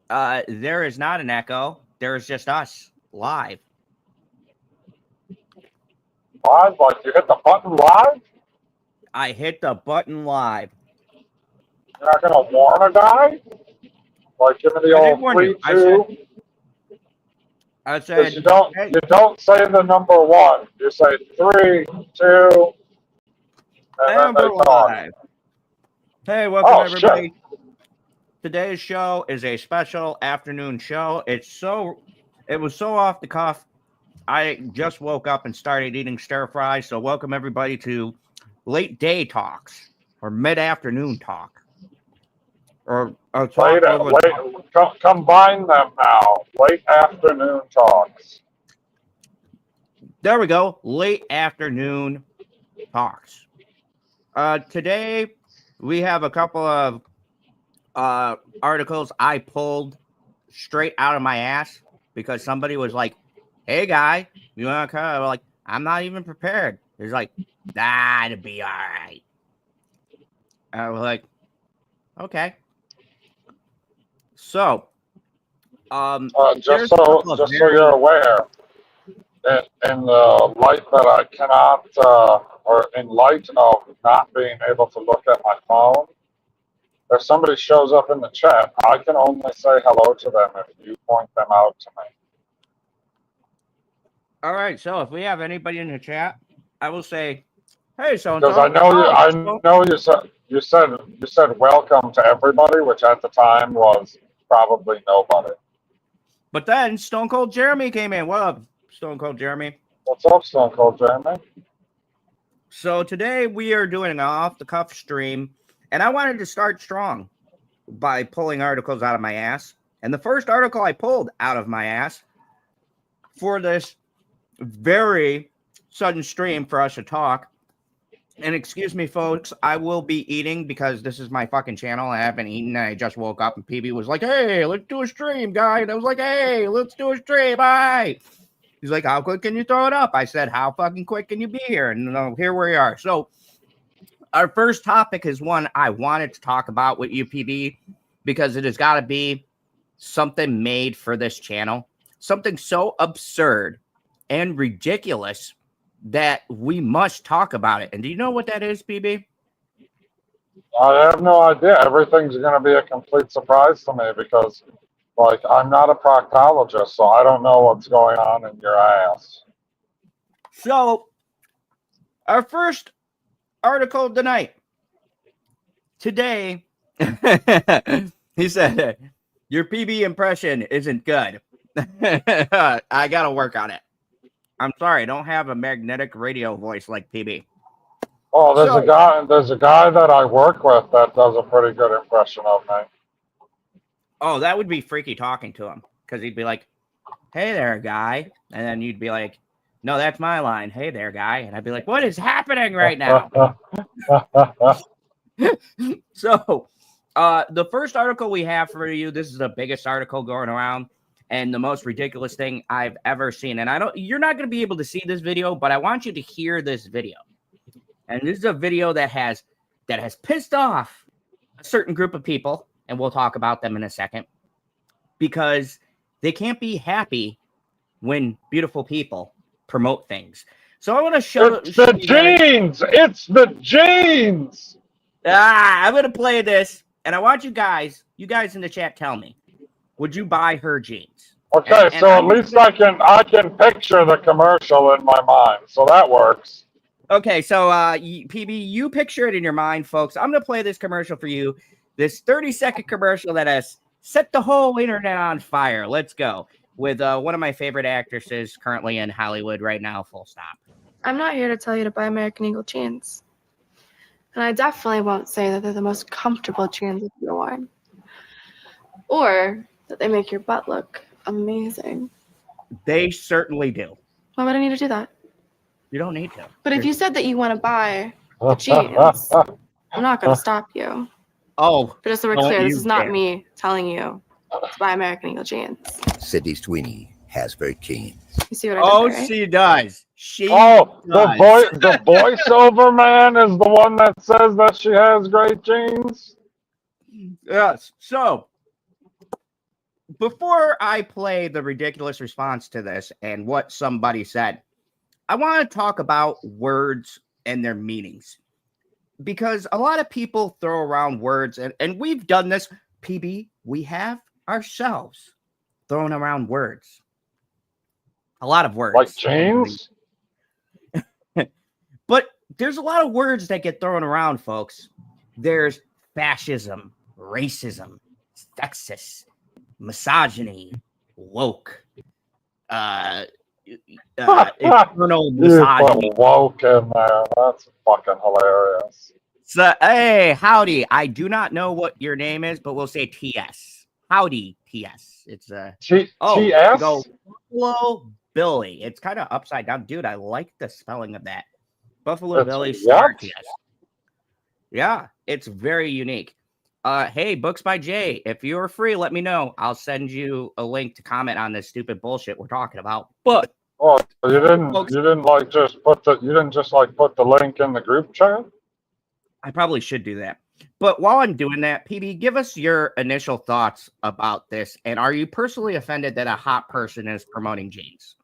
There is not an echo. There is just us live. Live? Like you hit the button live? I hit the button live. You're not going to warn a guy? Like give me the old 3, 2. I said you don't say the number 1. You say 3, 2, and then they talk. Live. Hey, welcome everybody. Shit. Today's show is a special afternoon show. It was so off the cuff. I just woke up and started eating stir fry. So welcome everybody to late day talks or mid-afternoon talk. Or combine them now. Late afternoon talks. There we go. Late afternoon talks. Today we have a couple of articles I pulled straight out of my ass because somebody was like, "Hey guy, you want to come?" Like, I'm not even prepared. He's like, "Nah, it'll be all right." I was like, "Okay." So, just so you're aware, in the light that I cannot, or in light of not being able to look at my phone, if somebody shows up in the chat, I can only say hello to them if you point them out to me. All right. So if we have anybody in the chat, I will say, "Hey, so because I know you said welcome to everybody, which at the time was probably nobody. But then Stone Cold Jeremy came in. What up, Stone Cold Jeremy? What's up, Stone Cold Jeremy? So today we are doing an off-the-cuff stream, and I wanted to start strong by pulling articles out of my ass. And the first article I pulled out of my ass for this very sudden stream for us to talk. And excuse me, folks, I will be eating because this is my fucking channel. I haven't eaten. I just woke up and PB was like, "Hey, let's do a stream, guy." And I was like, "Hey, let's do a stream." Bye. He's like, "How quick can you throw it up?" I said, "How fucking quick can you be here?" And here we are. So our first topic is one I wanted to talk about with you, PB, because it has got to be something made for this channel. Something so absurd and ridiculous that we must talk about it. And do you know what that is, PB? I have no idea. Everything's going to be a complete surprise to me because, like, I'm not a proctologist, so I don't know what's going on in your ass. So, our first article of the night. Today, he said, "Your PB impression isn't good." I got to work on it. I'm sorry, I don't have a magnetic radio voice like PB. Oh, there's a guy that I work with that does a pretty good impression of me. Oh, that would be freaky talking to him because he'd be like, "Hey there, guy," and then you'd be like, "No, that's my line. Hey there, guy," and I'd be like, "What is happening right now?" So, the first article we have for you. This is the biggest article going around. And the most ridiculous thing I've ever seen. And you're not going to be able to see this video, but I want you to hear this video. And this is a video that has pissed off a certain group of people. And we'll talk about them in a second. Because they can't be happy when beautiful people promote things. So I want to show It's the jeans. It's the jeans. I'm going to play this. And I want you guys in the chat, tell me. Would you buy her jeans? Okay, so at least I can picture the commercial in my mind, so that works. Okay, so PB, you picture it in your mind, folks. I'm gonna play this commercial for you. This 30-second commercial that has set the whole internet on fire. Let's go with one of my favorite actresses currently in Hollywood right now. Full stop. I'm not here to tell you to buy American Eagle jeans, and I definitely won't say that they're the most comfortable jeans you've ever worn, or that they make your butt look amazing. They certainly do. Why would I need to do that? You don't need to. But if you said that you want to buy the jeans, I'm not going to stop you. Oh. But just so we're clear, this is not me telling you to buy American Eagle jeans. Sydney Sweeney has very jeans. You see what I did there, right? She does. The voiceover man is the one that says that she has great jeans? Yes. So, before I play the ridiculous response to this and what somebody said, I want to talk about words and their meanings. Because a lot of people throw around words, and we've done this, PB, we have ourselves thrown around words. A lot of words. Like jeans? But there's a lot of words that get thrown around, folks. There's fascism, racism, sexist, misogyny, woke, eternal misogyny. You put woke in there. That's fucking hilarious. So, hey, howdy. I do not know what your name is, but we'll say TS. Howdy, TS. It's TS? Go Buffalo Billy. It's kind of upside down. Dude, I like the spelling of that. Buffalo Billy Star TS. Yeah, it's very unique. Hey, Books by Jay, if you're free, let me know. I'll send you a link to comment on this stupid bullshit we're talking about. But you didn't just put the link in the group chat? I probably should do that. But while I'm doing that, PB, give us your initial thoughts about this. And are you personally offended that a hot person is promoting jeans?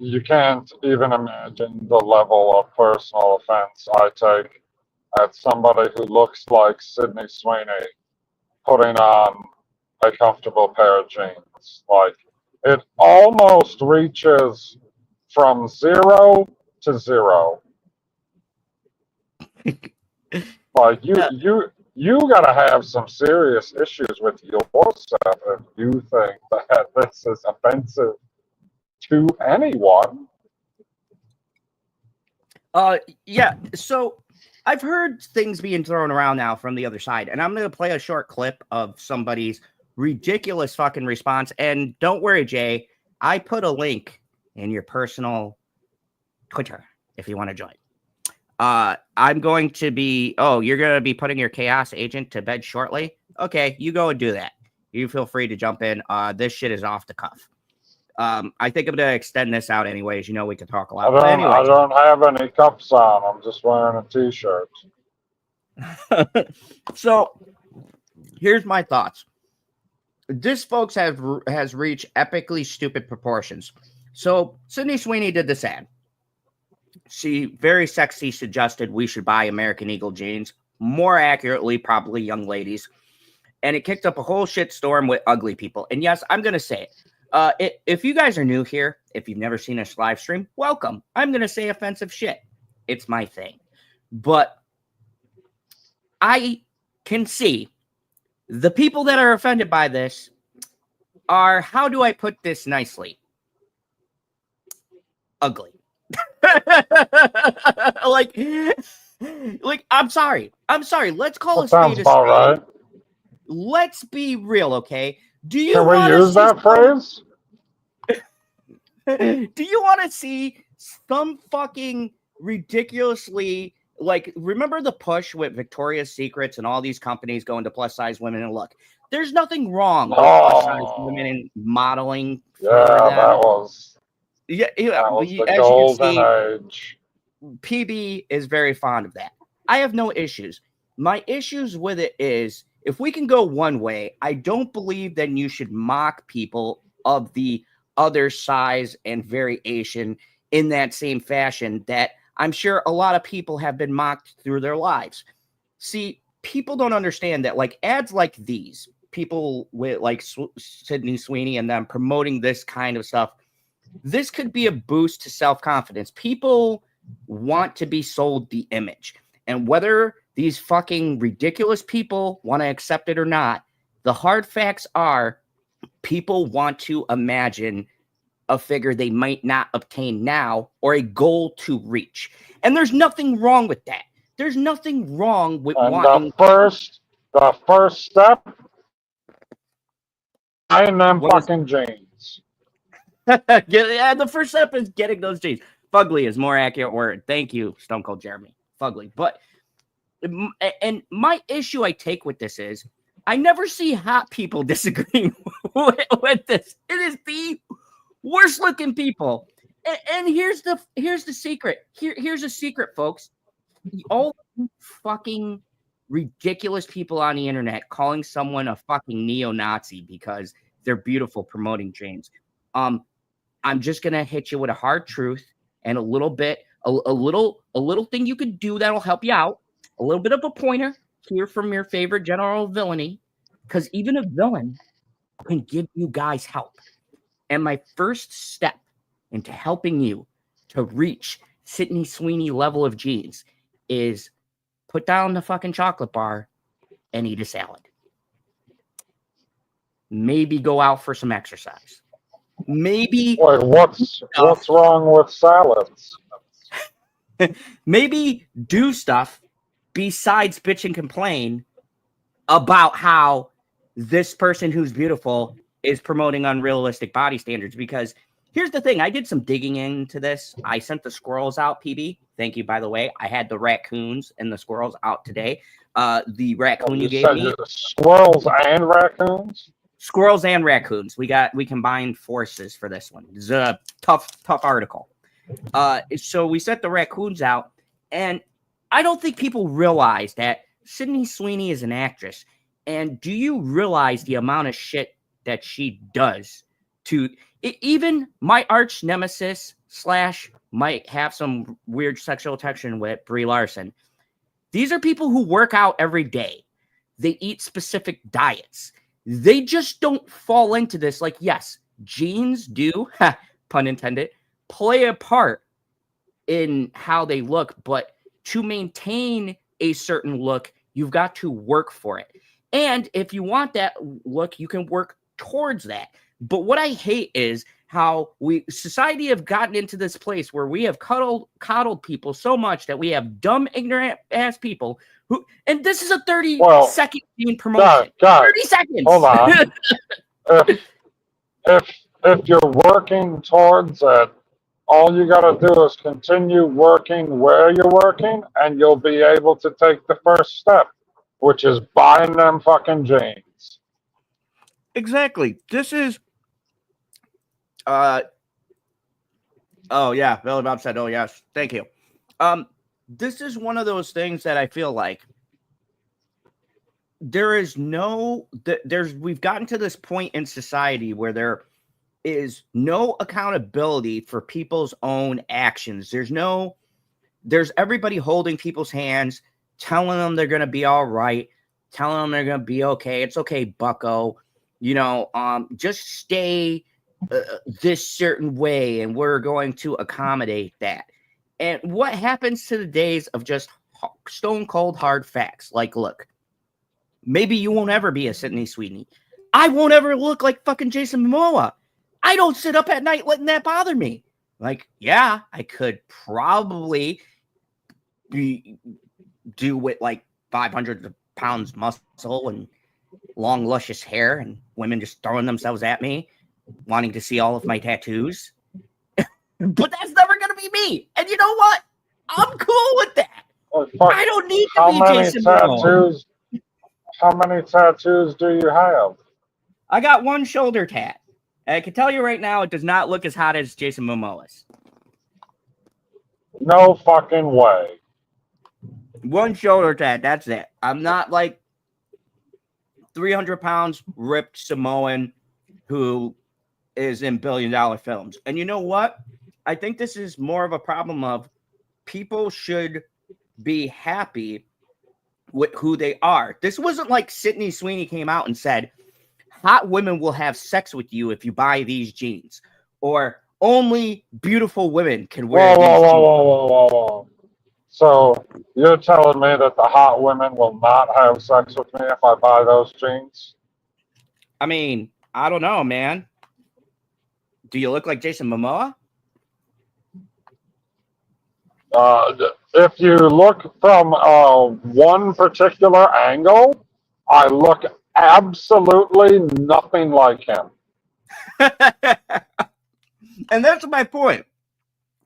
You can't even imagine the level of personal offense I take at somebody who looks like Sydney Sweeney putting on a comfortable pair of jeans. Like, it almost reaches from 0 to 0. Like, you gotta have some serious issues with yourself if you think that this is offensive to anyone. Yeah, so I've heard things being thrown around now from the other side, and I'm going to play a short clip of somebody's ridiculous fucking response. And don't worry, Jay, I put a link in your personal Twitter if you want to join. I'm going to be, you're going to be putting your chaos agent to bed shortly? Okay, you go and do that. You feel free to jump in. This shit is off the cuff. I think I'm going to extend this out anyways. You know, we can talk a lot. I don't have any cups on. I'm just wearing a t-shirt. So here's my thoughts. This, folks, has reached epically stupid proportions. So Sydney Sweeney did this ad. She very sexy suggested we should buy American Eagle jeans. More accurately, probably young ladies. And it kicked up a whole shitstorm with ugly people. And yes, I'm going to say it. If you guys are new here, if you've never seen us live stream, welcome. I'm going to say offensive shit. It's my thing. But I can see the people that are offended by this are, how do I put this nicely? Ugly. like, I'm sorry. Let's call a spade a spade. Right. Let's be real, okay? Can we use that phrase? Do you want to see some fucking ridiculously, like, remember the push with Victoria's Secrets and all these companies going to plus size women? And look, there's nothing wrong with plus size women and modeling. That was the golden age. PB is very fond of that. I have no issues. My issues with it is, if we can go one way, I don't believe that you should mock people of the other size and variation in that same fashion that I'm sure a lot of people have been mocked through their lives. See, people don't understand that, like, ads like these, people with like Sydney Sweeney and them promoting this kind of stuff, this could be a boost to self-confidence. People want to be sold the image. And whether these fucking ridiculous people want to accept it or not, the hard facts are people want to imagine a figure they might not obtain now or a goal to reach. And there's nothing wrong with that. There's nothing wrong with wanting... The first step, buying them fucking jeans. The first step is getting those jeans. Fugly is more accurate word. Thank you, Stone Cold Jeremy. Fugly. But, and my issue I take with this is, I never see hot people disagreeing with this. It is the worst looking people. And here's the secret. Here's a secret, folks. All fucking ridiculous people on the internet calling someone a fucking neo-Nazi because they're beautiful promoting James. I'm just gonna hit you with a hard truth and a little little thing you could do that'll help you out. A little bit of a pointer here from your favorite general of villainy, because even a villain can give you guys help. And my first step into helping you to reach Sydney Sweeney level of genes is put down the fucking chocolate bar and eat a salad. Maybe go out for some exercise. Maybe. Wait, what's wrong with salads? Maybe do stuff besides bitch and complain about how this person who's beautiful is promoting unrealistic body standards. Because here's the thing. I did some digging into this. I sent the squirrels out, PB. Thank you, by the way. I had the raccoons and the squirrels out today. The raccoon you gave me. Squirrels and raccoons? Squirrels and raccoons. We combined forces for this one. It's a tough article. So we sent the raccoons out, and I don't think people realize that Sydney Sweeney is an actress. And do you realize the amount of shit that she does to even my arch nemesis / might have some weird sexual attraction with Brie Larson? These are people who work out every day. They eat specific diets. They just don't fall into this. Like, yes, genes do, pun intended, play a part in how they look, but to maintain a certain look, you've got to work for it. And if you want that look, you can work towards that. But what I hate is how society have gotten into this place where we have coddled people so much that we have dumb, ignorant ass people who, and this is a 30-second promotion. 30 seconds. Hold on. if you're working towards it, all you got to do is continue working where you're working, and you'll be able to take the first step, which is buying them fucking jeans. Exactly. This is oh yeah, Billy Bob said, oh yes, thank you. This is one of those things that I feel like we've gotten to this point in society where there is no accountability for people's own actions. There's everybody holding people's hands, telling them they're going to be all right, telling them they're going to be okay. It's okay, bucko. Just stay this certain way, and we're going to accommodate that. And what happens to the days of just stone cold hard facts? Like, look, maybe you won't ever be a Sydney Sweeney. I won't ever look like fucking Jason Momoa. I don't sit up at night letting that bother me. Like, yeah, I could probably do with like 500 pounds muscle and long, luscious hair, and women just throwing themselves at me, wanting to see all of my tattoos. But that's never going to be me. And you know what? I'm cool with that. I don't need to be Jason Momoa. How many tattoos do you have? I got one shoulder tat. And I can tell you right now, it does not look as hot as Jason Momoa's. No fucking way. One shoulder tat. That's it. I'm not like 300 pounds ripped Samoan who is in billion-dollar films. And you know what? I think this is more of a problem of people should be happy with who they are. This wasn't like Sydney Sweeney came out and said, hot women will have sex with you if you buy these jeans, or only beautiful women can wear these jeans. Whoa. So you're telling me that the hot women will not have sex with me if I buy those jeans? I mean, I don't know, man. Do you look like Jason Momoa? If you look from one particular angle, I look absolutely nothing like him. And that's my point.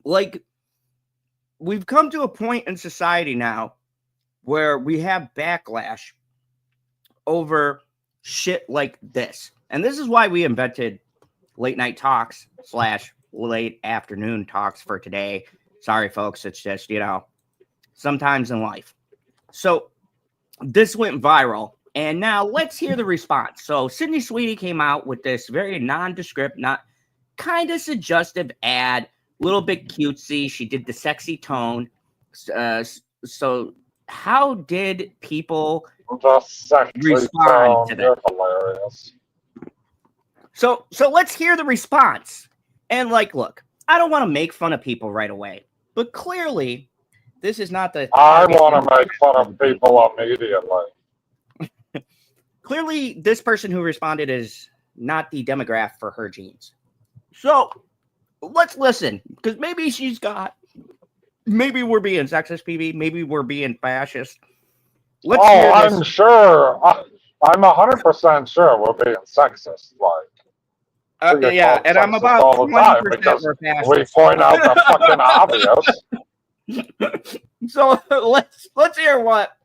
Like, we've come to a point in society now where we have backlash over shit like this. And this is why we invented late night talks / late afternoon talks for today. Sorry, folks. It's just, sometimes in life. So this went viral. And now let's hear the response. So Sydney Sweeney came out with this very nondescript, not kind of suggestive ad, little bit cutesy. She did the sexy tone. So how did people respond to that? You're hilarious. So let's hear the response. And like, look, I don't want to make fun of people right away, but clearly this is not the. I want to make fun of people immediately. Clearly, this person who responded is not the demographic for her jeans. So let's listen, because maybe maybe we're being sexist, PB. Maybe we're being fascist. I'm sure. I'm 100% sure we're being sexist. Like, yeah, and I'm about all the time because we point out the fucking obvious. So let's hear what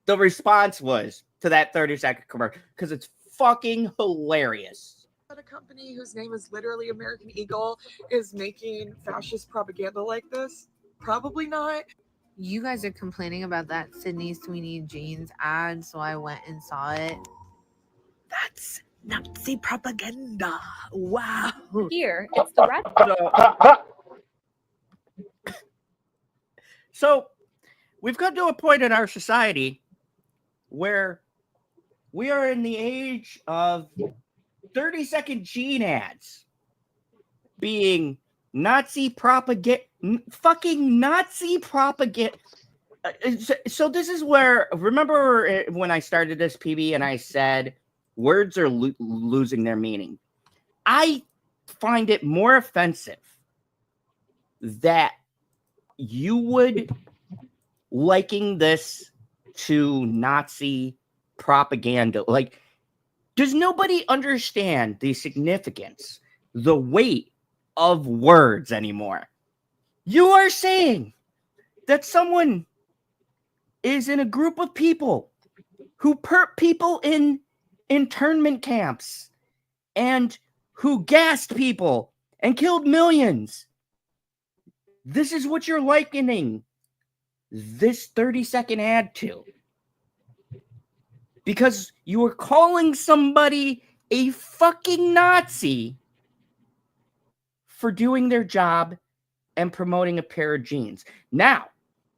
the response was to that 30-second commercial, because it's fucking hilarious. A company whose name is literally American Eagle is making fascist propaganda like this? Probably not. You guys are complaining about that Sydney Sweeney jeans ad, so I went and saw it. That's Nazi propaganda. Wow. Here, it's the red. So we've come to a point in our society where we are in the age of 30-second jean ads being Nazi propaganda, fucking Nazi propaganda. So this is where, remember when I started this, PB, and I said words are losing their meaning. I find it more offensive that you would liking this to Nazi propaganda. Like, does nobody understand the significance, the weight of words anymore? You are saying that someone is in a group of people who put people in internment camps and who gassed people and killed millions. This is what you're likening this 30-second ad to. Because you were calling somebody a fucking Nazi for doing their job and promoting a pair of jeans. Now,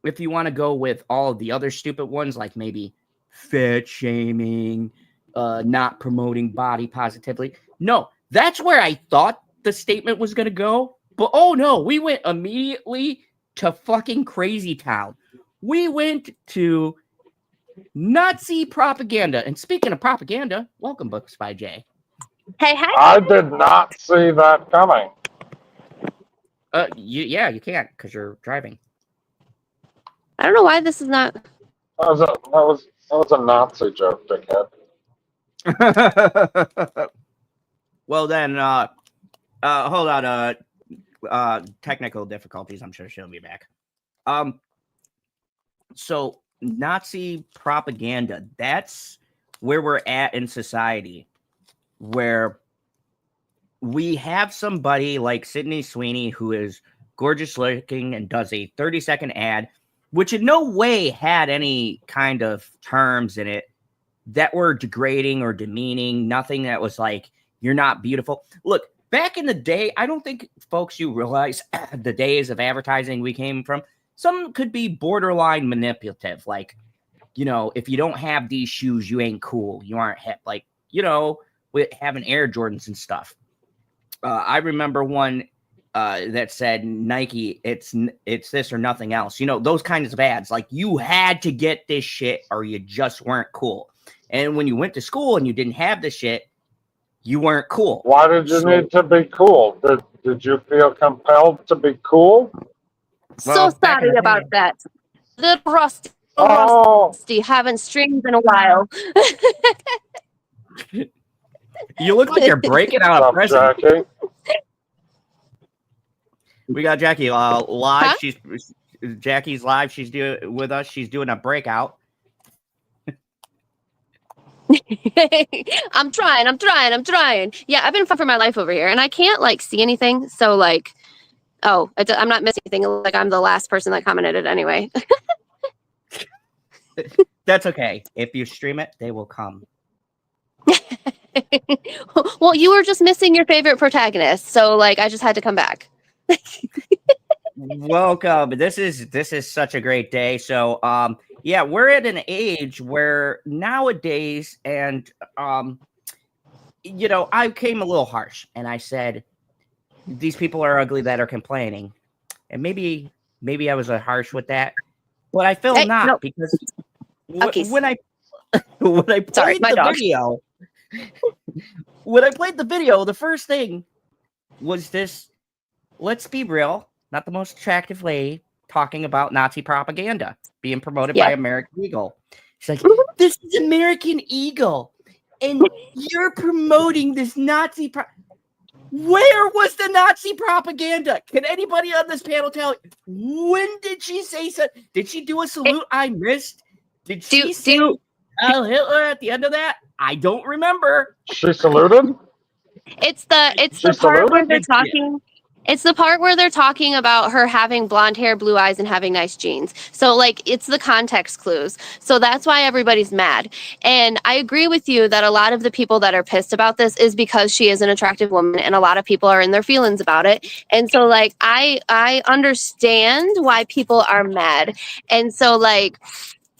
if you want to go with all of the other stupid ones, like maybe fat shaming, not promoting body positively. No, that's where I thought the statement was going to go. But oh no, we went immediately to fucking crazy town. We went to Nazi propaganda. And speaking of propaganda, welcome, Books by Jay. Hey, hi. I did not see that coming. You can't because you're driving. I don't know why this is not. That was a Nazi joke, dickhead. Well then, hold on. Technical difficulties. I'm sure she'll be back. So Nazi propaganda. That's where we're at in society, where we have somebody like Sydney Sweeney who is gorgeous looking and does a 30-second ad, which in no way had any kind of terms in it that were degrading or demeaning. Nothing that was like, you're not beautiful. Look, back in the day, I don't think, folks, you realize the days of advertising we came from, some could be borderline manipulative. Like, you know, if you don't have these shoes, you ain't cool. You aren't hip. Like, you know, with having Air Jordans and stuff. I remember one that said Nike, it's this or nothing else. You know, those kinds of ads. Like, you had to get this shit or you just weren't cool. And when you went to school and you didn't have the shit, you weren't cool. Why did you need to be cool? Did you feel compelled to be cool? So sorry about that. Little rusty, haven't streamed in a while. You look like you're breaking out a present. Jackie? We got Jackie live. Huh? Jackie's live. She's doing with us. She's doing a breakout. I'm trying. Yeah, I've been fighting for my life over here, and I can't like see anything. So like, I'm not missing anything. Like I'm the last person that commented anyway. That's okay. If you stream it, they will come. Well, you were just missing your favorite protagonist, so like I just had to come back. Welcome. This is such a great day. So yeah, we're at an age where nowadays, and I came a little harsh and I said these people are ugly that are complaining. And maybe I was harsh with that, but I feel not no. because Okay. when I played the video, when I played the video, the first thing was this. Let's be real, not the most attractive lady talking about Nazi propaganda being promoted by American Eagle. She's like, this is American Eagle, and you're promoting this Nazi. Where was the Nazi propaganda? Can anybody on this panel tell? When did she say so? Did she do a salute I missed? Did she say Heil Hitler at the end of that? I don't remember. She saluted? It's the part where they're talking. It's the part where they're talking about her having blonde hair, blue eyes, and having nice jeans. So, like, it's the context clues. So that's why everybody's mad. And I agree with you that a lot of the people that are pissed about this is because she is an attractive woman, and a lot of people are in their feelings about it. And so, like, I understand why people are mad. And so, like,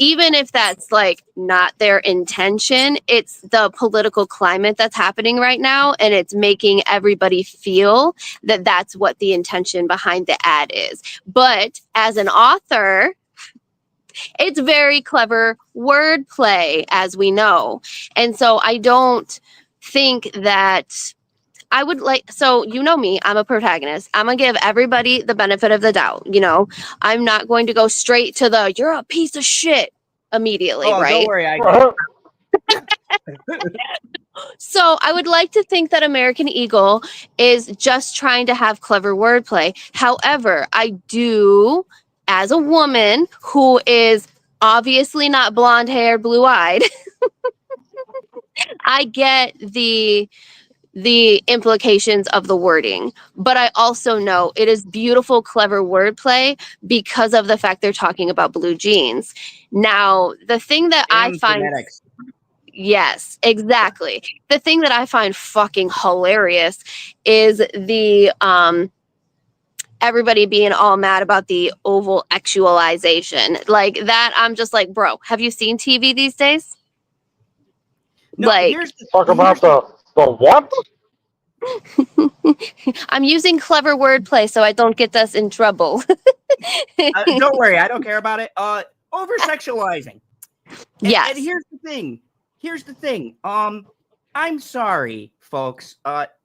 even if that's like not their intention, it's the political climate that's happening right now, and it's making everybody feel that that's what the intention behind the ad is. But as an author, it's very clever wordplay, as we know. And so I don't think that I would like, so you know me, I'm a protagonist. I'm going to give everybody the benefit of the doubt. I'm not going to go straight to the, you're a piece of shit immediately, right? Don't worry. So I would like to think that American Eagle is just trying to have clever wordplay. However, I do, as a woman who is obviously not blonde hair, blue eyed, I get the implications of the wording, but I also know it is beautiful, clever wordplay because of the fact they're talking about blue jeans. Now, the thing that I find genetics. Yes, exactly. The thing that I find fucking hilarious is the everybody being all mad about the oval actualization. Like that, I'm just like, bro, have you seen TV these days? No, like, talk about the what? I'm using clever wordplay so I don't get us in trouble. Don't worry, I don't care about it. Over sexualizing. Yes. And here's the thing. I'm sorry, folks.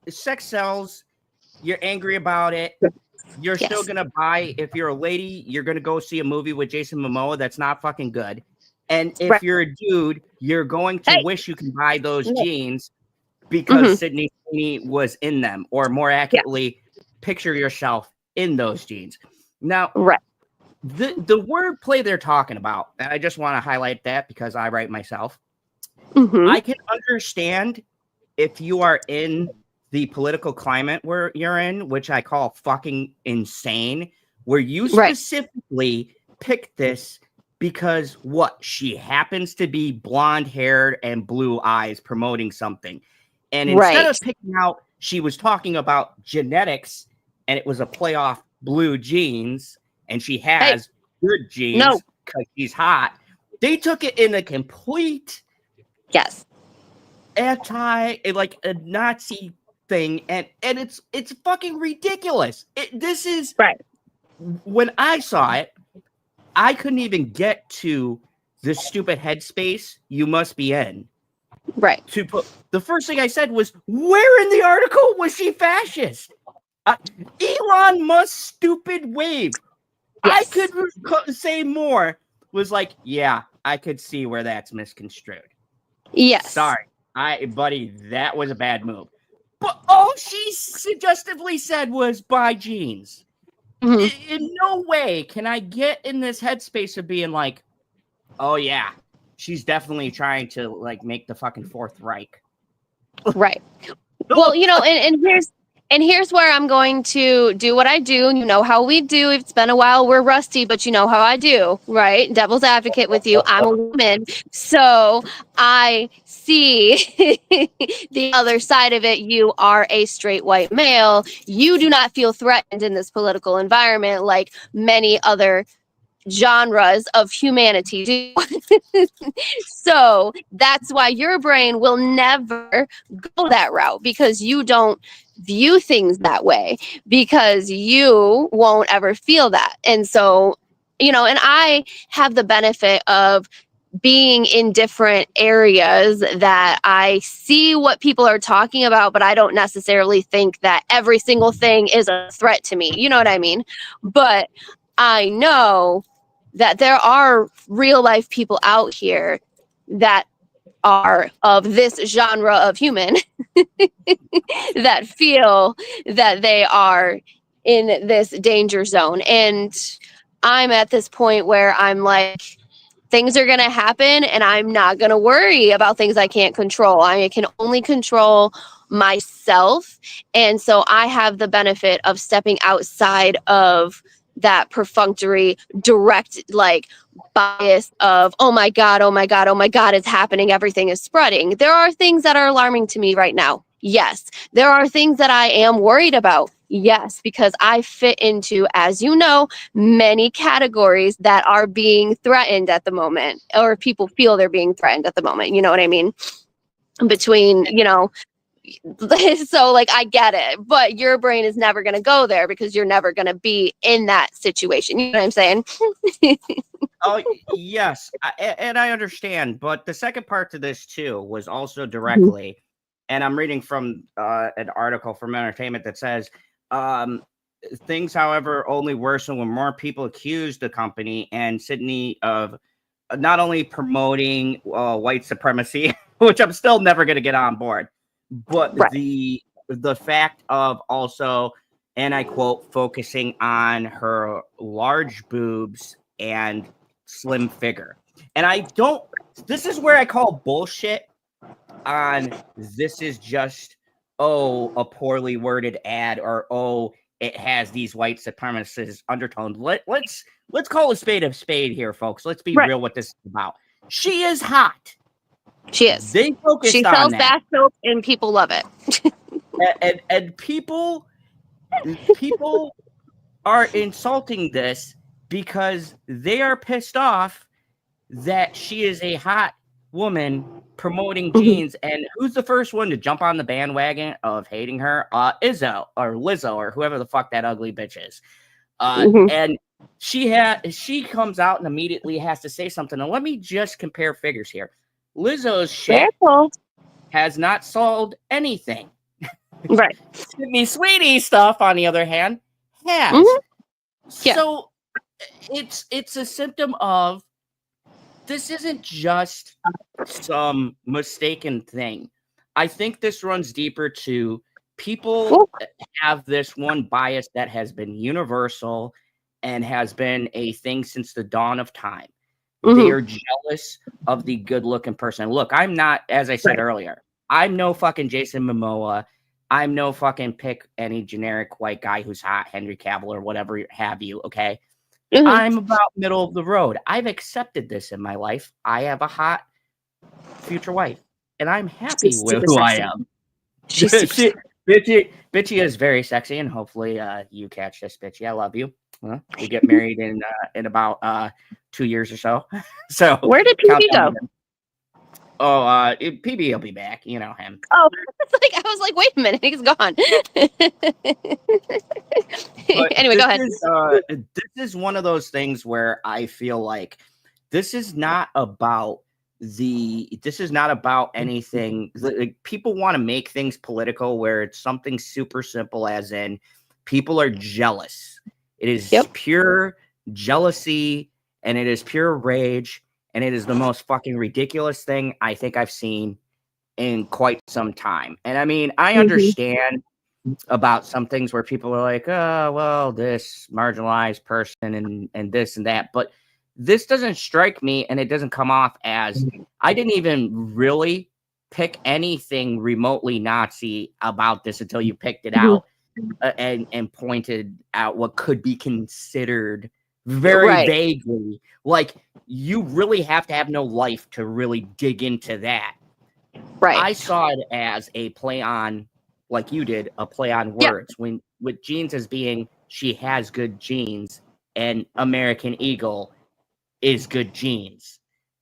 Sex sells. You're angry about it. You're still gonna buy. If you're a lady, you're gonna go see a movie with Jason Momoa that's not fucking good. And if you're a dude, you're going to wish you can buy those jeans because Sydney Sweeney was in them, or more accurately, picture yourself in those jeans. Now, the wordplay they're talking about, and I just want to highlight that because I write myself. I can understand if you are in the political climate where you're in, which I call fucking insane, where you specifically picked this because she happens to be blonde haired and blue eyes promoting something. And instead of picking out, she was talking about genetics and it was a play off blue jeans and she has good jeans because she's hot. They took it in a complete like a Nazi thing, and it's fucking ridiculous. This is when I saw it, I couldn't even get to the stupid headspace you must be in. To put the first thing I said was, where in the article was she fascist? Elon Musk's stupid wave. I could say more. Was like, yeah, I could see where that's misconstrued. Yes. Sorry, buddy, that was a bad move. But all she suggestively said was buy jeans. In no way can I get in this headspace of being like, oh yeah, she's definitely trying to like make the fucking Fourth Reich. Well, and And here's where I'm going to do what I do. You know how we do. It's been a while. We're rusty, but you know how I do, right? Devil's advocate with you. I'm a woman. So I see the other side of it. You are a straight white male. You do not feel threatened in this political environment like many other genres of humanity do. So that's why your brain will never go that route, because you don't view things that way, because you won't ever feel that. And so, and I have the benefit of being in different areas that I see what people are talking about, but I don't necessarily think that every single thing is a threat to me. You know what I mean? But I know that there are real life people out here that are of this genre of human that feel that they are in this danger zone. And I'm at this point where I'm like, things are going to happen and I'm not going to worry about things I can't control. I can only control myself. And so I have the benefit of stepping outside of that perfunctory, direct, like, bias of, oh my God, it's happening. Everything is spreading. There are things that are alarming to me right now. Yes. There are things that I am worried about. Yes, because I fit into, as you know, many categories that are being threatened at the moment, or people feel they're being threatened at the moment. You know what I mean? Between, so like I get it, but your brain is never going to go there because you're never going to be in that situation. You know what I'm saying? Oh, yes. And I understand. But the second part to this, too, was also directly, and I'm reading from an article from Entertainment that says, things, however, only worsen when more people accuse the company and Sydney of not only promoting white supremacy, which I'm still never going to get on board, but Right. the fact of also, and I quote, focusing on her large boobs and slim figure. And this is where I call bullshit on this is just, a poorly worded ad, or, it has these white supremacist undertones. Let's call a spade here, folks. Let's be real what this is about. She is hot. She is. They focused she on sells that. bath soap and people love it. and people are insulting this because they are pissed off that she is a hot woman promoting jeans. And who's the first one to jump on the bandwagon of hating her? Izzo or Lizzo or whoever the fuck that ugly bitch is. And she comes out and immediately has to say something. And let me just compare figures here. Lizzo's shit has not sold anything. Right. Sydney Sweetie stuff, on the other hand, has. Yeah. So it's a symptom of this isn't just some mistaken thing. I think this runs deeper to people have this one bias that has been universal and has been a thing since the dawn of time. They are jealous of the good-looking person. Look, I'm not, as I said earlier, I'm no fucking Jason Momoa. I'm no fucking pick any generic white guy who's hot, Henry Cavill or whatever have you, okay? I'm about middle of the road. I've accepted this in my life. I have a hot future wife, and I'm happy with who I am. Bitchy is very sexy, and hopefully you catch this, Bitchy. I love you. We get married in about 2 years or so. So where did PB go? PB will be back. You know him. Oh, I was like, wait a minute, he's gone. Anyway, go ahead. This is one of those things where I feel like this is not about anything. Like, people want to make things political where it's something super simple, as in people are jealous. It is pure jealousy, and it is pure rage, and it is the most fucking ridiculous thing I think I've seen in quite some time. And I mean, I understand about some things where people are like, oh, well, this marginalized person and this and that, but this doesn't strike me, and it doesn't come off as, I didn't even really pick anything remotely Nazi about this until you picked it out. and pointed out what could be considered very vaguely. Like, you really have to have no life to really dig into that. Right. I saw it as a play on, like you did, a play on words. When with genes as being she has good genes and American Eagle is good genes.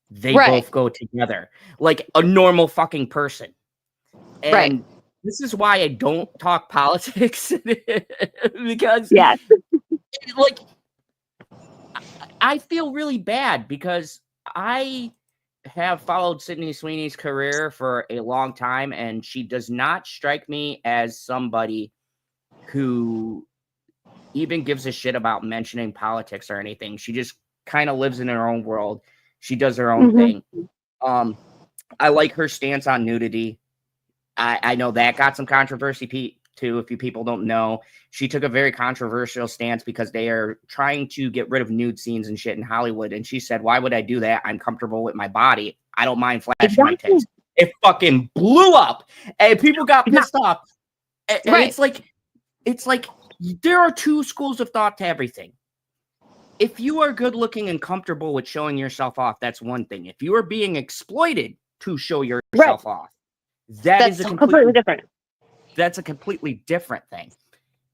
They both go together like a normal fucking person. And this is why I don't talk politics because like I feel really bad because I have followed Sydney Sweeney's career for a long time, and she does not strike me as somebody who even gives a shit about mentioning politics or anything. She just kind of lives in her own world. She does her own thing. I like her stance on nudity. I know that got some controversy too. If you people don't know, she took a very controversial stance because they are trying to get rid of nude scenes and shit in Hollywood. And she said, why would I do that? I'm comfortable with my body. I don't mind flashing my tits. It fucking blew up and people got pissed off. And it's like there are two schools of thought to everything. If you are good looking and comfortable with showing yourself off, that's one thing. If you are being exploited to show yourself off, that's a completely different. That's a completely different thing.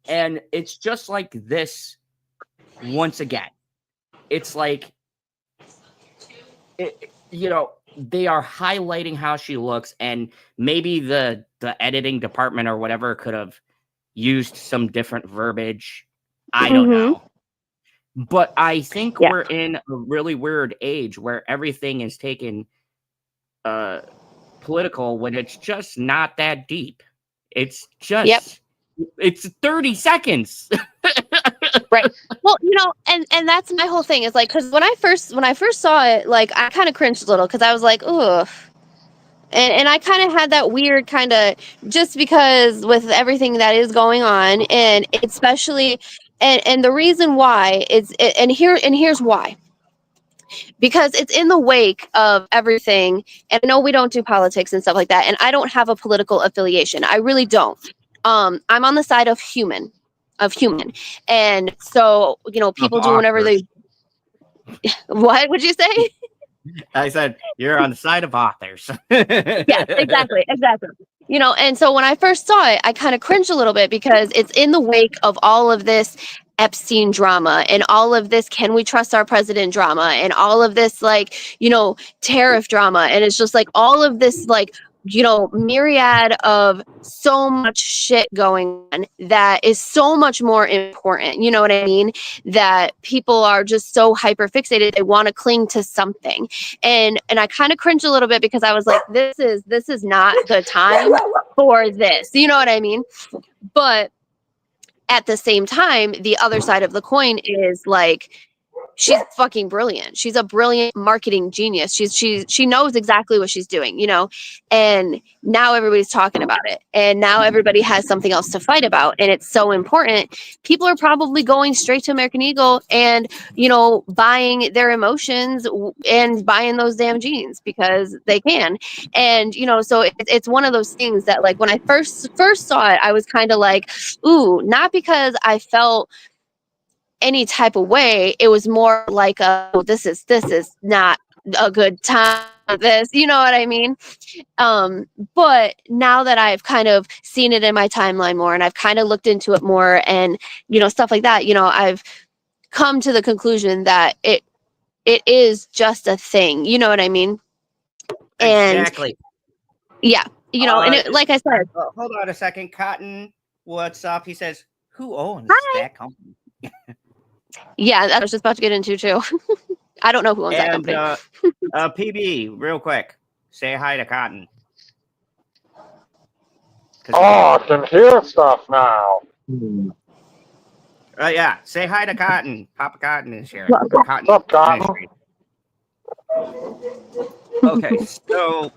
And it's just like this once again. It's like, they are highlighting how she looks, and maybe the editing department or whatever could have used some different verbiage. I don't know. But I think we're in a really weird age where everything is taken political when it's just not that deep. It's just it's 30 seconds. Right. Well, and that's my whole thing is like, because when I first saw it, like I kind of cringed a little because I was like, ugh. And I kind of had that weird kind of, just because with everything that is going on, and especially and the reason why here's why. Because it's in the wake of everything, and I know we don't do politics and stuff like that, and I don't have a political affiliation. I really don't. I'm on the side of human, and so people do whatever they. What would you say? I said you're on the side of authors. Yes, exactly. And so when I first saw it, I kind of cringed a little bit because it's in the wake of all of this Epstein drama and all of this can we trust our president drama and all of this tariff drama, and it's just like all of this myriad of so much shit going on that is so much more important, you know what I mean, that people are just so hyper fixated, they want to cling to something, and I kind of cringe a little bit because I was like, this is not the time for this, you know what I mean? But at the same time, the other side of the coin is like, she's fucking brilliant. She's a brilliant marketing genius. She knows exactly what she's doing, and now everybody's talking about it. And now everybody has something else to fight about. And it's so important. People are probably going straight to American Eagle and, buying their emotions and buying those damn jeans because they can. And, so it's one of those things that like when I first saw it, I was kind of like, ooh, not because I felt any type of way. It was more like this is not a good time for this, you know what I mean? But now that I've kind of seen it in my timeline more and I've kind of looked into it more and stuff like that, I've come to the conclusion that it is just a thing, you know what I mean? And exactly. Yeah, and it, like I said, hold on a second. Cotton, what's up? He says, who owns that company? Yeah, I was just about to get into too. I don't know who owns that company. PB, real quick, say hi to Cotton. Oh, I can hear stuff now. Yeah, say hi to Cotton. Papa Cotton is here. What's up, Cotton? Okay, so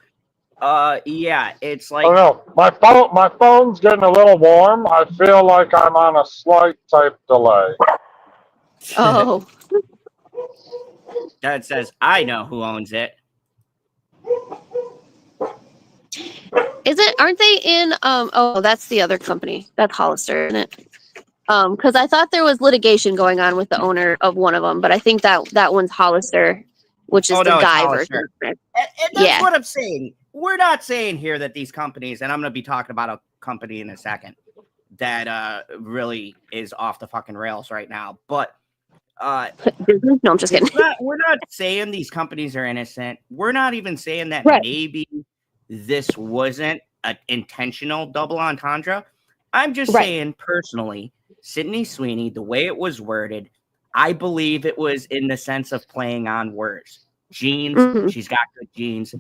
yeah, it's like, oh no, my phone's getting a little warm. I feel like I'm on a slight type delay. Oh. Dad says, I know who owns it. Is it? Aren't they in? Oh, that's the other company. That's Hollister, isn't it? Because I thought there was litigation going on with the owner of one of them, but I think that one's Hollister, which is Oh the no, it's guy Hollister. version. And that's Yeah. what I'm saying. We're not saying here that these companies, and I'm going to be talking about a company in a second that really is off the fucking rails right now. But no, I'm just kidding. we're not saying these companies are innocent. We're not even saying that Right. maybe this wasn't an intentional double entendre. I'm just Right. saying personally, Sydney Sweeney, the way it was worded, I believe it was in the sense of playing on words. Jeans, Mhm. she's got good jeans.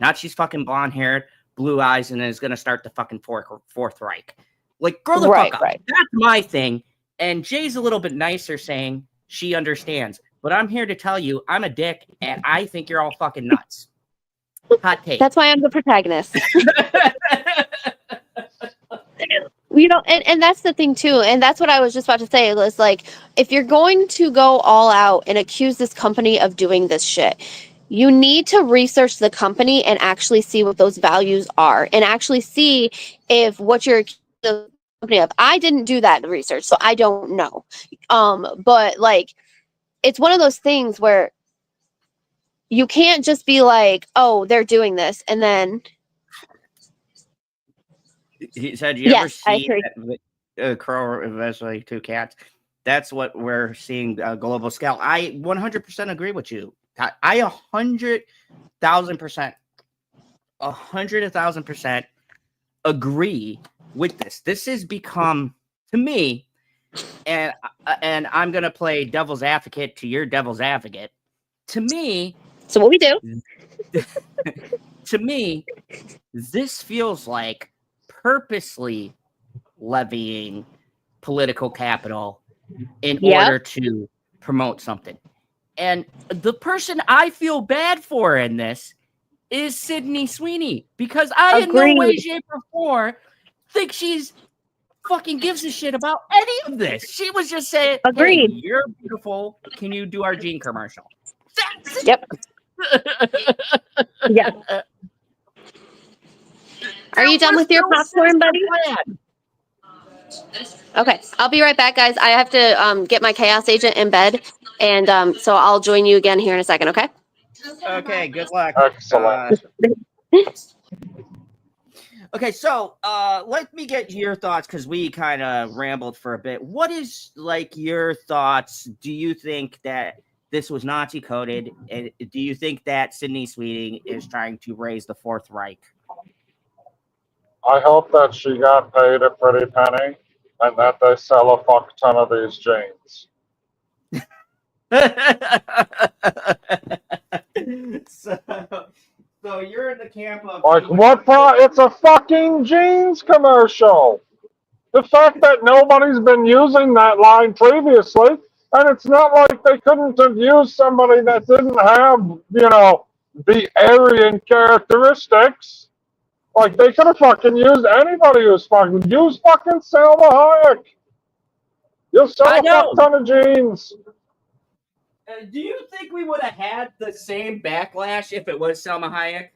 Not she's fucking blonde haired, blue eyes, and is gonna start the fucking fourth Reich. Like, grow the Right, fuck up. right. That's my thing. And Jay's a little bit nicer saying she understands. But I'm here to tell you, I'm a dick, and I think you're all fucking nuts. Hot take. That's why I'm the protagonist. You know, and that's the thing too, and that's what I was just about to say. Was like, if you're going to go all out and accuse this company of doing this shit, you need to research the company and actually see what those values are, and actually see if what you're accusing the company of. I didn't do that research, so I don't know. But like, it's one of those things where you can't just be like, "Oh, they're doing this," and then. He said, "You ever Yes, I see agree. that crow eventually two cats?" That's what we're seeing global scale. I 100% agree with you. I 100,000%, 100,000% agree with this. This has become, to me, and I'm gonna play devil's advocate to your devil's advocate. To me, So what we do? to me, this feels like purposely levying political capital in order to promote something. And the person I feel bad for in this is Sydney Sweeney, because I in no way, shape, or form think she's fucking gives a shit about any of this. She was just saying, Agreed. "Hey, you're beautiful. Can you do our gene commercial?" That's Yep. Yeah. Are you done with your popcorn, buddy? Okay, I'll be right back, guys. I have to get my chaos agent in bed, and so I'll join you again here in a second. Okay. Okay. Good luck. Excellent. Okay, so let me get your thoughts, because we kind of rambled for a bit. What is like your thoughts? Do you think that this was Nazi coded? And do you think that Sydney Sweeney is trying to raise the Fourth Reich? I hope that she got paid a pretty penny and that they sell a fuck ton of these jeans. So you're in the camp of like what? It's a fucking jeans commercial. The fact that nobody's been using that line previously, and it's not like they couldn't have used somebody that didn't have, the Aryan characteristics. Like, they could have fucking used anybody who's fucking... Use fucking Selma Hayek. You'll sell a fuck ton of jeans. Do you think we would have had the same backlash if it was Selma Hayek?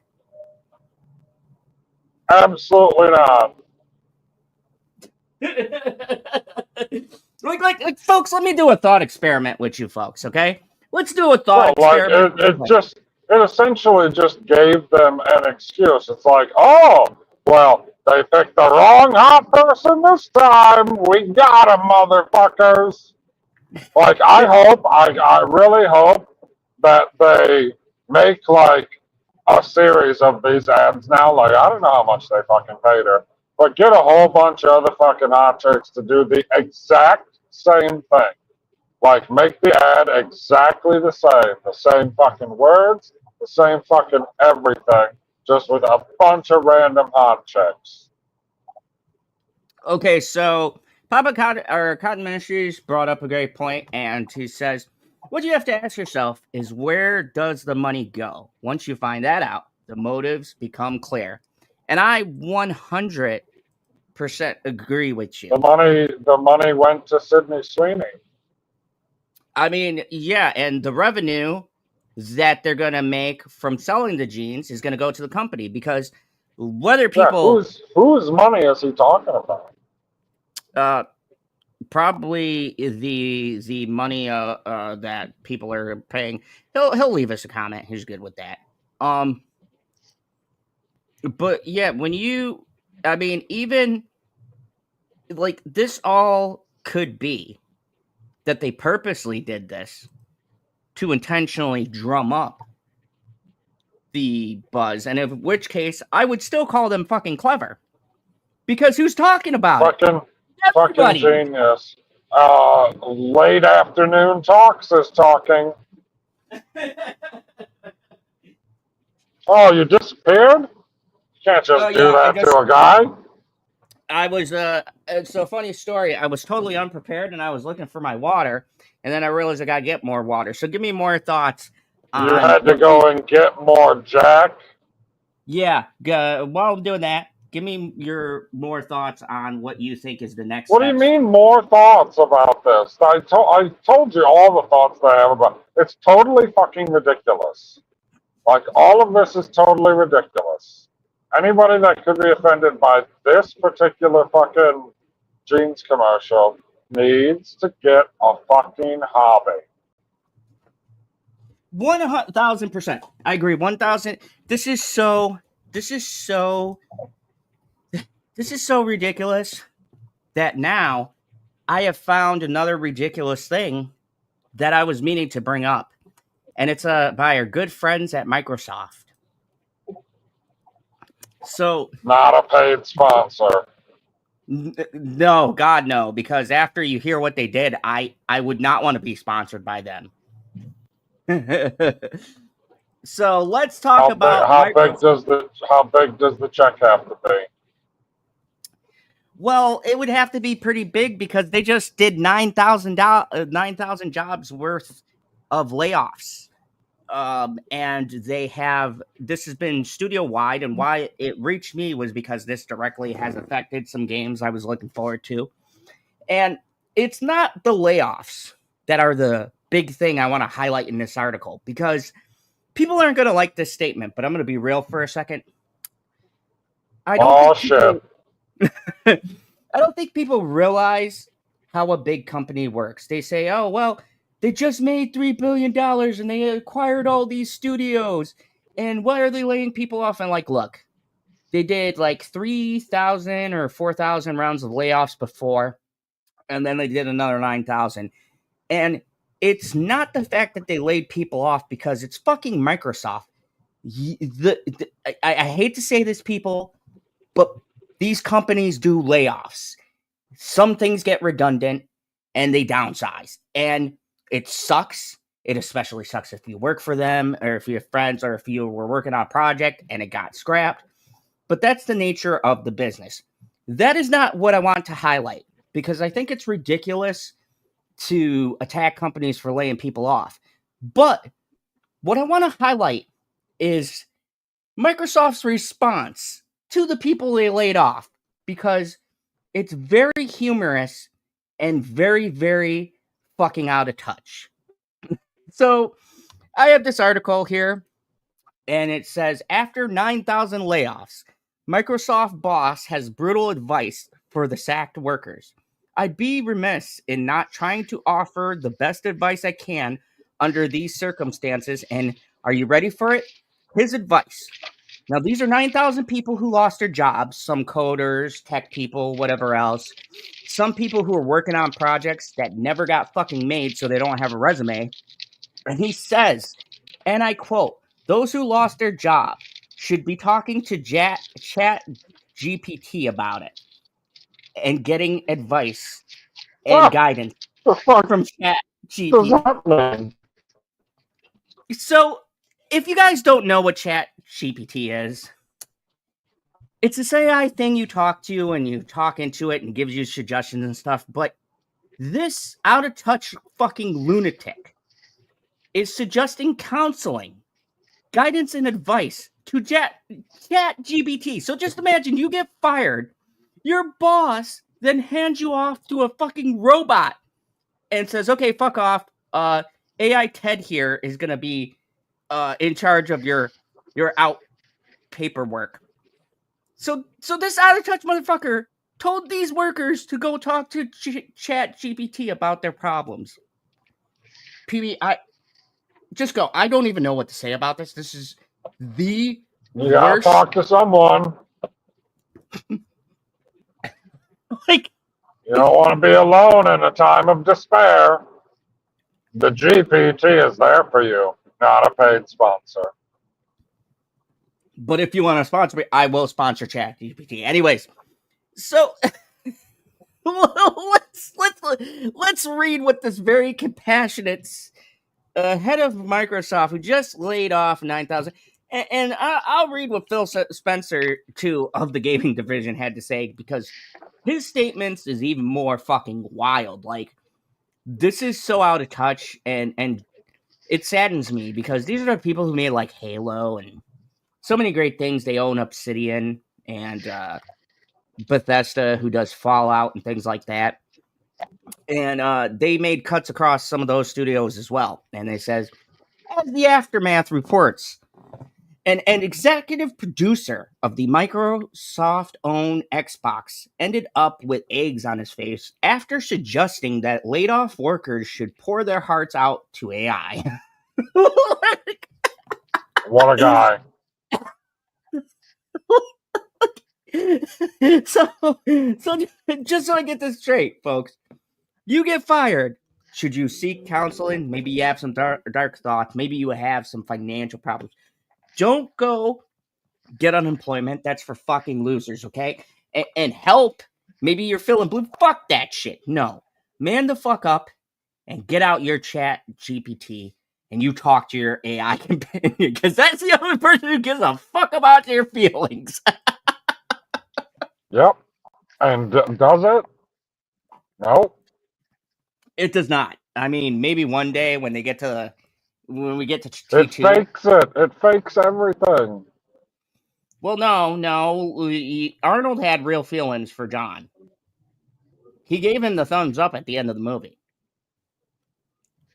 Absolutely not. like, folks, let me do a thought experiment with you folks, okay? Let's do a thought experiment. It essentially just gave them an excuse. It's like, oh, well, they picked the wrong hot person this time. We got 'em, motherfuckers. Like, I really hope that they make, like, a series of these ads now. Like, I don't know how much they fucking paid her, but get a whole bunch of other fucking hot chicks to do the exact same thing. Like, make the ad exactly the same fucking words, the same fucking everything, just with a bunch of random hot chicks. Okay, so Papa Cotton Ministries brought up a great point, and he says, what you have to ask yourself is, where does the money go? Once you find that out, the motives become clear. And I 100% agree with you. The money went to Sydney Sweeney. I mean, yeah, and the revenue that they're going to make from selling the jeans is going to go to the company, because Whether people whose money is he talking about? probably the money that people are paying. He'll leave us a comment. He's good with that. But yeah, even like this all could be that they purposely did this to intentionally drum up the buzz, and in which case I would still call them fucking clever. Because who's talking about it? Fucking genius. Late afternoon talks is talking. Oh, you disappeared? You can't just do that to a guy. I was it's a funny story. I was totally unprepared and I was looking for my water, and then I realized I gotta get more water. So give me more thoughts. You had to go and get more, Jack. Yeah. While I'm doing that, give me your more thoughts on what you think is the next. What do you mean more thoughts about this? I told you all the thoughts that I have about it. It's totally fucking ridiculous. Like, all of this is totally ridiculous. Anybody that could be offended by this particular fucking jeans commercial needs to get a fucking hobby. 1,000%. I agree. 1,000. This is so ridiculous that now I have found another ridiculous thing that I was meaning to bring up. And it's by our good friends at Microsoft. So not a paid sponsor. No, God no, because after you hear what they did, I would not want to be sponsored by them. So let's talk about how big does the check have to be? Well, it would have to be pretty big because they just did 9,000 jobs worth of layoffs. And this has been studio wide, and why it reached me was because this directly has affected some games I was looking forward to. And it's not the layoffs that are the big thing I want to highlight in this article, because people aren't going to like this statement, but I'm going to be real for a second. I don't think people realize how a big company works. They say, oh, well, they just made $3 billion and they acquired all these studios. And why are they laying people off? And like, look, they did like 3,000 or 4,000 rounds of layoffs before. And then they did another 9,000. And it's not the fact that they laid people off, because it's fucking Microsoft. I hate to say this, people, but these companies do layoffs. Some things get redundant and they downsize. And it sucks. It especially sucks if you work for them, or if you have friends, or if you were working on a project and it got scrapped. But that's the nature of the business. That is not what I want to highlight, because I think it's ridiculous to attack companies for laying people off. But what I want to highlight is Microsoft's response to the people they laid off, because it's very humorous and very, very fucking out of touch. So I have this article here, and it says, after 9,000 layoffs, Microsoft boss has brutal advice for the sacked workers. I'd be remiss in not trying to offer the best advice I can under these circumstances. And are you ready for it? His advice. Now, these are 9,000 people who lost their jobs, some coders, tech people, whatever else. Some people who are working on projects that never got fucking made, so they don't have a resume. And he says, and I quote, those who lost their job should be talking to Chat GPT about it and getting advice and guidance from Chat GPT. So, if you guys don't know what Chat GPT is, it's this AI thing you talk to and you talk into it and gives you suggestions and stuff. But this out of touch fucking lunatic is suggesting counseling, guidance, and advice to Chat GPT. So just imagine you get fired, your boss then hands you off to a fucking robot and says, okay, fuck off. AI Ted here is going to be in charge of your out paperwork. So this out of touch motherfucker told these workers to go talk to Chat GPT about their problems. PB, just go. I don't even know what to say about this. This is the You gotta worst. talk to someone. Like, you don't want to be alone in a time of despair. The GPT is there for you, not a paid sponsor. But if you want to sponsor me, I will sponsor Chat GPT. Anyways, so let's read what this very compassionate head of Microsoft, who just laid off 9,000, and I'll read what Phil Spencer, too, of the gaming division had to say, because his statements is even more fucking wild. Like, this is so out of touch, and it saddens me, because these are the people who made, like, Halo and so many great things. They own Obsidian and Bethesda, who does Fallout and things like that. And they made cuts across some of those studios as well. And they says, as the Aftermath reports, an executive producer of the Microsoft-owned Xbox ended up with eggs on his face after suggesting that laid-off workers should pour their hearts out to AI. What a guy. So just so I get this straight, folks, you get fired. Should you seek counseling? Maybe you have some dark thoughts. Maybe you have some financial problems. Don't go get unemployment. That's for fucking losers, okay? And help. Maybe you're feeling blue. Fuck that shit. No. Man the fuck up and get out your Chat GPT and you talk to your AI companion, because that's the only person who gives a fuck about your feelings. Yep. And does it? No. It does not. I mean, maybe one day when we get to T2. It fakes it. It fakes everything. Well, no. Arnold had real feelings for John. He gave him the thumbs up at the end of the movie.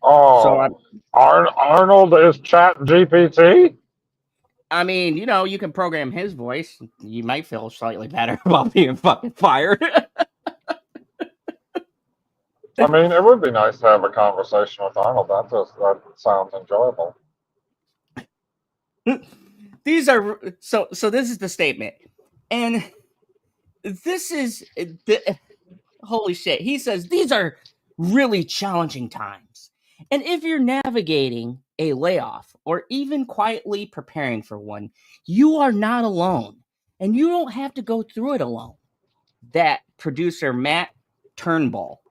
Oh, So Arnold is Chat GPT? I mean, you can program his voice. You might feel slightly better about being fucking fired. I mean, it would be nice to have a conversation with Arnold. That sounds enjoyable. These are so this is the statement. And this is holy shit. He says these are really challenging times. And if you're navigating a layoff or even quietly preparing for one, you are not alone. And you don't have to go through it alone. That producer Matt Turnbull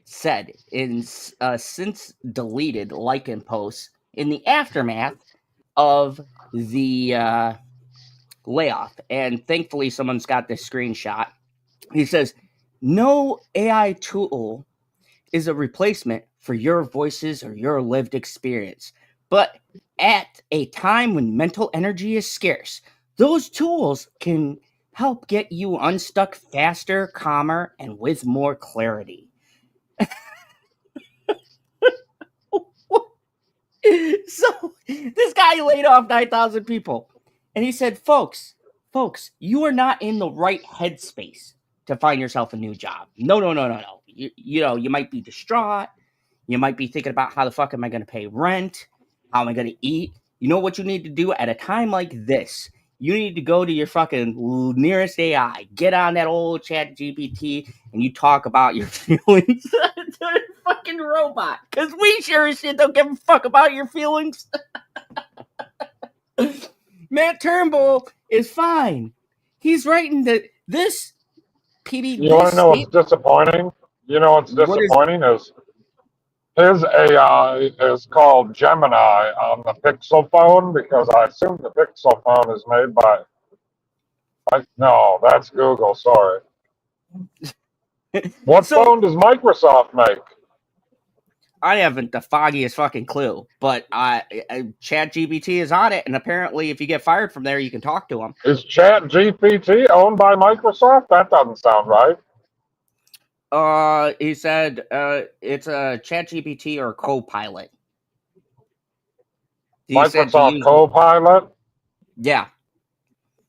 said in since deleted Lycan posts in the aftermath of the layoff. And thankfully, someone's got this screenshot. He says, no AI tool is a replacement for your voices or your lived experience. But at a time when mental energy is scarce, those tools can help get you unstuck faster, calmer, and with more clarity. So this guy laid off 9,000 people. And he said, folks, you are not in the right headspace to find yourself a new job. No. You might be distraught. You might be thinking about how the fuck am I going to pay rent? How am I going to eat? You know what you need to do at a time like this? You need to go to your fucking nearest AI, get on that old Chat GPT, and you talk about your feelings to a fucking robot. Because we sure as shit don't give a fuck about your feelings. Matt Turnbull is fine. He's writing this PB. You want to know what's disappointing? You know what's disappointing is his AI is called Gemini on the Pixel phone, because I assume the Pixel phone is made by... no, that's Google, sorry. What phone does Microsoft make? I haven't the foggiest fucking clue, but ChatGPT is on it, and apparently if you get fired from there, you can talk to him. Is ChatGPT owned by Microsoft? That doesn't sound right. He said it's a ChatGPT or Copilot. Microsoft Copilot? Yeah.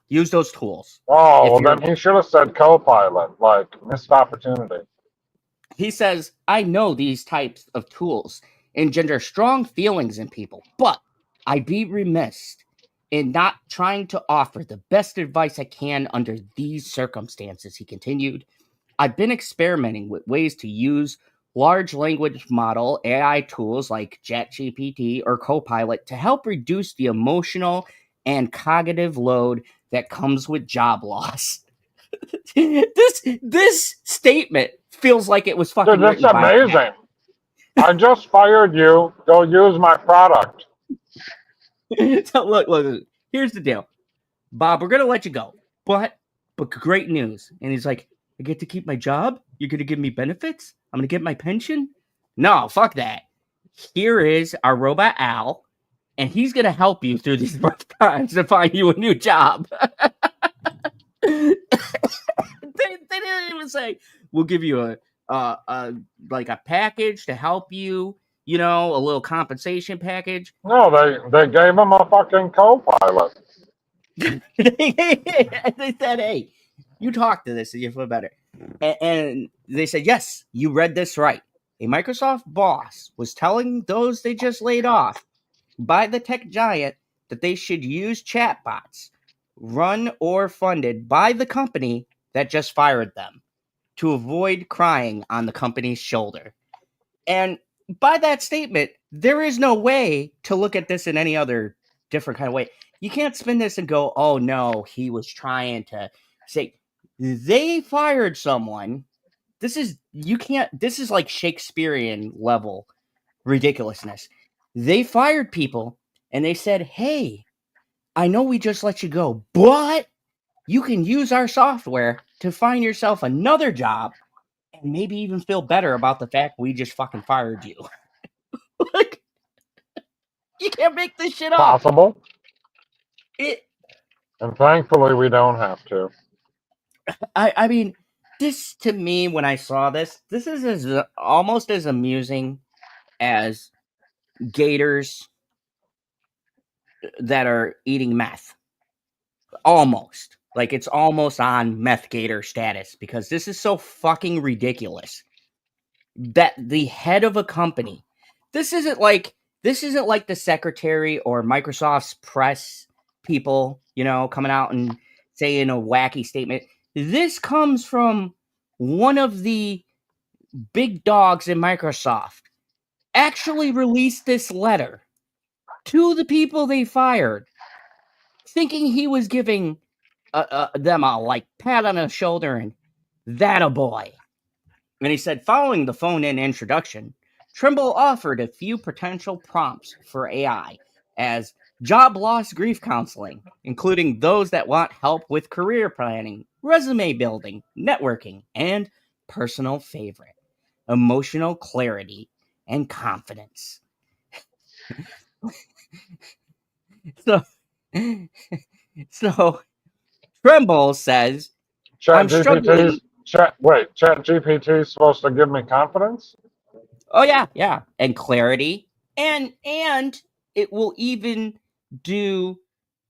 Use those tools. Oh, well, then he should have said co-pilot, like missed opportunity. He says, I know these types of tools engender strong feelings in people, but I'd be remiss in not trying to offer the best advice I can under these circumstances, he continued. I've been experimenting with ways to use large language model AI tools like ChatGPT or Copilot to help reduce the emotional and cognitive load that comes with job loss. This statement feels like it was fucking. Dude, that's amazing. I just fired you. Go use my product. So look. Here's the deal, Bob. We're gonna let you go, but great news. And he's like, I get to keep my job. You're gonna give me benefits. I'm gonna get my pension. No, fuck that. Here is our robot Al, and he's gonna help you through these rough times to find you a new job. They didn't even say we'll give you a package to help you, a little compensation package. No, they gave him a fucking co-pilot. They said, hey, you talk to this and you feel better. And they said, yes, you read this right. A Microsoft boss was telling those they just laid off by the tech giant that they should use chatbots run or funded by the company that just fired them to avoid crying on the company's shoulder. And by that statement, there is no way to look at this in any other different kind of way. You can't spin this and go, oh no, he was trying to say they fired someone. This is like Shakespearean level ridiculousness. They fired people and they said, hey, I know we just let you go, but you can use our software to find yourself another job and maybe even feel better about the fact we just fucking fired you. Like, you can't make this shit up. Possible. And thankfully, we don't have to. I mean, this to me, when I saw this is almost as amusing as gators that are eating meth. Almost. Like, it's almost on meth gator status because this is so fucking ridiculous that the head of a company, this isn't like the secretary or Microsoft's press people, coming out and saying a wacky statement. This comes from one of the big dogs in Microsoft actually released this letter to the people they fired, thinking he was giving them a pat on the shoulder and that a boy. And he said, following the phone-in introduction, Trimble offered a few potential prompts for AI as job loss grief counseling, including those that want help with career planning, resume building, networking, and personal favorite, emotional clarity and confidence. So Trimble says, ChatGPT is supposed to give me confidence? Oh yeah, and clarity, and it will even do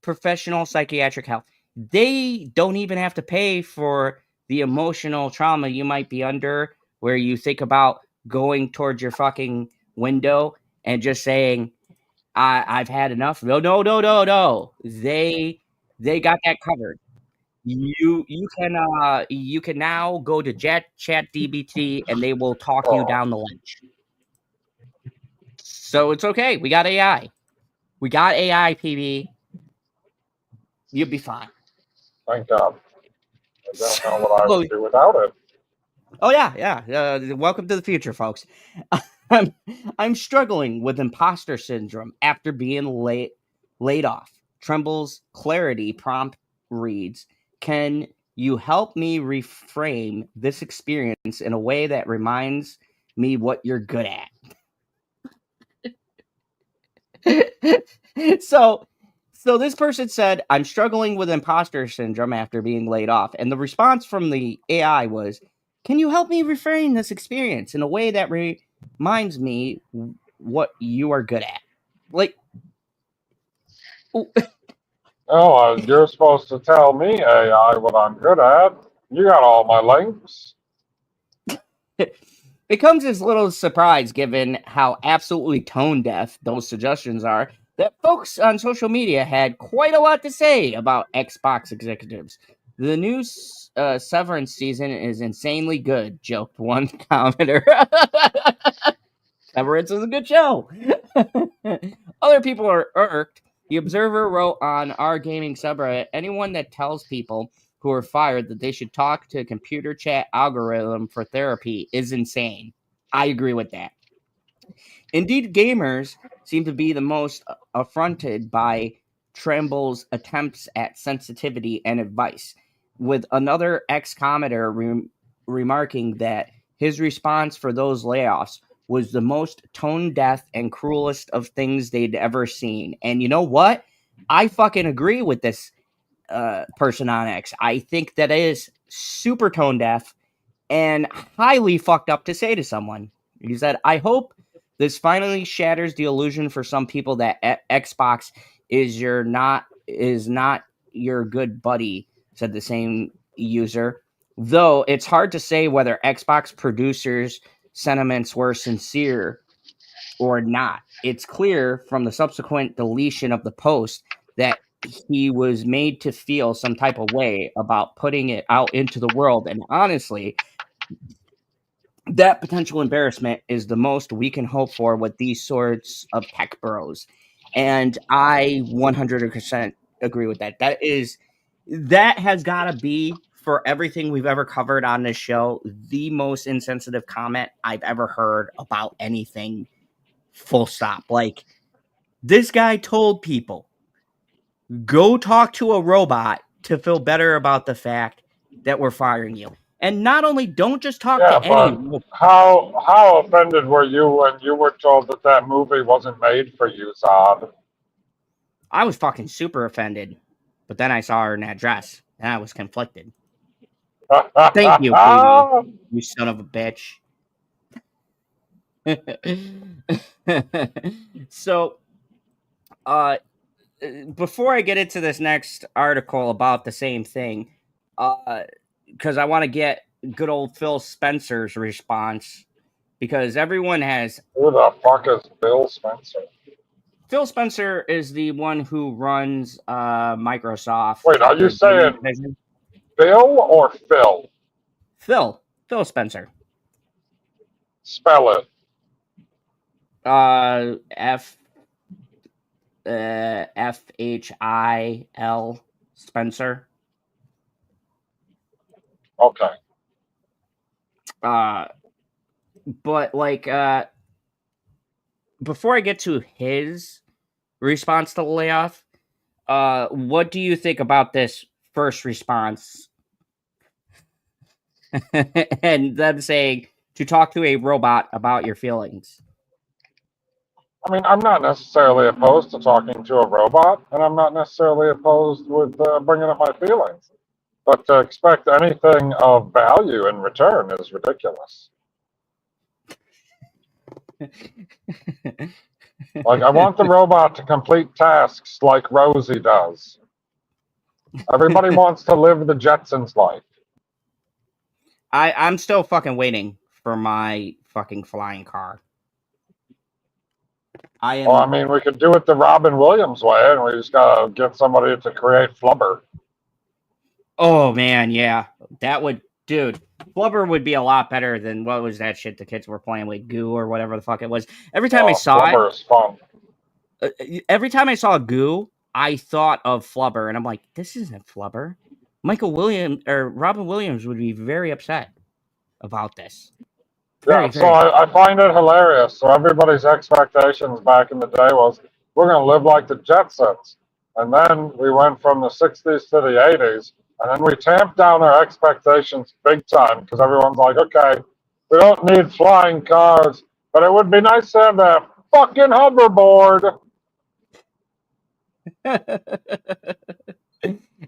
professional psychiatric help. They don't even have to pay for the emotional trauma you might be under, where you think about going towards your fucking window and just saying, I've had enough. No. They got that covered. You can now go to ChatGPT and they will talk you down the ledge. So it's okay. We got AI. PB. You'll be fine. Thank God. I don't know what I would do without it. Oh yeah. Welcome to the future, folks. I'm struggling with imposter syndrome after being laid off. Trimble's clarity prompt reads, can you help me reframe this experience in a way that reminds me what you're good at? So this person said, I'm struggling with imposter syndrome after being laid off. And the response from the AI was, can you help me reframe this experience in a way that reminds me what you are good at? Like, Oh, you're supposed to tell me, AI, what I'm good at. You got all my links. It comes as little surprise, given how absolutely tone deaf those suggestions are, that folks on social media had quite a lot to say about Xbox executives. The new Severance season is insanely good, joked one commenter. Severance is a good show. Other people are irked. The Observer wrote on our gaming subreddit, anyone that tells people who are fired that they should talk to a computer chat algorithm for therapy is insane. I agree with that. Indeed, gamers seem to be the most affronted by Tremble's attempts at sensitivity and advice, with another ex-commenter remarking that his response for those layoffs was the most tone-deaf and cruelest of things they'd ever seen. And you know what? I fucking agree with this person on X. I think that is super tone-deaf and highly fucked up to say to someone. He said, I hope this finally shatters the illusion for some people that Xbox is not your good buddy, said the same user. Though it's hard to say whether Xbox producers' sentiments were sincere or not. It's clear from the subsequent deletion of the post that he was made to feel some type of way about putting it out into the world. And honestly, that potential embarrassment is the most we can hope for with these sorts of tech bros. And I 100% agree with that. That has got to be, for everything we've ever covered on this show, the most insensitive comment I've ever heard about anything, full stop. Like, this guy told people, go talk to a robot to feel better about the fact that we're firing you. And not only don't just talk Yeah, to any but how offended were you when you were told that that movie wasn't made for you, Zod? I was fucking super offended. But then I saw her in that dress, and I was conflicted. Thank you, Amy, you son of a bitch. So, before I get into this next article about the same thing, because I want to get good old Phil Spencer's response, because everyone has. Who the fuck is Bill Spencer? Phil Spencer is the one who runs Microsoft. Wait, are you saying Bill or Phil? Phil Spencer. Spell it. FHIL Spencer. Okay. But like before I get to his response to the layoff, what do you think about this first response? And them saying to talk to a robot about your feelings. I mean, I'm not necessarily opposed to talking to a robot, and I'm not necessarily opposed with bringing up my feelings. But to expect anything of value in return is ridiculous. Like, I want the robot to complete tasks like Rosie does. Everybody wants to live the Jetsons life. I'm still fucking waiting for my fucking flying car. Well, I mean, we could do it the Robin Williams way, and we just gotta get somebody to create Flubber. Oh man, yeah, that would, dude. Flubber would be a lot better than what was that shit the kids were playing with, Goo or whatever the fuck it was. Every time I saw Flubber is fun. Every time I saw Goo, I thought of Flubber, and I'm like, this isn't Flubber. Michael Williams or Robin Williams would be very upset about this. Yeah, so I find it hilarious. So everybody's expectations back in the day was, we're going to live like the Jetsons. And then we went from the 60s to the 80s, and then we tamped down our expectations big time because everyone's like, okay, we don't need flying cars, but it would be nice to have that fucking hoverboard.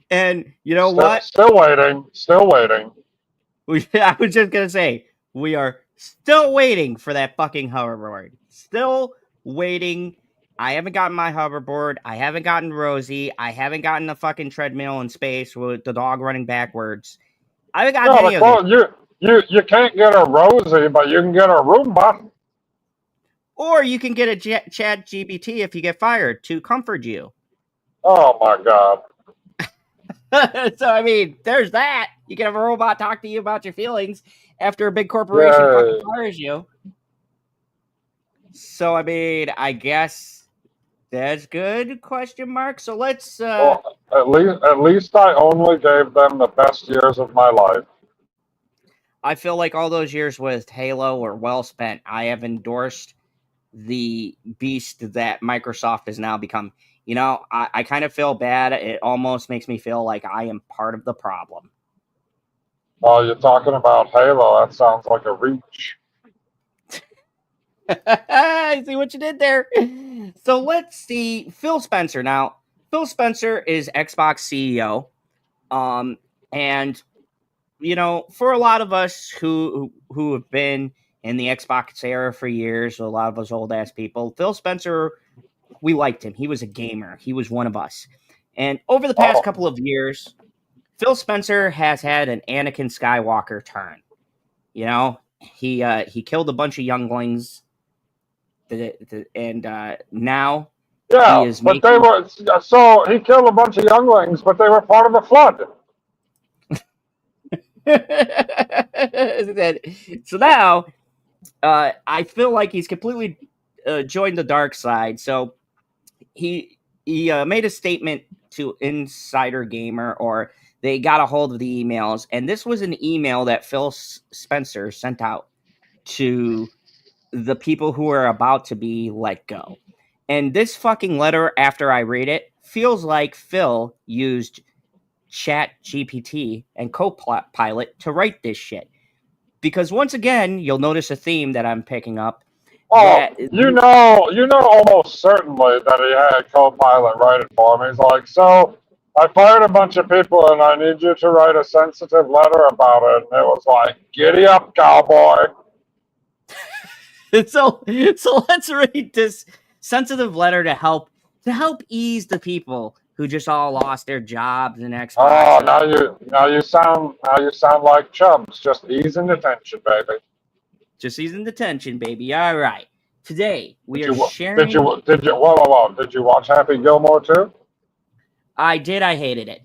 And you know what? Still waiting. I was just going to say, we are still waiting for that fucking hoverboard. Still waiting. I haven't gotten my hoverboard. I haven't gotten Rosie. I haven't gotten the fucking treadmill in space with the dog running backwards. I haven't gotten any of it. You can't get a Rosie, but you can get a Roomba. Or you can get a Chat GPT if you get fired to comfort you. Oh my God. So, I mean, there's that. You can have a robot talk to you about your feelings after a big corporation fucking fires you. So, I mean, I guess that's good, question mark. So let's well, at least I only gave them the best years of my life. I feel like all those years with Halo were well spent. I have endorsed the beast that Microsoft has now become. You know, I kind of feel bad. It almost makes me feel like I am part of the problem. Oh, you're talking about Halo. That sounds like a reach. I see what you did there. So let's see. Phil Spencer. Now, Phil Spencer is Xbox CEO. And, you know, for a lot of us who have been in the Xbox era for years, a lot of us old ass people, Phil Spencer, we liked him. He was a gamer. He was one of us. And over the past couple of years, Phil Spencer has had an Anakin Skywalker turn. You know, he killed a bunch of younglings, and now yeah, he is but they were so he killed a bunch of younglings, but they were part of the flood. So now, I feel like he's completely joined the dark side. So he made a statement to Insider Gamer, or they got a hold of the emails, and this was an email that Phil Spencer sent out to the people who are about to be let go. And this fucking letter, after I read it, feels like Phil used Chat GPT and Copilot to write this shit. Because once again, you'll notice a theme that I'm picking up. Oh, you know almost certainly that he had Copilot write it for him. He's like, so I fired a bunch of people and I need you to write a sensitive letter about it. And it was like, giddy up, cowboy. So let's read this sensitive letter to help ease the people who just all lost their jobs and Xbox. Oh, now you sound like Chubbs, just easing the tension, baby. Just easing the tension, baby. All right. Today we are sharing. Did you whoa. Did you watch Happy Gilmore too? I did. I hated it.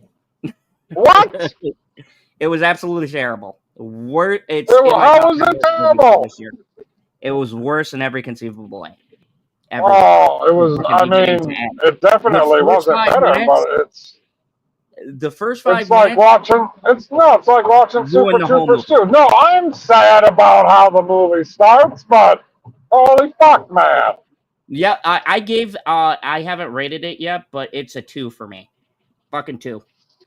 What? It was absolutely terrible. How was it terrible? This year. It was worse in every conceivable way. It was. I mean, it definitely wasn't better, but it's the first 5 minutes. It's like watching Super Troopers 2. No, I'm sad about how the movie starts, but holy fuck, man. Yeah, I gave. I haven't rated it yet, but it's a 2 for me. Fucking 2.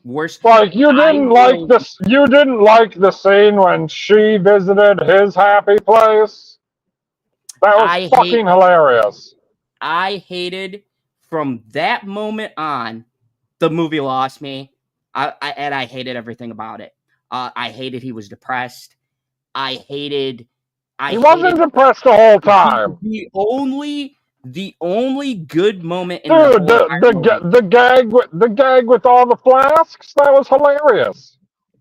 Worst. Like you didn't like this. You didn't like the scene when she visited his happy place. That was fucking hilarious. I hated from that moment on. The movie lost me. I hated everything about it. I hated he was depressed. He wasn't depressed the whole time. The only good moment in the gag with all the flasks, that was hilarious.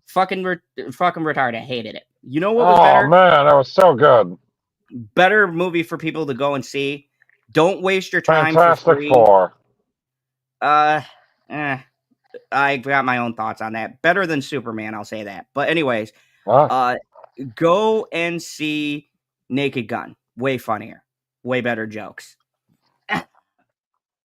Fucking retarded. I hated it. You know what was better? Oh man, that was so good. Better movie for people to go and see. Don't waste your time. Fantastic Four. I got my own thoughts on that. Better than Superman, I'll say that. But anyways, go and see Naked Gun. Way funnier. Way better jokes.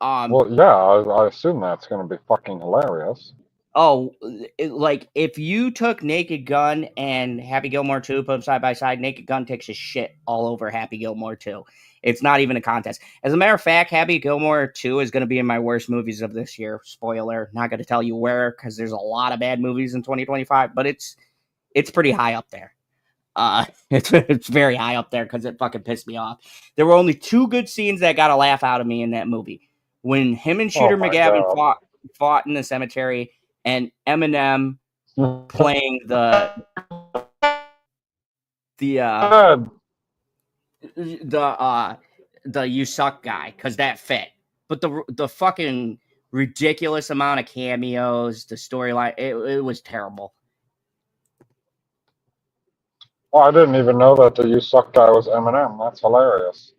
Well, yeah, I assume that's going to be fucking hilarious. Oh, like if you took Naked Gun and Happy Gilmore 2, put them side by side, Naked Gun takes a shit all over Happy Gilmore 2. It's not even a contest. As a matter of fact, Happy Gilmore 2 is going to be in my worst movies of this year. Spoiler, not going to tell you where because there's a lot of bad movies in 2025, but it's pretty high up there. It's very high up there because it fucking pissed me off. There were only 2 good scenes that got a laugh out of me in that movie. When him and Shooter McGavin fought in the cemetery, and Eminem playing the you suck guy, because that fit. but the fucking ridiculous amount of cameos, the storyline, it was terrible. Well, I didn't even know that the "You Suck" guy was Eminem. That's hilarious.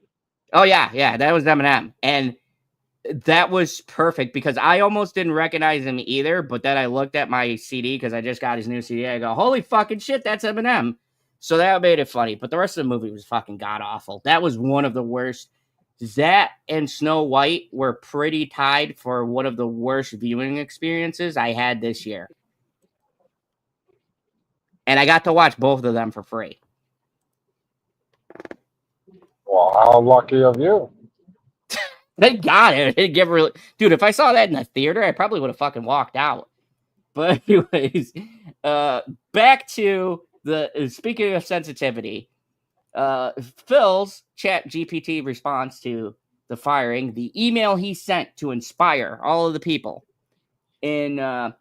Oh yeah, that was Eminem, and that was perfect because I almost didn't recognize him either. But then I looked at my CD because I just got his new CD. I go, holy fucking shit, that's Eminem. So that made it funny. But the rest of the movie was fucking god awful. That was one of the worst. That and Snow White were pretty tied for one of the worst viewing experiences I had this year. And I got to watch both of them for free. Well, how lucky of you. Thank God. Dude, if I saw that in the theater, I probably would have fucking walked out. But anyways, back to speaking of sensitivity, Phil's chat GPT response to the firing, the email he sent to inspire all of the people in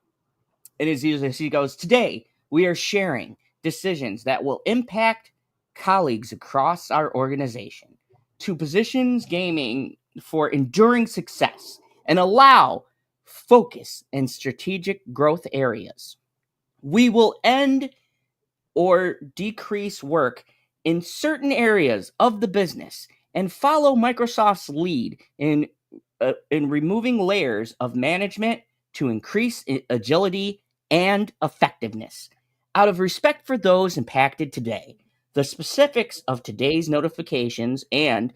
his users, he goes, today we are sharing decisions that will impact colleagues across our organization to positions gaming for enduring success and allow focus in strategic growth areas. We will end or decrease work in certain areas of the business and follow Microsoft's lead in removing layers of management to increase agility and effectiveness. Out of respect for those impacted today, the specifics of today's notifications and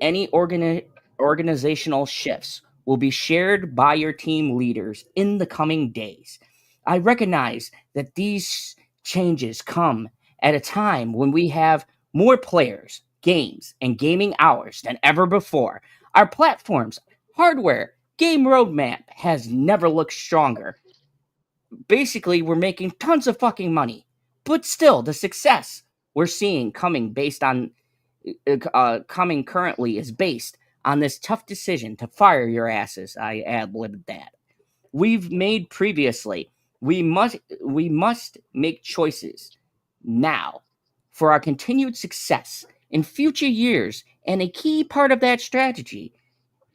any organizational shifts will be shared by your team leaders in the coming days. I recognize that these changes come at a time when we have more players, games, and gaming hours than ever before. Our platform's hardware, game roadmap has never looked stronger. Basically, we're making tons of fucking money, but still, the success we're seeing coming currently is based on this tough decision to fire your asses. I ad-libbed that. We've made previously. We must make choices now for our continued success in future years, and a key part of that strategy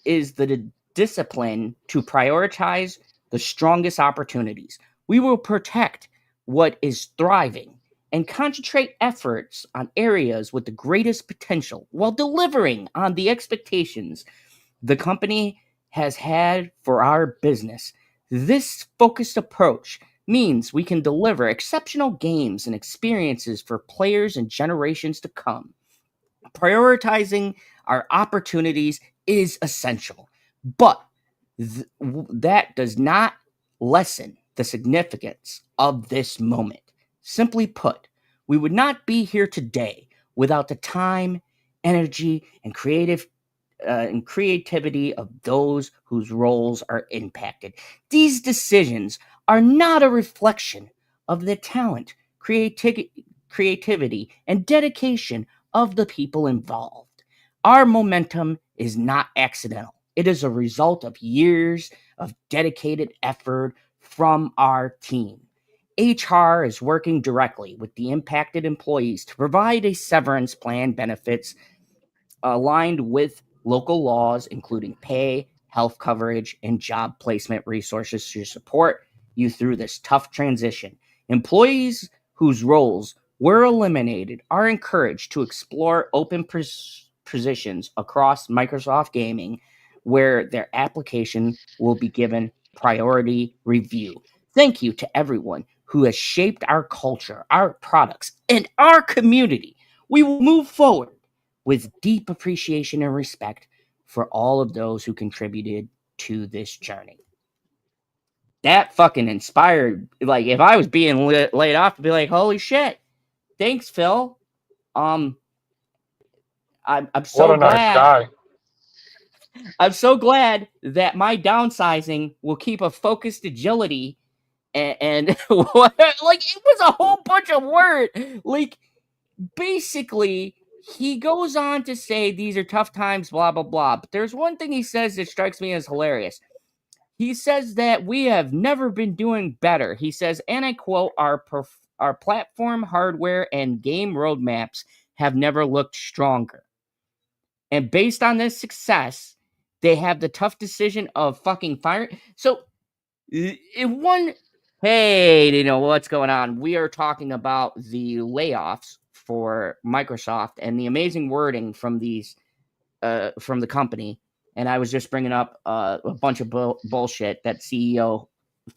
is the discipline to prioritize the strongest opportunities. We will protect what is thriving and concentrate efforts on areas with the greatest potential while delivering on the expectations the company has had for our business. This focused approach means we can deliver exceptional games and experiences for players and generations to come. Prioritizing our opportunities is essential, but that does not lessen the significance of this moment. Simply put, we would not be here today without the time, energy, and creativity of those whose roles are impacted. These decisions are not a reflection of the talent, creativity, and dedication of the people involved. Our momentum is not accidental. It is a result of years of dedicated effort from our team. HR is working directly with the impacted employees to provide a severance plan benefits aligned with local laws, including pay, health coverage, and job placement resources to support you through this tough transition. Employees whose roles were eliminated are encouraged to explore open positions across Microsoft Gaming where their application will be given priority review. Thank you to everyone who has shaped our culture, our products, and our community. We will move forward with deep appreciation and respect for all of those who contributed to this journey. That fucking inspired, like, if I was being laid off, I'd be like, holy shit, thanks, Phil. I'm so What a glad. nice guy. I'm so glad that my downsizing will keep a focused agility and like, it was a whole bunch of words. Like, basically, he goes on to say these are tough times, blah, blah, blah. But there's one thing he says that strikes me as hilarious. He says that we have never been doing better. He says, and I quote, our platform, hardware, and game roadmaps have never looked stronger. And based on this success, They have the tough decision of fucking firing. So, if one, hey, you know what's going on? We are talking about the layoffs for Microsoft and the amazing wording from these, from the company. And I was just bringing up a bunch of bullshit that CEO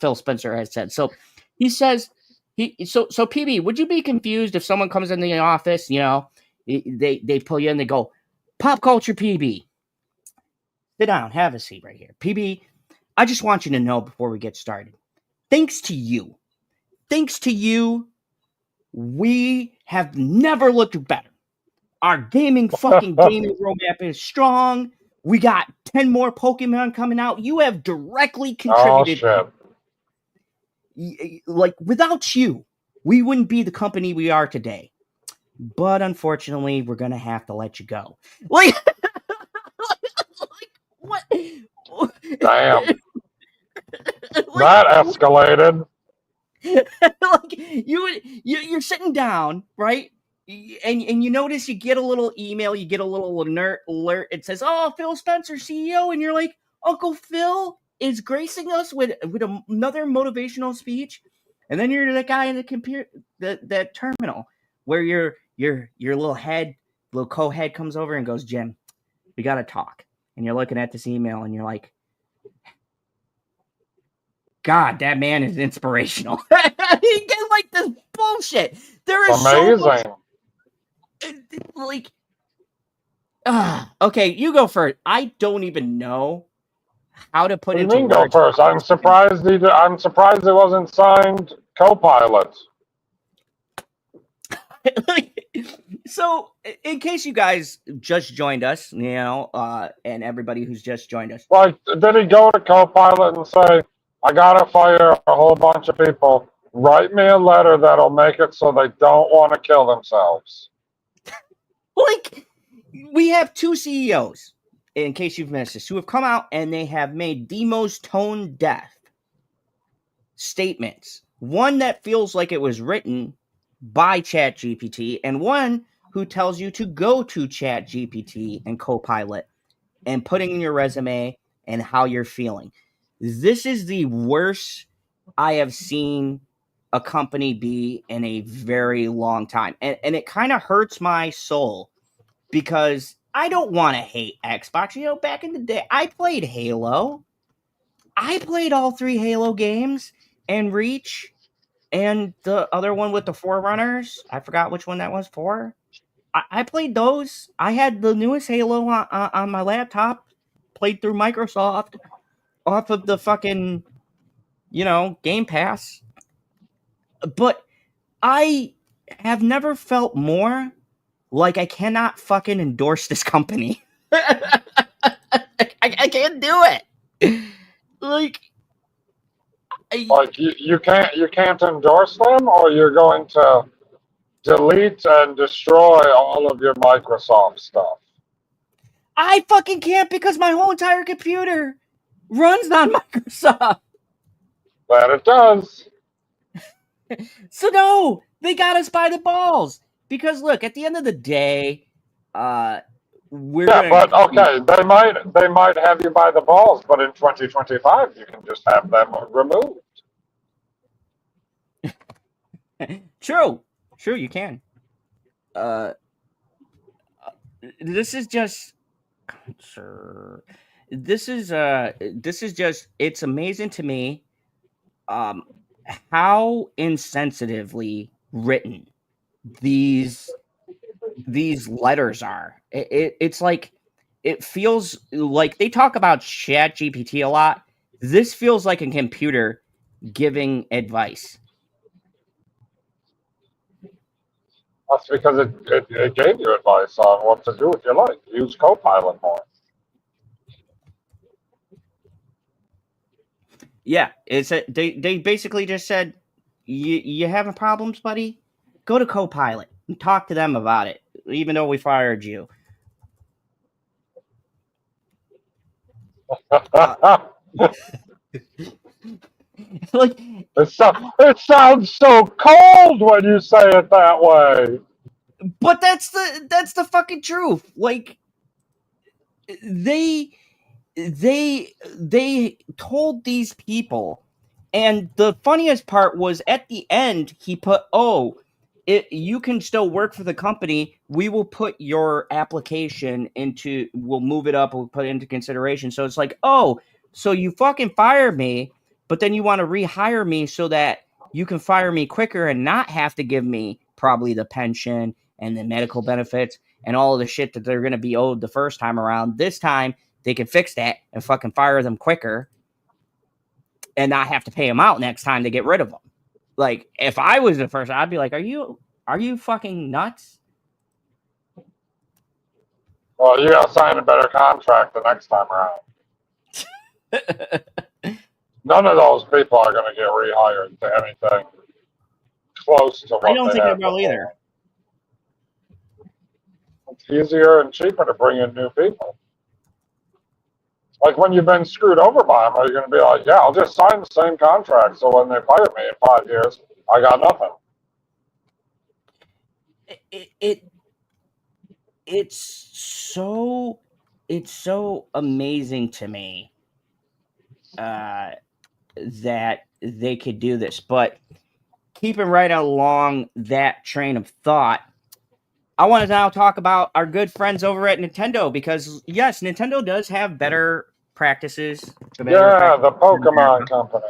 Phil Spencer has said. So he says, so PB, would you be confused if someone comes in the office, you know, they pull you in, they go, Pop Culture PB, sit down, have a seat right here. PB, I just want you to know before we get started, thanks to you, we have never looked better. Our gaming roadmap is strong. We got 10 more Pokemon coming out. You have directly contributed. Oh, shit. Like, without you, we wouldn't be the company we are today. But unfortunately, we're going to have to let you go. Like, what? Damn. That escalated. Like, you're sitting down, right? And you notice you get a little email, you get a little alert. It says, "Oh, Phil Spencer, CEO," and you're like, "Uncle Phil is gracing us with another motivational speech." And then you're the guy in the computer, that terminal, where your little co-head comes over and goes, "Jim, we got to talk." And you're looking at this email, and you're like, God, that man is inspirational. He get like this bullshit. There is amazing. So much, like, okay, you go first. I don't even know how to put it. What do you mean go first? I'm surprised it wasn't signed co-pilot. So, in case you guys just joined us, you know, and everybody who's just joined us, Like, did he go to co-pilot and say, "I gotta fire a whole bunch of people. Write me a letter that'll make it so they don't want to kill themselves"? Like, we have two CEOs, in case you've missed this, who have come out and they have made the most tone-deaf statements. One that feels like it was written by ChatGPT, and one who tells you to go to ChatGPT and Copilot and putting in your resume and how you're feeling. This is the worst I have seen a company be in a very long time. And it kind of hurts my soul because I don't want to hate Xbox. You know, back in the day, I played Halo. I played all 3 Halo games and Reach and the other one with the Forerunners. I forgot which one that was for. I played those. I had the newest Halo on my laptop. Played through Microsoft off of the fucking, you know, Game Pass. But I have never felt more like I cannot fucking endorse this company. I can't do it. Like you can't endorse them, or you're going to delete and destroy all of your Microsoft stuff. I fucking can't because my whole entire computer runs on Microsoft. That it does. So no, they got us by the balls. Because look, at the end of the day, we're but okay, they might have you by the balls, but in 2025 you can just have them removed. True, you can. This is just, sir. This is just. It's amazing to me, how insensitively written these letters are. It's like, it feels like they talk about ChatGPT a lot. This feels like a computer giving advice. That's because it gave you advice on what to do with your life. Use Copilot more. Yeah, they basically just said, you having problems, buddy? Go to Copilot and talk to them about it, even though we fired you. Like, it sounds so cold when you say it that way. But that's the fucking truth. Like, they told these people, and the funniest part was at the end he put, you can still work for the company. We will put your application we'll move it up, we'll put it into consideration. So it's like, oh, so you fucking fired me, but then you want to rehire me so that you can fire me quicker and not have to give me probably the pension and the medical benefits and all of the shit that they're going to be owed the first time around. This time they can fix that and fucking fire them quicker and not have to pay them out next time they get rid of them. Like, if I was the first, I'd be like, are you fucking nuts? Well, you gotta sign a better contract the next time around. None of those people are gonna get rehired to anything close to what I don't think they will before. either. It's easier and cheaper to bring in new people. Like when you've been screwed over by them, are you going to be like, yeah, I'll just sign the same contract so when they fire me in 5 years, I got nothing? It's so amazing to me that they could do this. But keeping right along that train of thought, I want to now talk about our good friends over at Nintendo, because yes, Nintendo does have better practices. The Pokemon company.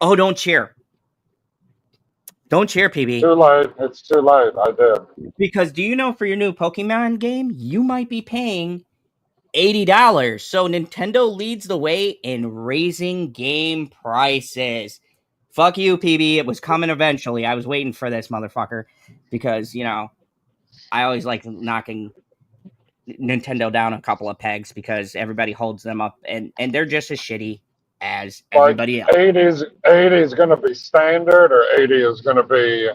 Oh, don't cheer. Don't cheer, PB. Too late. It's too late. I did. Because do you know for your new Pokemon game, you might be paying $80. So Nintendo leads the way in raising game prices. Fuck you, PB. It was coming eventually. I was waiting for this motherfucker because, I always like knocking Nintendo down a couple of pegs because everybody holds them up and they're just as shitty as everybody else. 80 is going to be standard, or 80 is going to be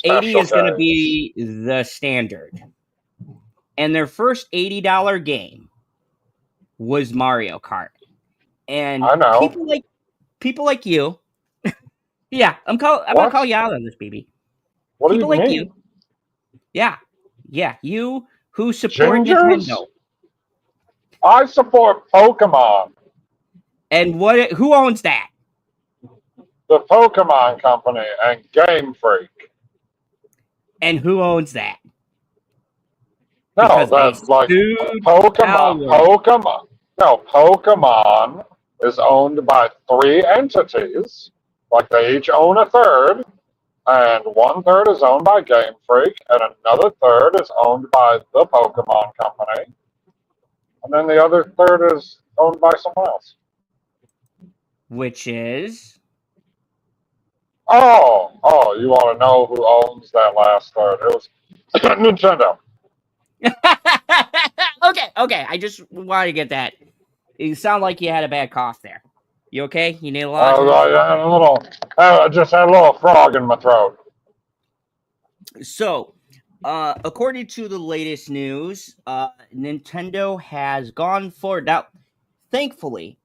80 is going to be the standard. And their first $80 game was Mario Kart. And I know. people like you. Yeah, I'm gonna call you out on this, BB. What people do you like mean? you. Yeah, you who support Nintendo. I support Pokemon. And who owns that? The Pokemon Company and Game Freak. And who owns that? No, Because that's like Pokemon. No, Pokemon is owned by 3 entities. Like they each own a third, and 1/3 is owned by Game Freak, and another third is owned by the Pokemon Company, and then the other third is owned by someone else. Which is? Oh, you want to know who owns that last third? It was Nintendo. Okay. I just wanted to get that. You sound like you had a bad cough there. You okay? You need a lot? I just had a little frog in my throat. So, according to the latest news, Nintendo has gone forward. Now, thankfully,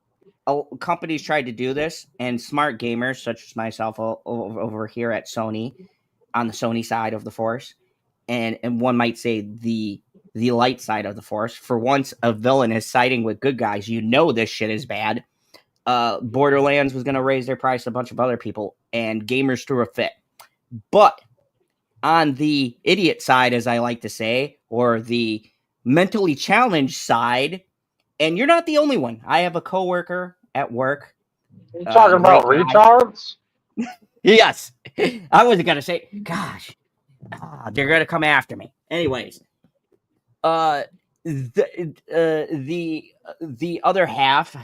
companies tried to do this, and smart gamers such as myself over here at Sony, on the Sony side of the force, and one might say the light side of the force. For once, a villain is siding with good guys. This shit is bad. Borderlands was going to raise their price. A bunch of other people, and gamers threw a fit. But on the idiot side, as I like to say, or the mentally challenged side, and you're not the only one. I have a coworker at work. You talking about retards? Yes. I wasn't going to say, gosh, they're going to come after me. Anyways, the other half,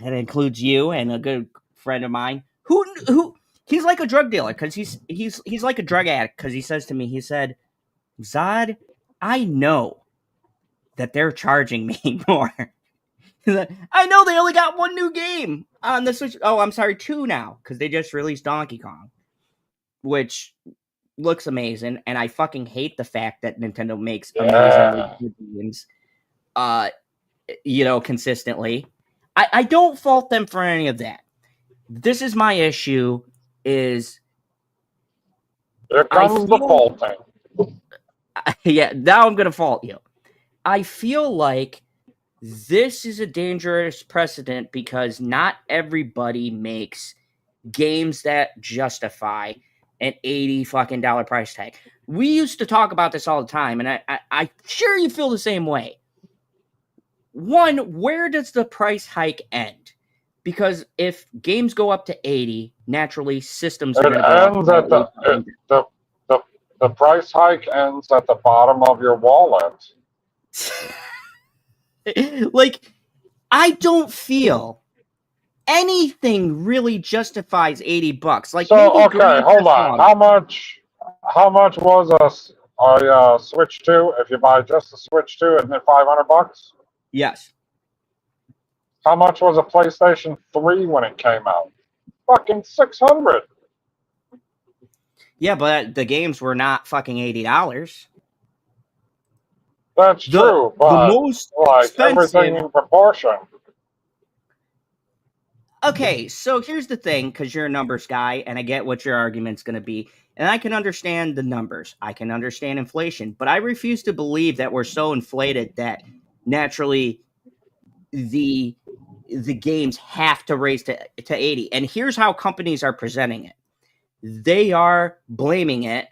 that includes you and a good friend of mine, who he's like a drug dealer, because he's like a drug addict, because he says to me, he said, Zod, I know that they're charging me more. I know they only got 1 new game on the Switch. Oh, I'm sorry, 2 now, because they just released Donkey Kong, which looks amazing, and I fucking hate the fact that Nintendo makes amazing good games, consistently. I don't fault them for any of that. This is my issue, is... Here comes the faulting. Yeah, now I'm going to fault you. I feel like this is a dangerous precedent because not everybody makes games that justify an $80 fucking price tag. We used to talk about this all the time, and I'm sure you feel the same way. One, where does the price hike end? Because if games go up to 80, naturally systems are going to go up. The price hike ends at the bottom of your wallet. Like, I don't feel anything really justifies $80. Like, so okay, hold on. How much was a Switch 2 if you buy just the Switch 2 and then $500? Yes. How much was a PlayStation 3 when it came out? Fucking $600. Yeah, but the games were not fucking $80. That's true, but the most like expensive, everything in proportion. Okay, so here's the thing, because you're a numbers guy, and I get what your argument's going to be, and I can understand the numbers. I can understand inflation, but I refuse to believe that we're so inflated that naturally the games have to raise to 80. And here's how companies are presenting it. They are blaming it,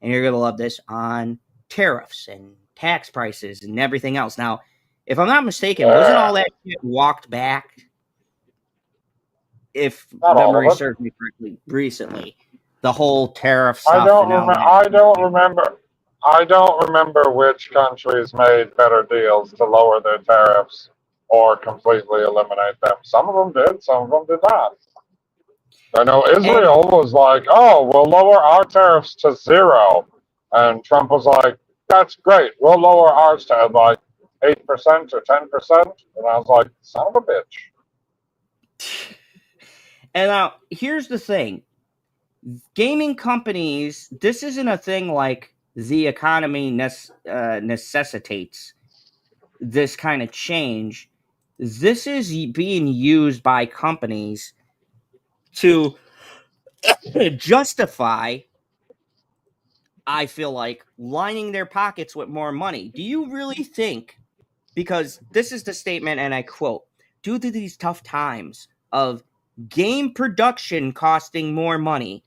and you're going to love this, on tariffs and tax prices and everything else. Now, if I'm not mistaken, wasn't all that shit walked back, if memory serves me correctly, recently? The whole tariff stuff. I don't remember which countries made better deals to lower their tariffs or completely eliminate them. Some of them did, some of them did not. I know Israel was like, oh, we'll lower our tariffs to 0. And Trump was like, that's great. We'll lower ours to like 8% or 10%. And I was like, son of a bitch. And now, here's the thing. Gaming companies, this isn't a thing like the economy necessitates this kind of change. This is being used by companies to justify, I feel like, lining their pockets with more money. Do you really think, because this is the statement, and I quote, due to these tough times of game production costing more money,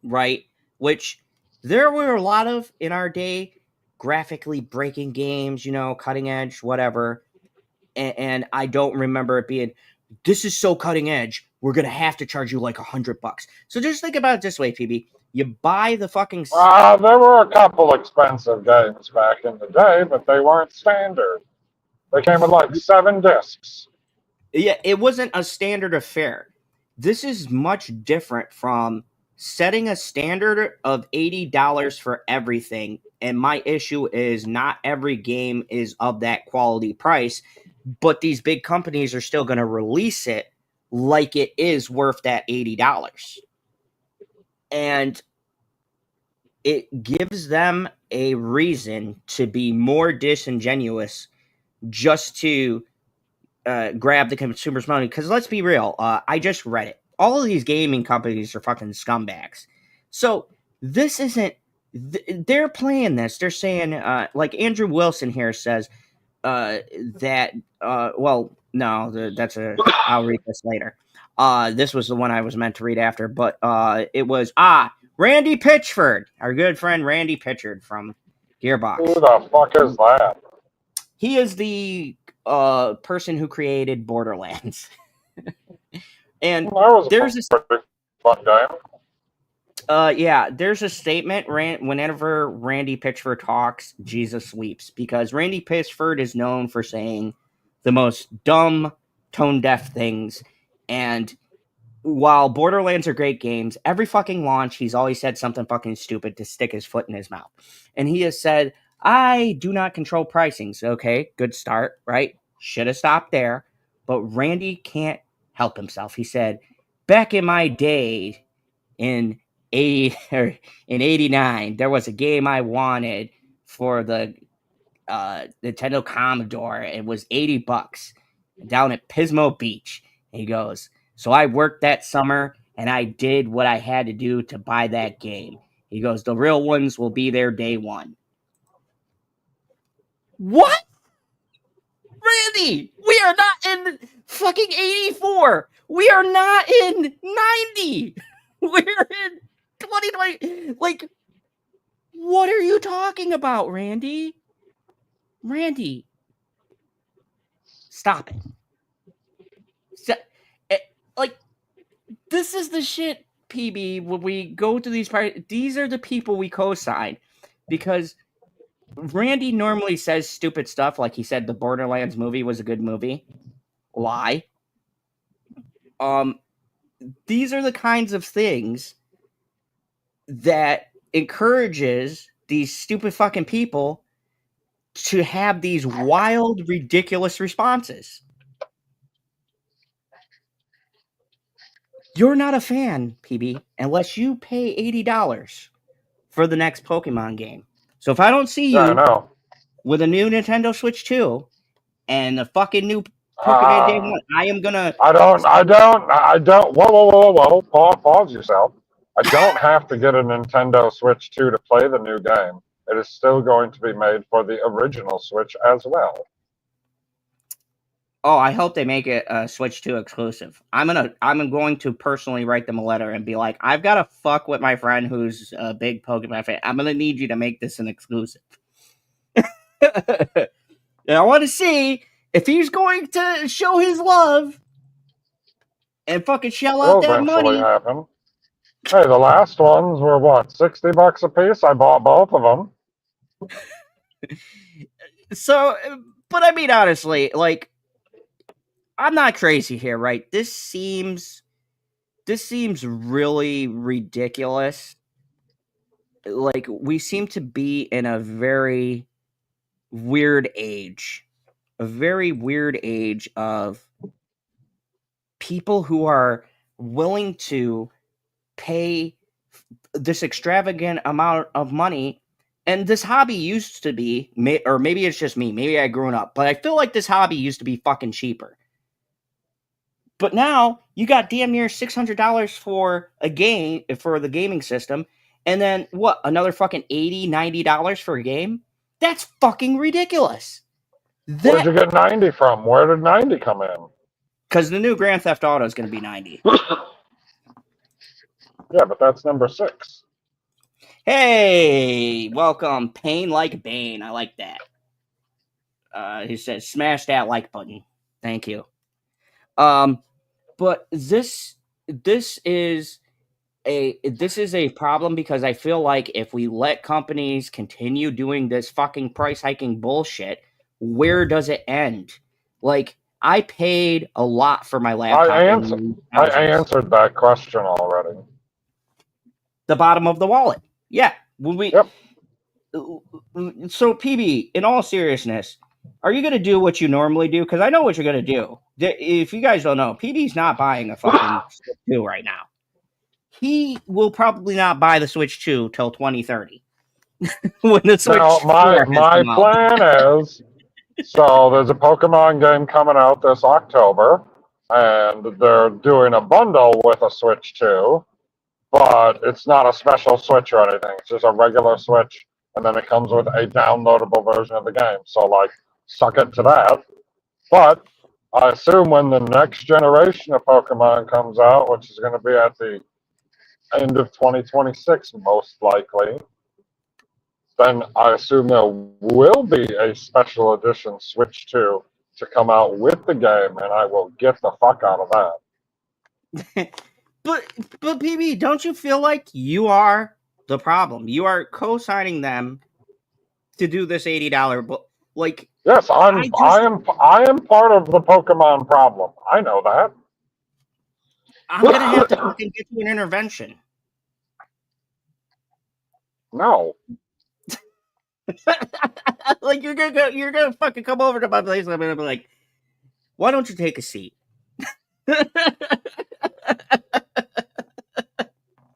right? Which there were a lot of in our day, graphically breaking games, cutting edge, whatever. And I don't remember it being, this is so cutting edge, we're going to have to charge you like $100. So just think about it this way, PB. You buy the fucking... there were a couple expensive games back in the day, but they weren't standard. They came with like 7 discs. Yeah, it wasn't a standard affair. This is much different from setting a standard of $80 for everything. And my issue is not every game is of that quality price, but these big companies are still going to release it like it is worth that $80. And it gives them a reason to be more disingenuous just to grab the consumer's money. Because let's be real, I just read it. All of these gaming companies are fucking scumbags. So this isn't... they're playing this. They're saying, like Andrew Wilson here says, that... well, no, I'll read this later. This was the one I was meant to read after, but it was... Randy Pitchford, our good friend Randy Pitchford from Gearbox. Who the fuck is that? He is the person who created Borderlands. And there's a pretty fun game. Yeah, there's a statement whenever Randy Pitchford talks, Jesus weeps, because Randy Pitchford is known for saying the most dumb, tone-deaf things. And while Borderlands are great games, every fucking launch, he's always said something fucking stupid to stick his foot in his mouth. And he has said, I do not control pricings. Okay, good start, right? Should have stopped there. But Randy can't help himself. He said, back in my day, in 89, there was a game I wanted for the Nintendo Commodore. It was $80 down at Pismo Beach. And he goes, so I worked that summer and I did what I had to do to buy that game. He goes, the real ones will be there day one. What? Randy, we are not in fucking 84. We are not in 90. We're in 2020. Like, what are you talking about, Randy? Randy, stop it. Like, this is the shit, PB, when we go to these parties. These are the people we co-sign because Randy normally says stupid stuff like he said the Borderlands movie was a good movie. Lie. These are the kinds of things that encourages these stupid fucking people to have these wild, ridiculous responses. You're not a fan, PB, unless you pay $80 for the next Pokemon game. So if I don't see you with a new Nintendo Switch 2 and a fucking new Pokemon Day 1, I am gonna. I don't. Whoa. Pause yourself. I don't have to get a Nintendo Switch 2 to play the new game. It is still going to be made for the original Switch as well. Oh, I hope they make it a Switch 2 exclusive. I'm going to personally write them a letter and be like, I've got to fuck with my friend who's a big Pokemon fan. I'm gonna need you to make this an exclusive. And I want to see if he's going to show his love and fucking shell out that money. Happen. Hey, the last ones were what, $60 a piece? I bought both of them. So, but I mean, honestly, like, I'm not crazy here, right? This seems really ridiculous. Like, we seem to be in a very weird age. A very weird age of people who are willing to pay this extravagant amount of money. And this hobby used to be, or maybe it's just me, maybe I grew up, but I feel like this hobby used to be fucking cheaper. But now you got damn near $600 for a game, for the gaming system, and then what, another fucking $80, $90 for a game? That's fucking ridiculous. Where'd you get 90 from? Where did 90 come in? Because the new Grand Theft Auto is going to be 90. Yeah, but that's number 6. Hey, welcome, Pain Like Bane. I like that. He says, smash that like button. Thank you. But this is a problem because I feel like if we let companies continue doing this fucking price hiking bullshit, where does it end? Like, I paid a lot for my laptop. I answered that question already. The bottom of the wallet. Yeah. Yep. So, PB, in all seriousness, are you going to do what you normally do? Because I know what you're going to do. If you guys don't know, PB's not buying a fucking Switch 2 right now. He will probably not buy the Switch 2 till 2030. When the Switch my plan is, so there's a Pokemon game coming out this October, and they're doing a bundle with a Switch 2, but it's not a special Switch or anything. It's just a regular Switch, and then it comes with a downloadable version of the game. So, like, suck it to that. But I assume when the next generation of Pokemon comes out, which is going to be at the end of 2026, most likely, then I assume there will be a special edition Switch 2 to come out with the game, and I will get the fuck out of that. But PB, don't you feel like you are the problem? You are co-signing them to do this $80 like. Yes, I am part of the Pokemon problem. I know that. I'm gonna have to fucking get you an intervention. No. Like, you're gonna fucking come over to my place and I'm gonna be like, why don't you take a seat?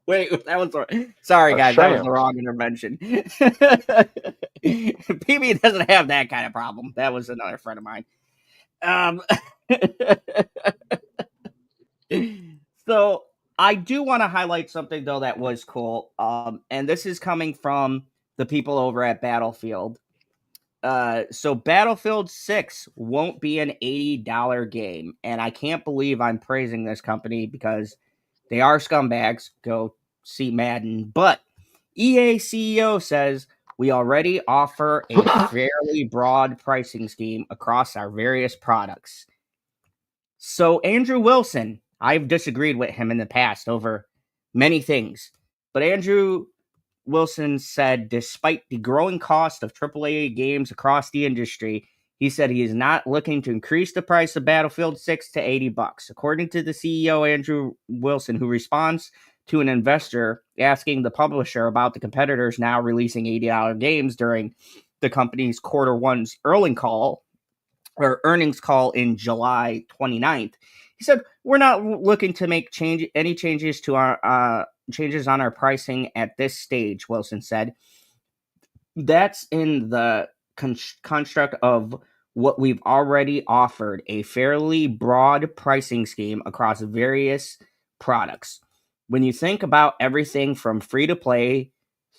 Wait, that was sorry, guys. That was the wrong intervention. PB doesn't have that kind of problem. That was another friend of mine. So I do want to highlight something though that was cool. And this is coming from the people over at Battlefield. So Battlefield 6 won't be an $80 game. And I can't believe I'm praising this company because they are scumbags. Go see Madden. But EA CEO says we already offer a fairly broad pricing scheme across our various products. So Andrew Wilson, I've disagreed with him in the past over many things. But Andrew Wilson said, despite the growing cost of AAA games across the industry, he said he is not looking to increase the price of Battlefield 6 to $80. According to the CEO, Andrew Wilson, who responds to an investor asking the publisher about the competitors now releasing $80 games during the company's quarter one's earnings call in July 29th. He said, we're not looking to make any changes to our changes on our pricing at this stage, Wilson said. That's in the construct of what we've already offered, a fairly broad pricing scheme across various products. When you think about everything from free to play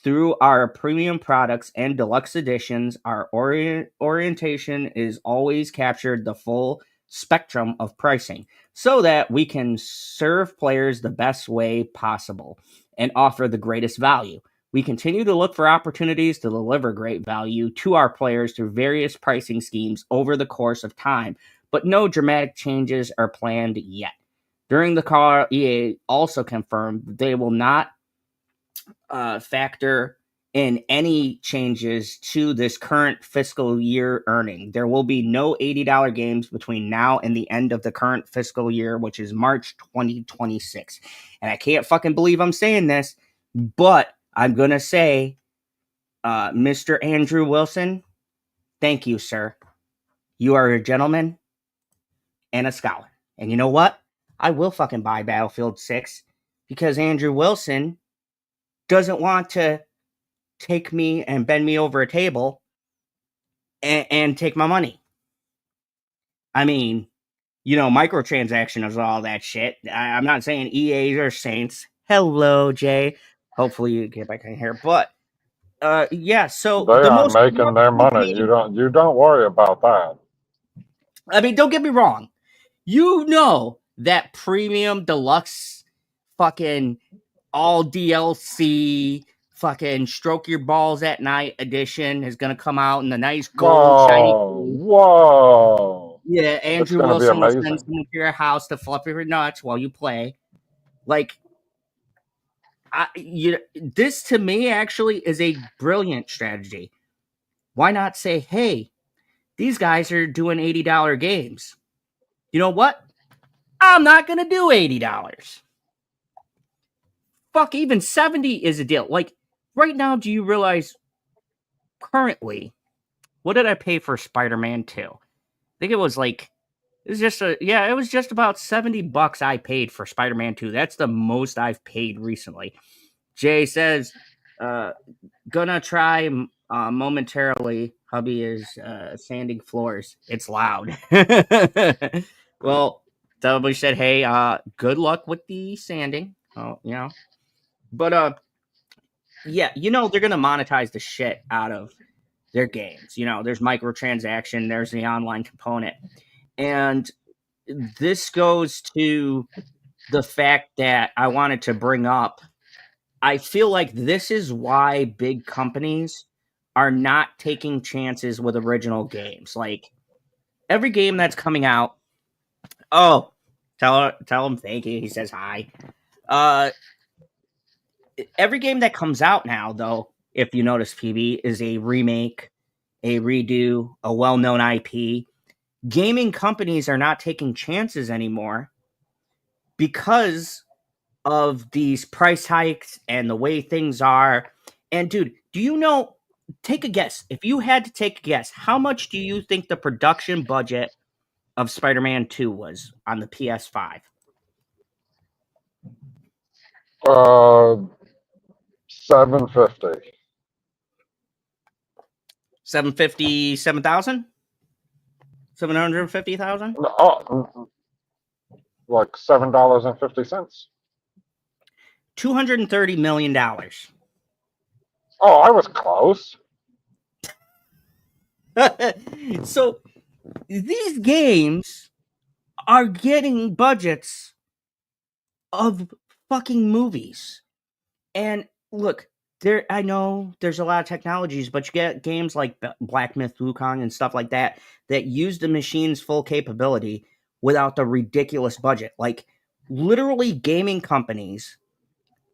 through our premium products and deluxe editions, our orientation is always captured the full spectrum of pricing so that we can serve players the best way possible and offer the greatest value. We continue to look for opportunities to deliver great value to our players through various pricing schemes over the course of time, but no dramatic changes are planned yet. During the call, EA also confirmed they will not factor in any changes to this current fiscal year earning. There will be no $80 games between now and the end of the current fiscal year, which is March 2026. And I can't fucking believe I'm saying this, but I'm going to say, Mr. Andrew Wilson, thank you, sir. You are a gentleman and a scholar. And you know what? I will fucking buy Battlefield 6 because Andrew Wilson doesn't want to take me and bend me over a table and take my money. I mean, microtransaction is all that shit. I'm not saying EA or Saints. Hello, Jay. Hopefully you get back in here. But yeah, so they are making their money. You don't worry about that. I mean, don't get me wrong. You know that premium deluxe fucking all DLC fucking stroke your balls at night edition is gonna come out in the nice gold shiny. Whoa! Yeah, Andrew Wilson will send someone to your house to flip your nuts while you play. Like, this to me actually is a brilliant strategy. Why not say, hey, these guys are doing $80 games. You know what? I'm not gonna do $80. Fuck, even 70 is a deal. Like, right now, do you realize currently, what did I pay for Spider-Man 2? I think it was like, it was just about $70 I paid for Spider-Man 2. That's the most I've paid recently. Jay says, gonna try momentarily. Hubby is sanding floors. It's loud. Well, somebody said, hey, good luck with the sanding. Oh, But yeah, they're gonna monetize the shit out of their games. There's microtransaction, there's the online component. And this goes to the fact that I wanted to bring up. I feel like this is why big companies are not taking chances with original games. Like, every game that's coming out. Oh, tell him thank you. He says hi. Every game that comes out now, though, if you notice, PB, is a remake, a redo, a well-known IP. Gaming companies are not taking chances anymore because of these price hikes and the way things are. And dude, do you know, take a guess. If you had to take a guess, how much do you think the production budget of Spider-Man 2 was on the PS5? 750. 750,000? 750,000? Like $7.50. $230 million. Oh, I was close. So these games are getting budgets of fucking movies. And look, I know there's a lot of technologies, but you get games like Black Myth Wukong and stuff like that use the machine's full capability without the ridiculous budget. Like, literally, gaming companies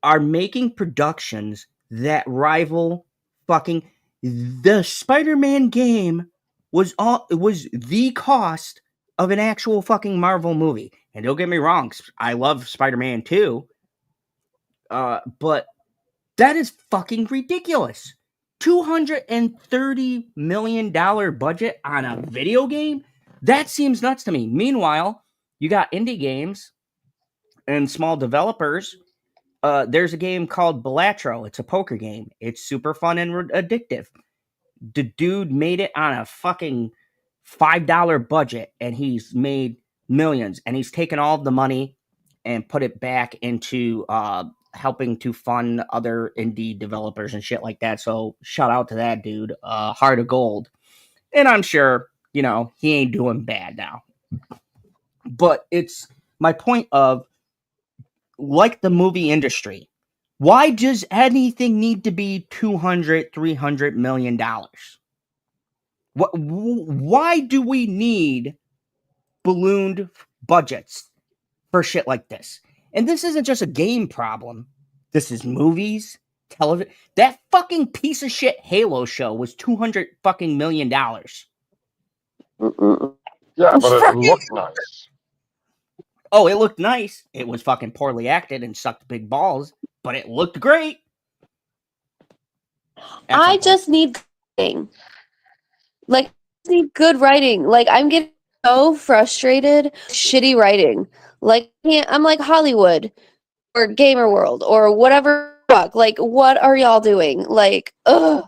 are making productions that rival fucking the Spider-Man game was the cost of an actual fucking Marvel movie. And don't get me wrong, I love Spider-Man 2, but that is fucking ridiculous. $230 million budget on a video game? That seems nuts to me. Meanwhile, you got indie games and small developers. There's a game called Balatro. It's a poker game. It's super fun and addictive. The dude made it on a fucking $5 budget, and he's made millions. And he's taken all of the money and put it back into helping to fund other indie developers and shit like that. So shout out to that dude, Heart of Gold. And I'm sure, he ain't doing bad now. But it's my point of, like the movie industry, why does anything need to be $200-300 million? Why do we need ballooned budgets for shit like this? And this isn't just a game problem. This is movies, television. That fucking piece of shit Halo show was $200 fucking million. Yeah, but it looked nice. Oh, it looked nice. It was fucking poorly acted and sucked big balls, but it looked great. I just need writing. Like, I need good writing. Like, I'm getting so frustrated. Shitty writing. Like, I'm like Hollywood or Gamer World or whatever. Fuck. Like, what are y'all doing? Like, ugh.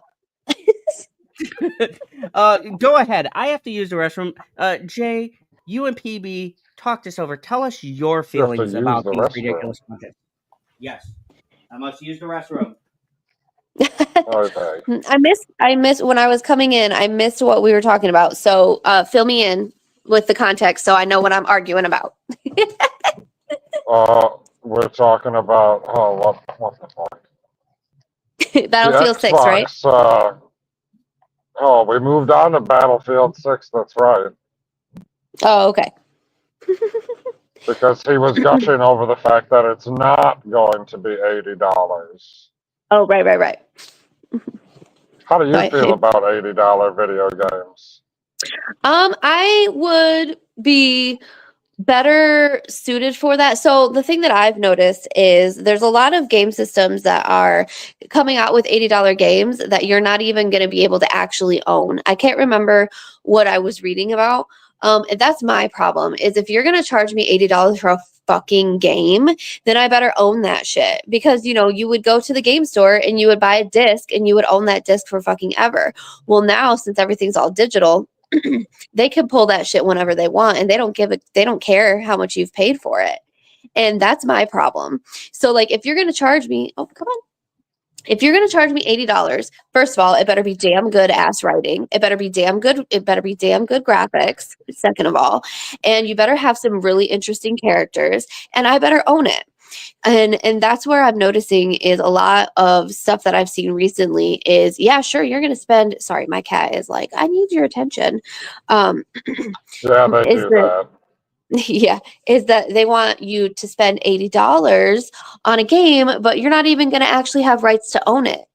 Go ahead. I have to use the restroom. Jay, you and PB, talk this over. Tell us your feelings about these ridiculous content. Yes, I must use the restroom. Okay. I missed when I was coming in. I missed what we were talking about. So fill me in with the context so I know what I'm arguing about. We're talking about what the fuck? Battlefield 6, right? We moved on to Battlefield 6. That's right. Oh, okay. Because he was gushing over the fact that it's not going to be $80. Oh, right. How do you feel about $80 video games? I would be better suited for that. So the thing that I've noticed is there's a lot of game systems that are coming out with $80 games that you're not even going to be able to actually own. I can't remember what I was reading about. And that's my problem, is if you're going to charge me $80 for a fucking game, then I better own that shit. Because, you would go to the game store and you would buy a disc and you would own that disc for fucking ever. Well, now, since everything's all digital, they can pull that shit whenever they want, and they don't care how much you've paid for it. And that's my problem. So, like, if you're going to charge me, if you're going to charge me $80, first of all, it better be damn good ass writing. It better be damn good. It better be damn good graphics. Second of all, and you better have some really interesting characters, and I better own it. And that's where I'm noticing is a lot of stuff that I've seen recently is, yeah, sure, you're going to spend, sorry, my cat is like, I need your attention. Yeah, they do that. Yeah, is that they want you to spend $80 on a game, but you're not even going to actually have rights to own it.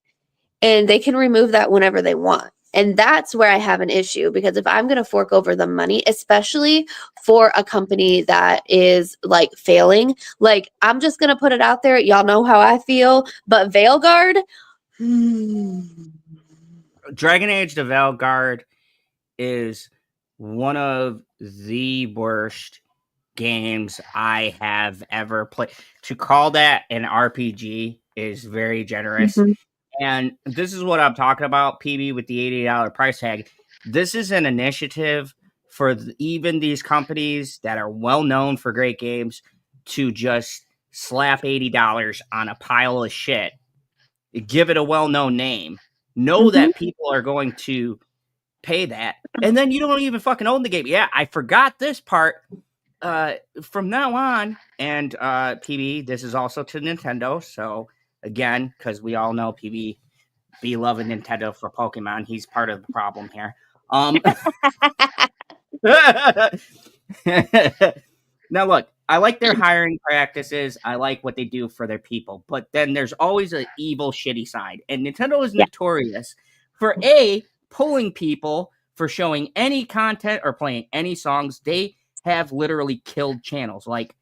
And they can remove that whenever they want. And that's where I have an issue, because if I'm going to fork over the money, especially for a company that is like failing, like I'm just going to put it out there. Y'all know how I feel, but Veilguard. Dragon Age the Veilguard is one of the worst games I have ever played. To call that an RPG is very generous. Mm-hmm. And this is what I'm talking about, PB, with the $80 price tag. This is an initiative for even these companies that are well known for great games to just slap $80 on a pile of shit, give it a well-known name, know that people are going to pay that, and then you don't even fucking own the game. Yeah, I forgot this part. From now on, and PB, this is also to Nintendo. So again, because we all know PB be loving Nintendo for Pokemon, he's part of the problem here. Now look, I like their hiring practices. I like what they do for their people, but then there's always an evil, shitty side, and Nintendo is notorious for pulling people for showing any content or playing any songs. They have literally killed channels, like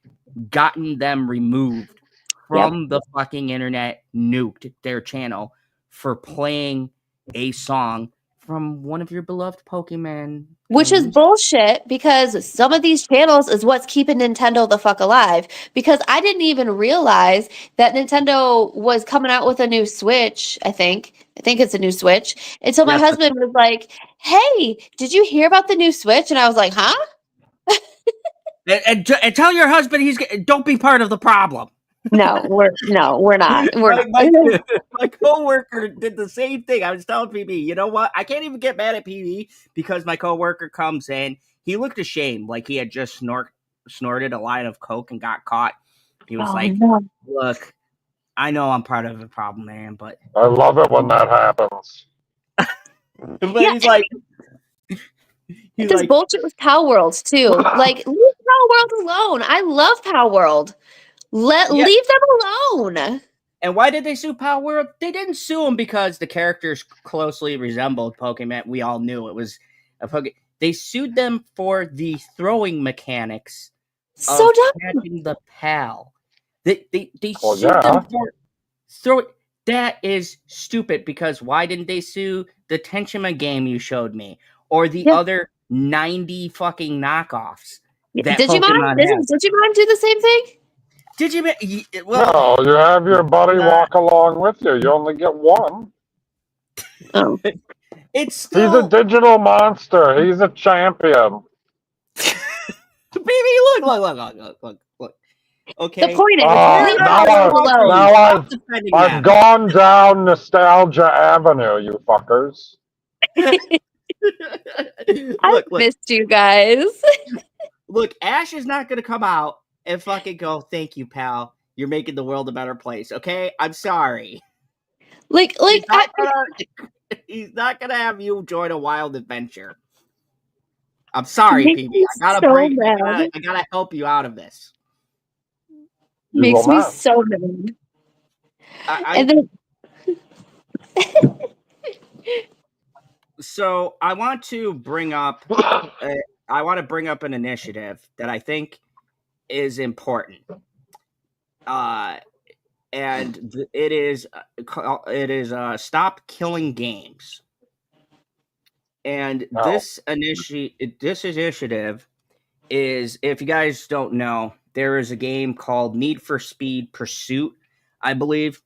gotten them removed from the fucking internet, nuked their channel for playing a song from one of your beloved Pokemon. Which is bullshit, because some of these channels is what's keeping Nintendo the fuck alive. Because I didn't even realize that Nintendo was coming out with a new Switch, I think it's a new Switch. Until my husband was like, hey, did you hear about the new Switch? And I was like, huh? And tell your husband don't be part of the problem. No, we're not. My coworker did the same thing. I was telling PB, you know what? I can't even get mad at PB because my coworker comes in. He looked ashamed, like he had just snorted a line of coke and got caught. He was look, I know I'm part of the problem, man, but I love it when that happens. But he's like, this bullshit with Pow World too. Like, leave Pow World alone. I love Pow World. Leave them alone. And why did they sue Pow World? They didn't sue them because the characters closely resembled Pokemon. We all knew it was a Pokemon. They sued them for the throwing mechanics of catching the PAL. They sued them for throwing. That is stupid, because why didn't they sue the Tenchima game you showed me? Or the other 90 fucking knockoffs? Digimon do the same thing? No, you have your buddy walk along with you. You only get one. Oh. He's a digital monster. He's a champion. Baby, look. Okay. The point is, I've gone down nostalgia avenue, you fuckers. I've missed you guys. Look, Ash is not going to come out and fucking go, thank you, pal. You're making the world a better place, okay? I'm sorry. He's not gonna have you join a wild adventure. I'm sorry, PB. I gotta help you out of this. Makes me so mad. So I want to bring up an initiative that I think is important. And it is Stop Killing Games. And this initiative is, if you guys don't know, there is a game called Need for Speed Pursuit, I believe.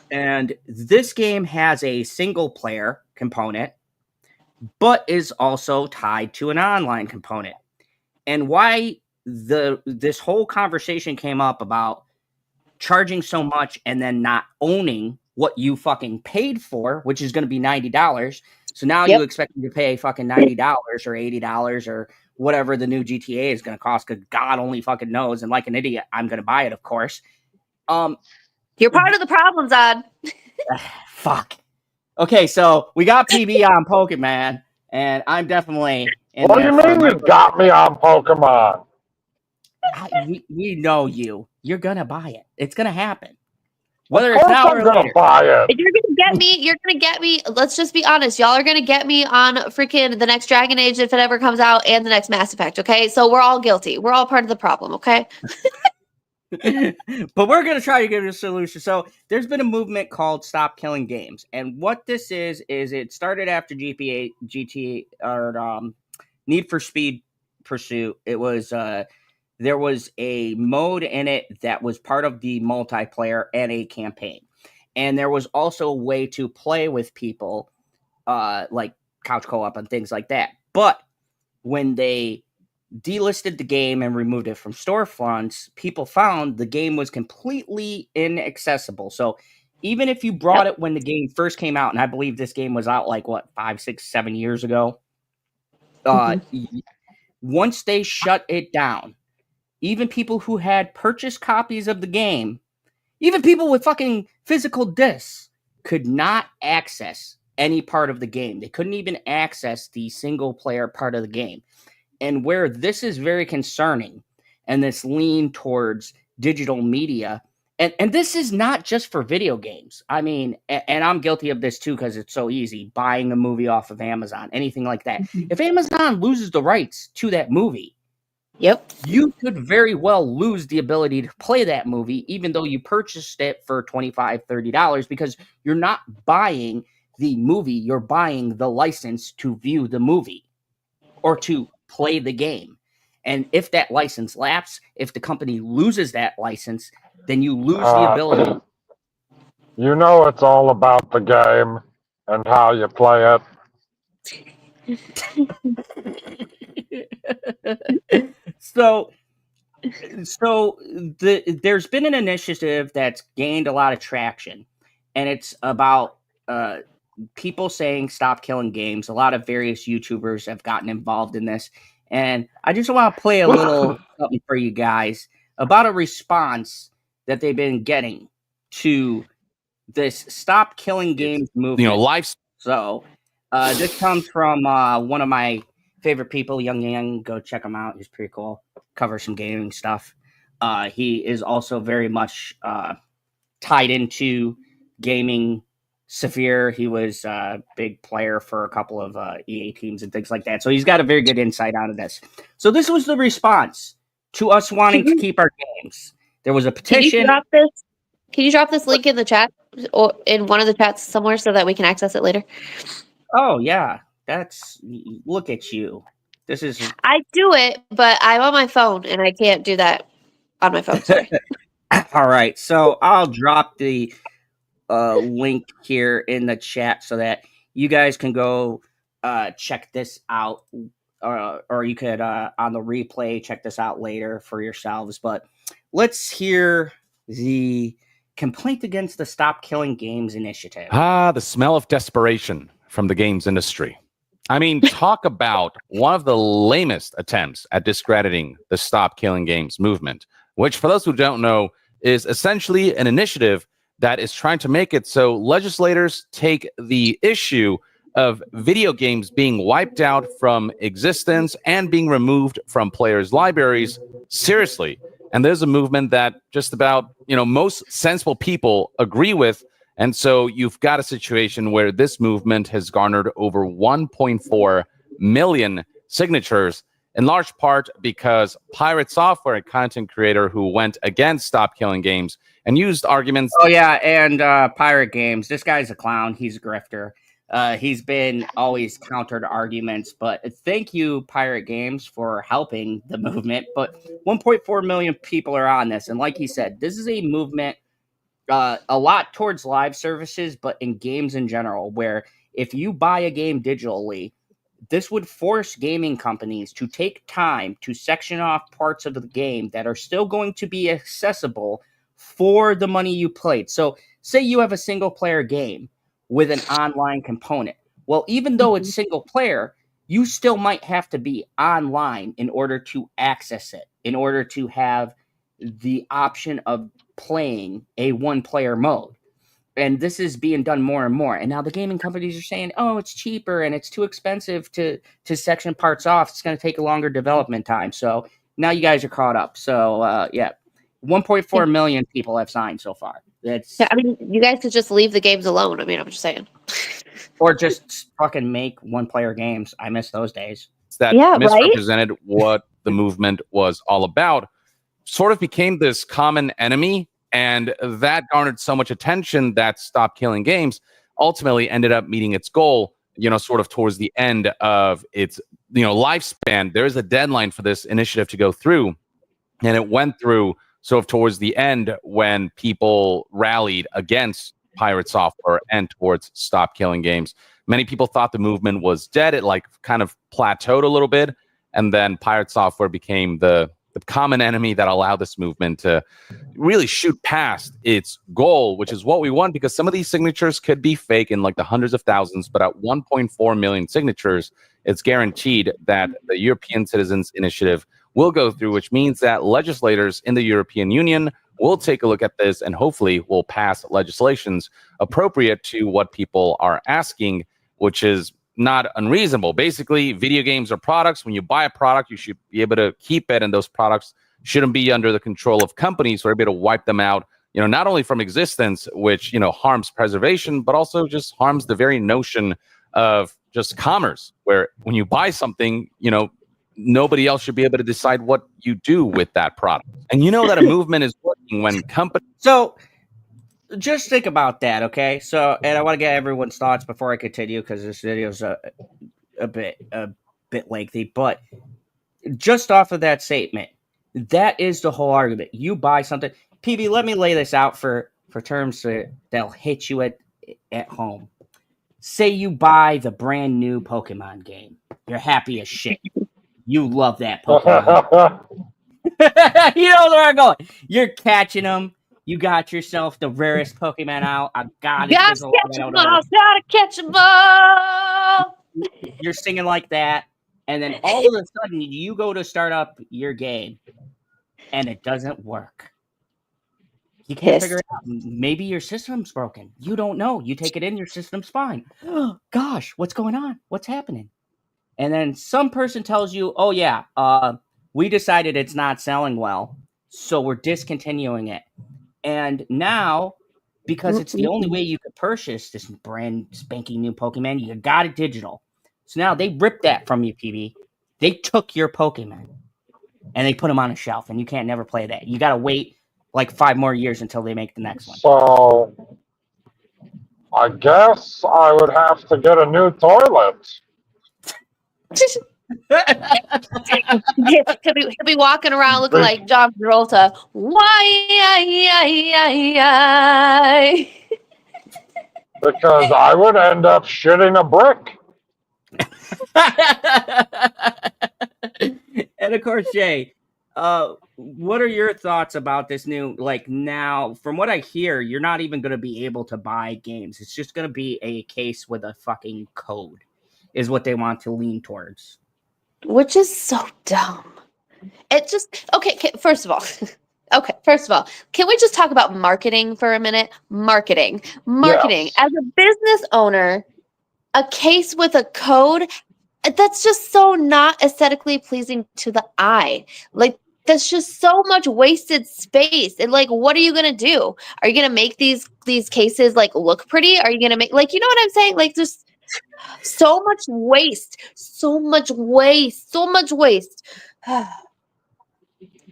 And this game has a single player component, but is also tied to an online component. And why this whole conversation came up about charging so much and then not owning what you fucking paid for, which is going to be $90. So now you expect me to pay fucking $90 or $80 or whatever the new GTA is going to cost, because God only fucking knows. And like an idiot, I'm going to buy it, of course. You're part of the problem, Zod. Fuck. Okay, so we got PB on Pokemon, and I'm definitely in What do you mean you got me on Pokemon? We know you. You're gonna buy it. It's gonna happen. Whether it's now or later. Buy it. If you're gonna get me. Let's just be honest. Y'all are gonna get me on freaking the next Dragon Age if it ever comes out, and the next Mass Effect. Okay, so we're all guilty. We're all part of the problem. Okay. But we're gonna try to give you a solution. So there's been a movement called Stop Killing Games, and what this is it started after GTA or Need for Speed Pursuit. It was there was a mode in it that was part of the multiplayer and a campaign. And there was also a way to play with people, like couch co-op and things like that. But when they delisted the game and removed it from storefronts, people found the game was completely inaccessible. So even if you brought it when the game first came out, and I believe this game was out like, what, 5, 6, 7 years ago, once they shut it down, even people who had purchased copies of the game, even people with fucking physical discs, could not access any part of the game. They couldn't even access the single player part of the game. And where this is very concerning, and this lean towards digital media, and this is not just for video games. I mean, and I'm guilty of this too, because it's so easy, buying a movie off of Amazon, anything like that. If Amazon loses the rights to that movie, you could very well lose the ability to play that movie, even though you purchased it for $25, $30, because you're not buying the movie, you're buying the license to view the movie or to play the game. And if that license lapses, if the company loses that license, then you lose the ability. You know, it's all about the game and how you play it. So there's been an initiative that's gained a lot of traction, and it's about people saying stop killing games. A lot of various YouTubers have gotten involved in this, and I just want to play a little something for you guys about a response that they've been getting to this stop killing games movement. Life. So this comes from one of my favorite people, Young. Go check him out. He's pretty cool. Covers some gaming stuff. He is also very much tied into gaming sphere. He was a big player for a couple of EA teams and things like that. So he's got a very good insight out of this. So this was the response to us wanting to keep our games. There was a petition. Can you drop this link in the chat or in one of the chats somewhere so that we can access it later? Oh yeah, look at you. This is. I do it, but I'm on my phone and I can't do that on my phone. Sorry. All right, so I'll drop the link here in the chat so that you guys can go check this out, or you could on the replay check this out later for yourselves. But let's hear the complaint against the Stop Killing Games initiative. The smell of desperation from the games industry. I mean, talk about one of the lamest attempts at discrediting the Stop Killing Games movement, which, for those who don't know, is essentially an initiative that is trying to make it so legislators take the issue of video games being wiped out from existence and being removed from players' libraries seriously. And there's a movement that just about, most sensible people agree with. And so you've got a situation where this movement has garnered over 1.4 million signatures, in large part because Pirate Software, a content creator who went against Stop Killing Games and used arguments. Oh, yeah, and Pirate Games. This guy's a clown. He's a grifter. He's been always countered arguments, but thank you, Pirate Games, for helping the movement. But 1.4 million people are on this. And like he said, this is a movement a lot towards live services, but in games in general, where if you buy a game digitally, this would force gaming companies to take time to section off parts of the game that are still going to be accessible for the money you played. So say you have a single player game with an online component. Well, even though it's single player, you still might have to be online in order to access it, in order to have the option of playing a one-player mode. And this is being done more and more. And now the gaming companies are saying, oh, it's cheaper and it's too expensive to section parts off. It's going to take a longer development time. So now you guys are caught up. So, 1.4 million people have signed so far. You guys could just leave the games alone. I mean, I'm just saying. Or just fucking make one-player games. I miss those days. That misrepresented what the movement was all about. Sort of became this common enemy, and that garnered so much attention that Stop Killing Games ultimately ended up meeting its goal, sort of towards the end of its, lifespan. There is a deadline for this initiative to go through, and it went through sort of towards the end when people rallied against Pirate Software and towards Stop Killing Games. Many people thought the movement was dead. It kind of plateaued a little bit, and then Pirate Software became the common enemy that allowed this movement to really shoot past its goal, which is what we want, because some of these signatures could be fake in like the hundreds of thousands, but at 1.4 million signatures, it's guaranteed that the European Citizens Initiative will go through, which means that legislators in the European Union will take a look at this and hopefully will pass legislations appropriate to what people are asking, which is not unreasonable. Basically, video games are products. When you buy a product, you should be able to keep it, and those products shouldn't be under the control of companies who are able to wipe them out, not only from existence, which, harms preservation, but also just harms the very notion of just commerce, where when you buy something, nobody else should be able to decide what you do with that product. And that a movement is working when companies. So just think about that, okay? So, and I want to get everyone's thoughts before I continue, because this video is a bit lengthy. But just off of that statement, that is the whole argument. You buy something. PB, let me lay this out for terms that'll hit you at home. Say you buy the brand new Pokemon game. You're happy as shit. You love that Pokemon. You know where I'm going. You're catching them. You got yourself the rarest Pokemon out. I got it. Gotta catch 'em all. Gotta catch 'em all. You're singing like that, and then all of a sudden you go to start up your game, and it doesn't work. You can't figure it out. Maybe your system's broken. You don't know. You take it in, your system's fine. Gosh, what's going on? What's happening? And then some person tells you, oh yeah, we decided it's not selling well, so we're discontinuing it. And now, because it's the only way you could purchase this brand spanking new Pokemon, you got it digital. So now they ripped that from you, PB. They took your Pokemon and they put them on a shelf, and you can't never play that. You got to wait like 5 more years until they make the next one. So, I guess I would have to get a new toilet. He'll be walking around looking like John Travolta. Why? Because I would end up shitting a brick. And of course, Jay, what are your thoughts about this new, like, now, from what I hear, you're not even going to be able to buy games. It's just going to be a case with a fucking code is what they want to lean towards. Which is so dumb. It just, okay, first of all, can we just talk about marketing for a minute? Marketing. Yes. As a business owner, a case with a code, that's just so not aesthetically pleasing to the eye. Like, that's just so much wasted space. And like, what are you going to do? Are you going to make these cases like look pretty? Are you going to make, like, you know what I'm saying? Like, just so much waste.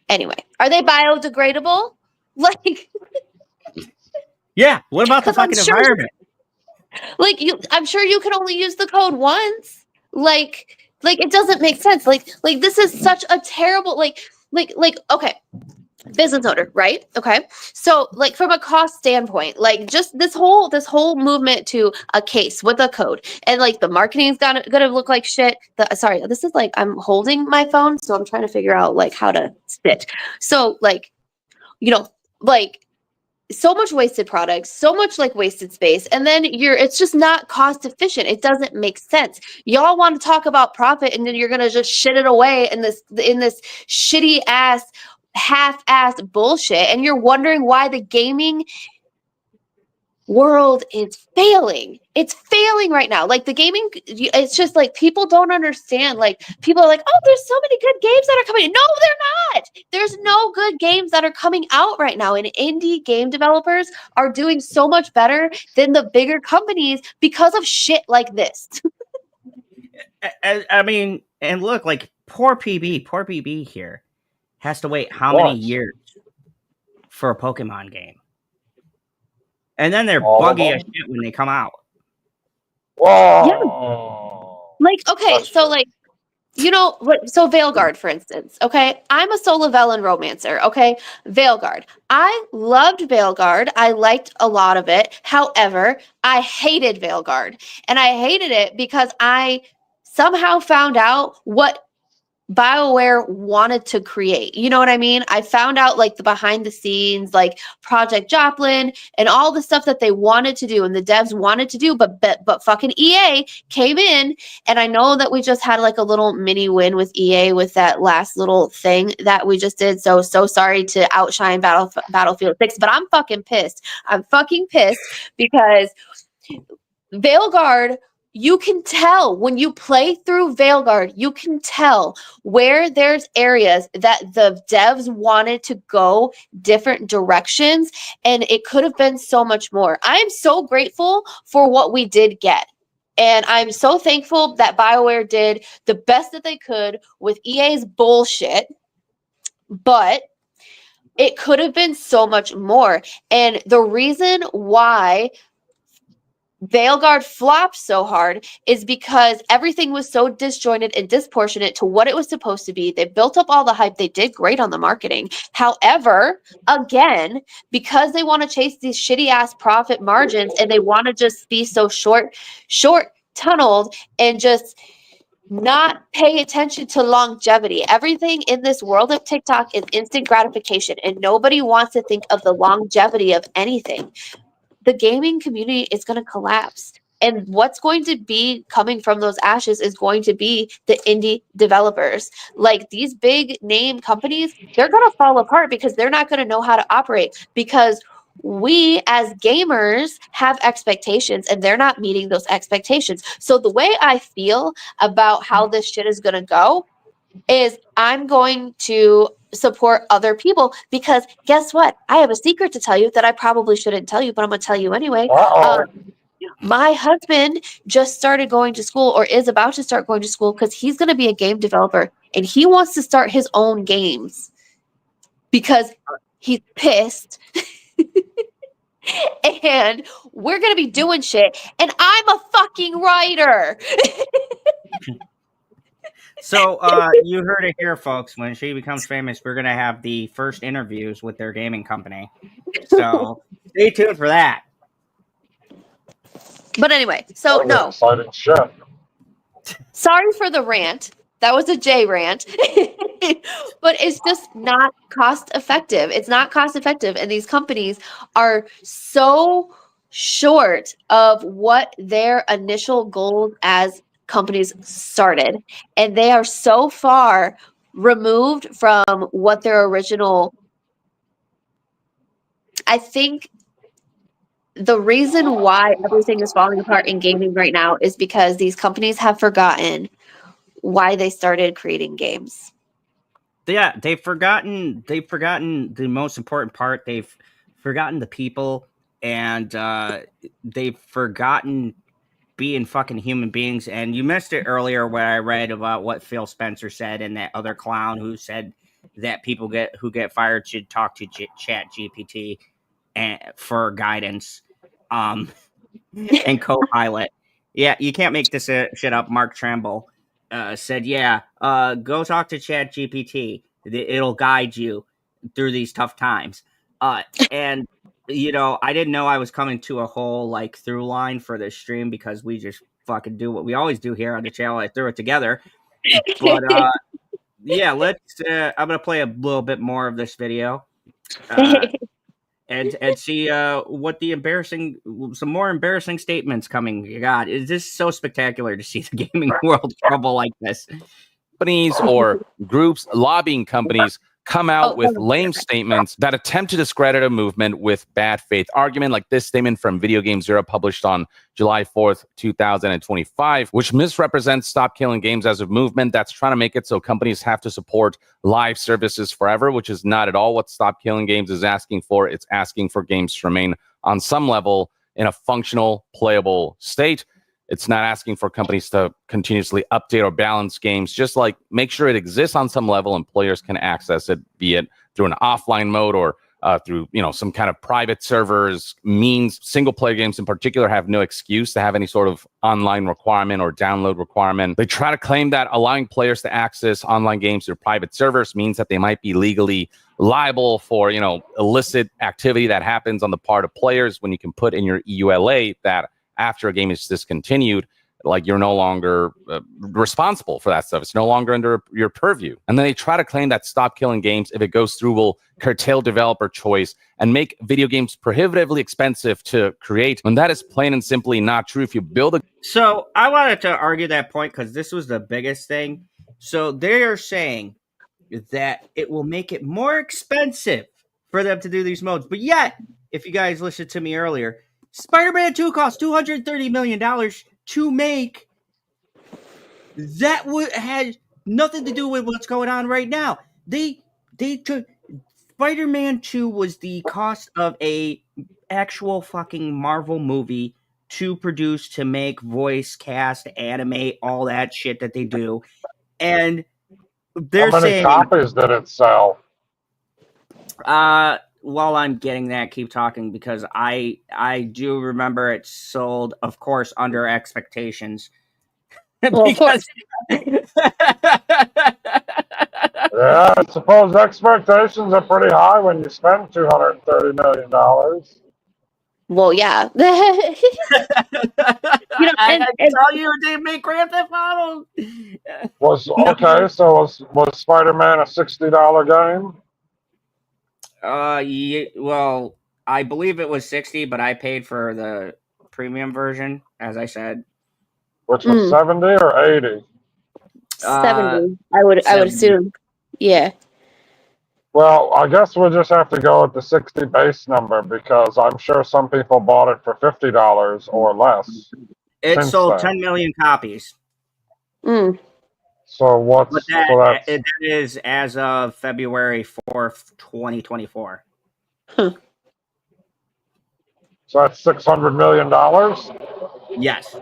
Anyway, are they biodegradable? Like, yeah. What about the fucking environment? Like, I'm sure you can only use the code once. Like it doesn't make sense. Like this is such a terrible, like, okay. Business owner, right? Okay. So like from a cost standpoint, like just this whole movement to a case with a code, and like the marketing is gonna look like shit. Sorry, this is like, I'm holding my phone, so I'm trying to figure out like how to sit. So like, like so much wasted products, so much like wasted space, and then it's just not cost efficient. It doesn't make sense. Y'all want to talk about profit, and then you're gonna just shit it away in this shitty ass half-ass bullshit, and you're wondering why the gaming world is failing. It's failing right now. Like the gaming, it's just like people don't understand. Like people are like, oh, there's so many good games that are coming. No, they're not. There's no good games that are coming out right now, and indie game developers are doing so much better than the bigger companies because of shit like this. I mean, and look, like poor PB here has to wait how many years for a Pokemon game? And then they're buggy as shit when they come out. Whoa. Yeah. Like, okay, so like, so Veilguard, for instance, okay? I'm a Solavellan romancer, okay? Veilguard. I loved Veilguard. I liked a lot of it. However, I hated Veilguard. And I hated it because I somehow found out what BioWare wanted to create. You know what I mean? I found out like the behind the scenes, like Project Joplin and all the stuff that they wanted to do and the devs wanted to do, but fucking EA came in, and I know that we just had like a little mini win with EA with that last little thing that we just did. So sorry to outshine Battlefield 6, but I'm fucking pissed. I'm fucking pissed because Veilguard, you can tell when you play through Veilguard, you can tell where there's areas that the devs wanted to go different directions, and it could have been so much more. I'm so grateful for what we did get. And I'm so thankful that BioWare did the best that they could with EA's bullshit, but it could have been so much more. And the reason why Veilguard flopped so hard is because everything was so disjointed and disproportionate to what it was supposed to be. They built up all the hype. They did great on the marketing. However, again, because they want to chase these shitty ass profit margins and they want to just be so short tunneled and just not pay attention to longevity. Everything in this world of TikTok is instant gratification, and nobody wants to think of the longevity of anything. The gaming community is going to collapse. And what's going to be coming from those ashes is going to be the indie developers. Like these big name companies, they're going to fall apart because they're not going to know how to operate, because we as gamers have expectations and they're not meeting those expectations. So the way I feel about how this shit is going to go is I'm going to support other people, because guess what? I have a secret to tell you that I probably shouldn't tell you, but I'm going to tell you anyway. My husband just started going to school, or is about to start going to school, because he's going to be a game developer and he wants to start his own games because he's pissed. And we're going to be doing shit, and I'm a fucking writer. So you heard it here, folks. When she becomes famous, we're going to have the first interviews with their gaming company. So stay tuned for that. But anyway, so no. Exciting shit. Sorry for the rant. That was a J rant. But it's just not cost effective. It's not cost effective. And these companies are so short of what their initial goals as companies started. And they are so far removed from what their original. I think the reason why everything is falling apart in gaming right now is because these companies have forgotten why they started creating games. Yeah, they've forgotten the most important part. They've forgotten the people, and they've forgotten being fucking human beings. And you missed it earlier where I read about what Phil Spencer said, and that other clown who said that people who get fired should talk to Chat GPT for guidance, and Copilot. Yeah, you can't make this shit up. Mark Tramble said, go talk to Chat GPT. It'll guide you through these tough times. And, I didn't know I was coming to a whole, through line for this stream, because we just fucking do what we always do here on the channel. I threw it together. But, I'm going to play a little bit more of this video. And see what some more embarrassing statements coming. God, is this so spectacular to see the gaming world trouble like this? Companies or groups, lobbying companies, come out with lame statements that attempt to discredit a movement with bad faith argument, like this statement from Video Game Zero published on July 4th, 2025, which misrepresents Stop Killing Games as a movement that's trying to make it so companies have to support live services forever, which is not at all what Stop Killing Games is asking for. It's asking for games to remain on some level in a functional, playable state. It's not asking for companies to continuously update or balance games, just like make sure it exists on some level and players can access it, be it through an offline mode or through some kind of private servers means. Single player games in particular have no excuse to have any sort of online requirement or download requirement. They try to claim that allowing players to access online games through private servers means that they might be legally liable for illicit activity that happens on the part of players, when you can put in your EULA that after a game is discontinued, like you're no longer responsible for that stuff. It's no longer under your purview. And then they try to claim that Stop Killing Games, if it goes through, will curtail developer choice and make video games prohibitively expensive to create, when that is plain and simply not true. If you build a... So I wanted to argue that point because this was the biggest thing. So they are saying that it will make it more expensive for them to do these modes. But yet, if you guys listened to me earlier, Spider-Man 2 cost $230 million to make. That had nothing to do with what's going on right now. They took Spider-Man 2 was the cost of a actual fucking Marvel movie to produce, to make, voice cast, animate, all that shit that they do. And they're saying, how many copies did it sell? While I'm getting that, keep talking, because I do remember it sold, of course, under expectations. Well, of course. Yeah, I suppose expectations are pretty high when you spend $230 million. Well, yeah. I tell you, they make Grand Theft Auto. Was Spider-Man a $60 game? Yeah, well, I believe it was 60, but I paid for the premium version, as I said. Which was 70 or 80? 70. I would assume. Yeah. Well, I guess we'll just have to go with the 60 base number, because I'm sure some people bought it for $50 or less. It sold 10 million copies. Mm. So that is as of February 4th, 2024. Huh. So that's $600 million? Yes.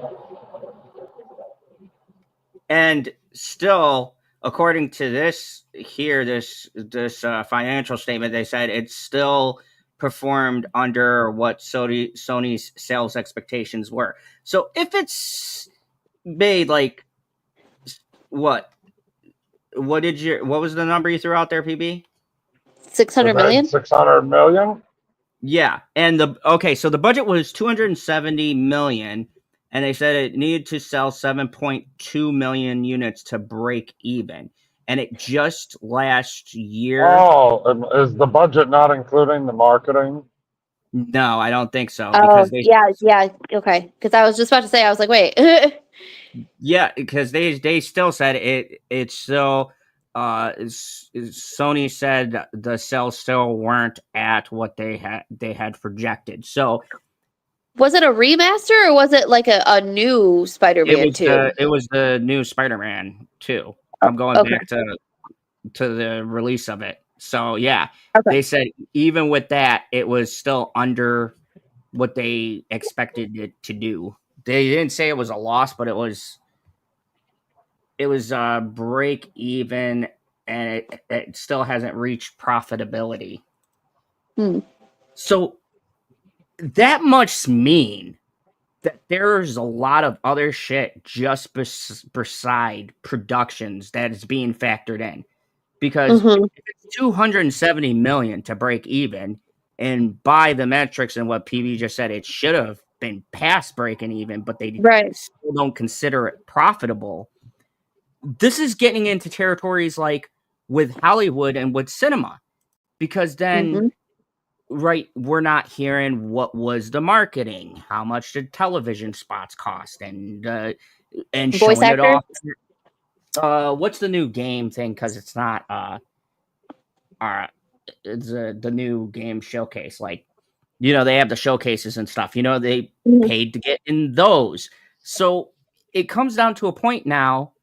And still, according to this financial statement, they said it's still performed under what Sony's sales expectations were. So if it's made like what was the number you threw out there, PB? 600 million? 600 million? Yeah. And so the budget was 270 million, and they said it needed to sell 7.2 million units to break even. And it just last year. Oh, is the budget not including the marketing? No, I don't think so. Because okay. Because I was just about to say, I was like, wait. Yeah, because they still said it's still Sony said the sales still weren't at what they had projected. So was it a remaster, or was it like a new Spider-Man 2? It was the new Spider-Man 2. I'm going back to the release of it. So yeah, They said even with that, it was still under what they expected it to do. They didn't say it was a loss, but it was break even, and it still hasn't reached profitability. So that must mean that there's a lot of other shit just beside productions that is being factored in, because if it's 270 million to break even, and by the metrics and what PB just said, it should have been past breaking even, but they still don't consider it profitable. This is getting into territories like with Hollywood and with cinema, because then we're not hearing what was the marketing, how much did television spots cost, and voice showing actor? it off. What's the new game thing? Because it's not it's the new game showcase. Like, they have the showcases and stuff. They paid to get in those. So it comes down to a point now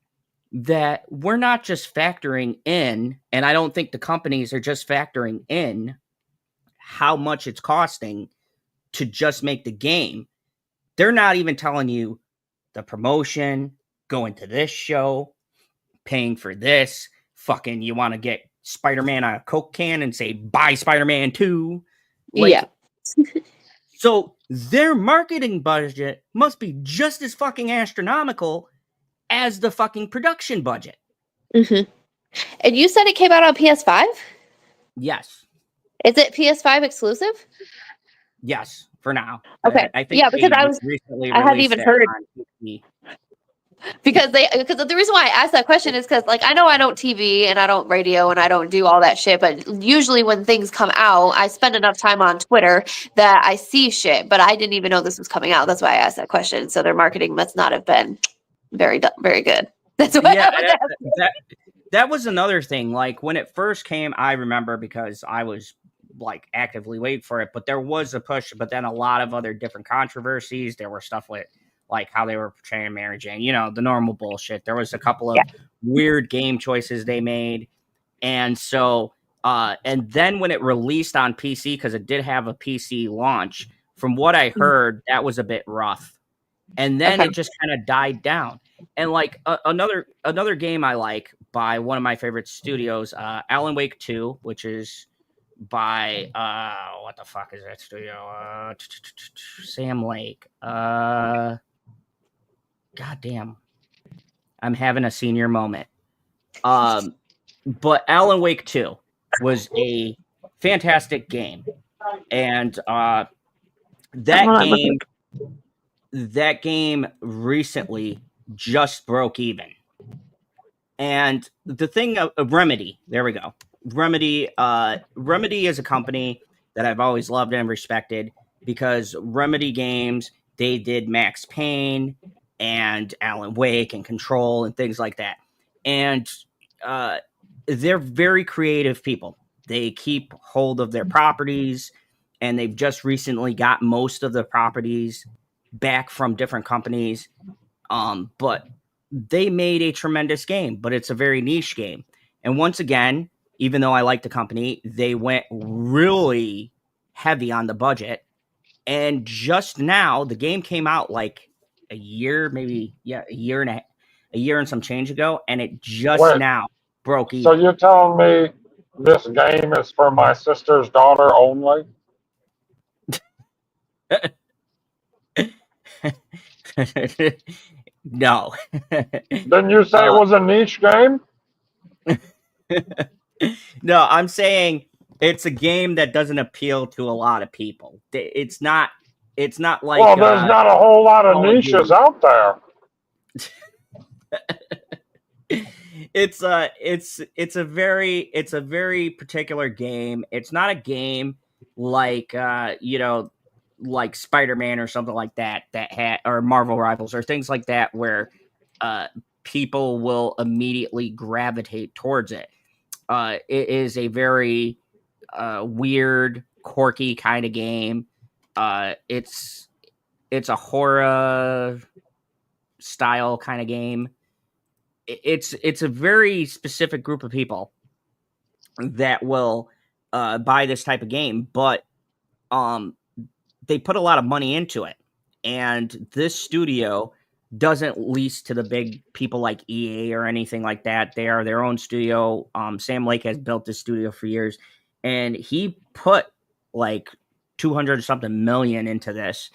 that we're not just factoring in, and I don't think the companies are just factoring in how much it's costing to just make the game. They're not even telling you the promotion, going to this show, paying for this, fucking you want to get Spider-Man on a Coke can and say, buy Spider-Man 2. So their marketing budget must be just as fucking astronomical as the fucking production budget. And you said it came out on PS5? Yes. Is it PS5 exclusive? Yes, for now. Okay. I think because I hadn't even heard. because the reason why I asked that question is because like I know I don't TV and I don't radio and I don't do all that shit, but usually when things come out, I spend enough time on Twitter that I see shit. But I didn't even know this was coming out. That's why I asked that question. So their marketing must not have been very good. That's why I was asking. That was another thing. Like when it first came, I remember because I was like actively waiting for it, but there was a push, but then a lot of other different controversies. There were stuff with like how they were portraying Mary Jane, you know, the normal bullshit. There was a couple of weird game choices they made. And so, and then when it released on PC, because it did have a PC launch, from what I heard, that was a bit rough. And then it just kind of died down. And like another game I like by one of my favorite studios, Alan Wake 2, which is by what the fuck is that studio? Sam Lake. God damn. I'm having a senior moment. But Alan Wake 2 was a fantastic game. And that game recently just broke even. And the thing of Remedy, there we go. Remedy is a company that I've always loved and respected because Remedy games, they did Max Payne and Alan Wake and Control and things like that. And they're very creative people. They keep hold of their properties, and they've just recently got most of the properties back from different companies. But they made a tremendous game, but it's a very niche game. And once again, even though I like the company, they went really heavy on the budget. And just now, the game came out like a year and some change ago, and it just now broke even. So you're telling me this game is for my sister's daughter only? No. Didn't you say it was a niche game? No, I'm saying it's a game that doesn't appeal to a lot of people. It's not like well, there's not a whole lot of niches out there. It's a very particular game. It's not a game like like Spider-Man or something like that or Marvel Rivals or things like that where people will immediately gravitate towards it. It is a very weird, quirky kind of game. It's a horror style kind of game. It's a very specific group of people that will buy this type of game, but they put a lot of money into it. And this studio doesn't lease to the big people like EA or anything like that. They are their own studio. Sam Lake has built this studio for years, and he put like 200 something million into this,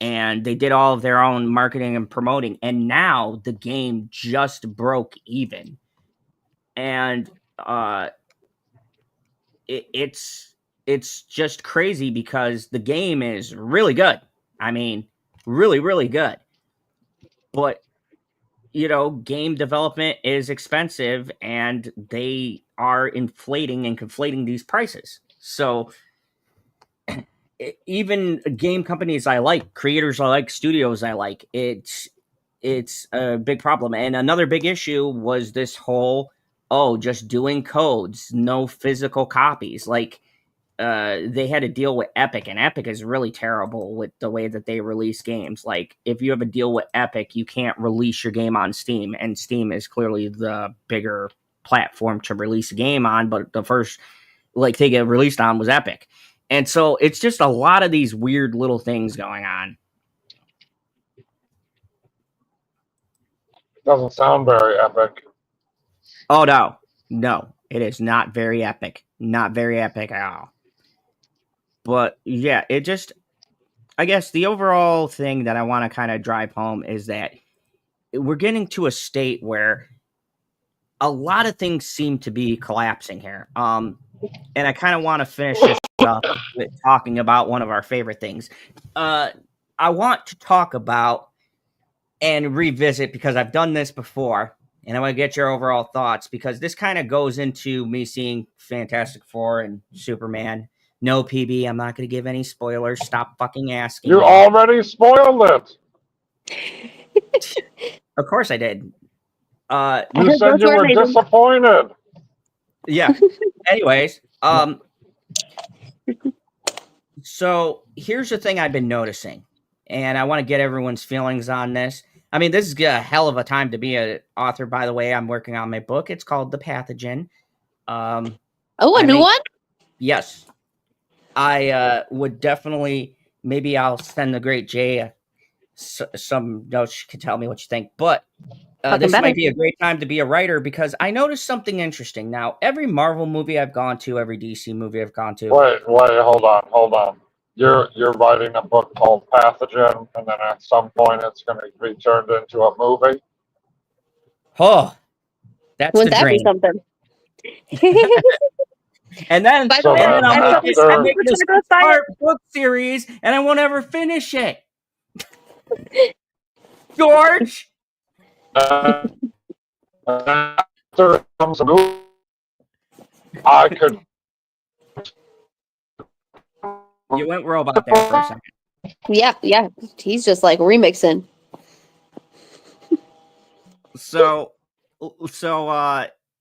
and they did all of their own marketing and promoting. And now the game just broke even. And it's just crazy because the game is really good. I mean, really, really good. But, game development is expensive, and they are inflating and conflating these prices. So even game companies I like, creators I like, studios I like, it's a big problem. And another big issue was this whole, just doing codes, no physical copies. Like, they had to deal with Epic, and Epic is really terrible with the way that they release games. Like, if you have a deal with Epic, you can't release your game on Steam, and Steam is clearly the bigger platform to release a game on, but the first they get released on was Epic. And so it's just a lot of these weird little things going on. Doesn't sound very epic. Oh, no, it is not very epic. Not very epic at all. But yeah, I guess the overall thing that I want to kind of drive home is that we're getting to a state where a lot of things seem to be collapsing here. And I kind of want to finish this up with talking about one of our favorite things. I want to talk about and revisit because I've done this before, and I want to get your overall thoughts because this kind of goes into me seeing Fantastic Four and Superman. No, PB, I'm not going to give any spoilers. Stop fucking asking. You already spoiled it. Of course I did. You said you were disappointed. Yeah. Anyways, so here's the thing I've been noticing, and I want to get everyone's feelings on this. I mean, this is a hell of a time to be an author, by the way. I'm working on my book. It's called The Pathogen. A new one? Yes. I would definitely, maybe I'll send the great Jay some notes. She can tell me what you think. But this might be a great time to be a writer because I noticed something interesting. Now, every Marvel movie I've gone to, every DC movie I've gone to. Wait, hold on. You're writing a book called Pathogen, and then at some point it's going to be turned into a movie. Oh, that's the dream. Be something? And then I'll make this part book series, and I won't ever finish it. George. After it comes a movie, I could. You went robot there for a second. Yeah. He's just like remixing. So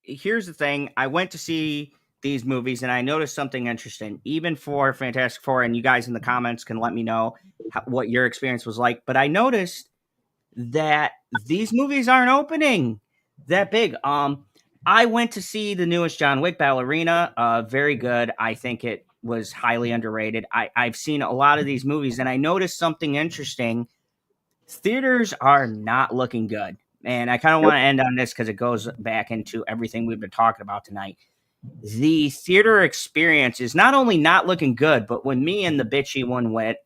here's the thing. I went to see these movies and I noticed something interesting, even for Fantastic Four, and you guys in the comments can let me know what your experience was like. But I noticed that these movies aren't opening that big. I went to see the newest John Wick, Ballerina. Very good. I think it was highly underrated. I've seen a lot of these movies and I noticed something interesting. Theaters are not looking good. And I kind of want to end on this because it goes back into everything we've been talking about tonight. The theater experience is not only not looking good, but when me and the bitchy one went,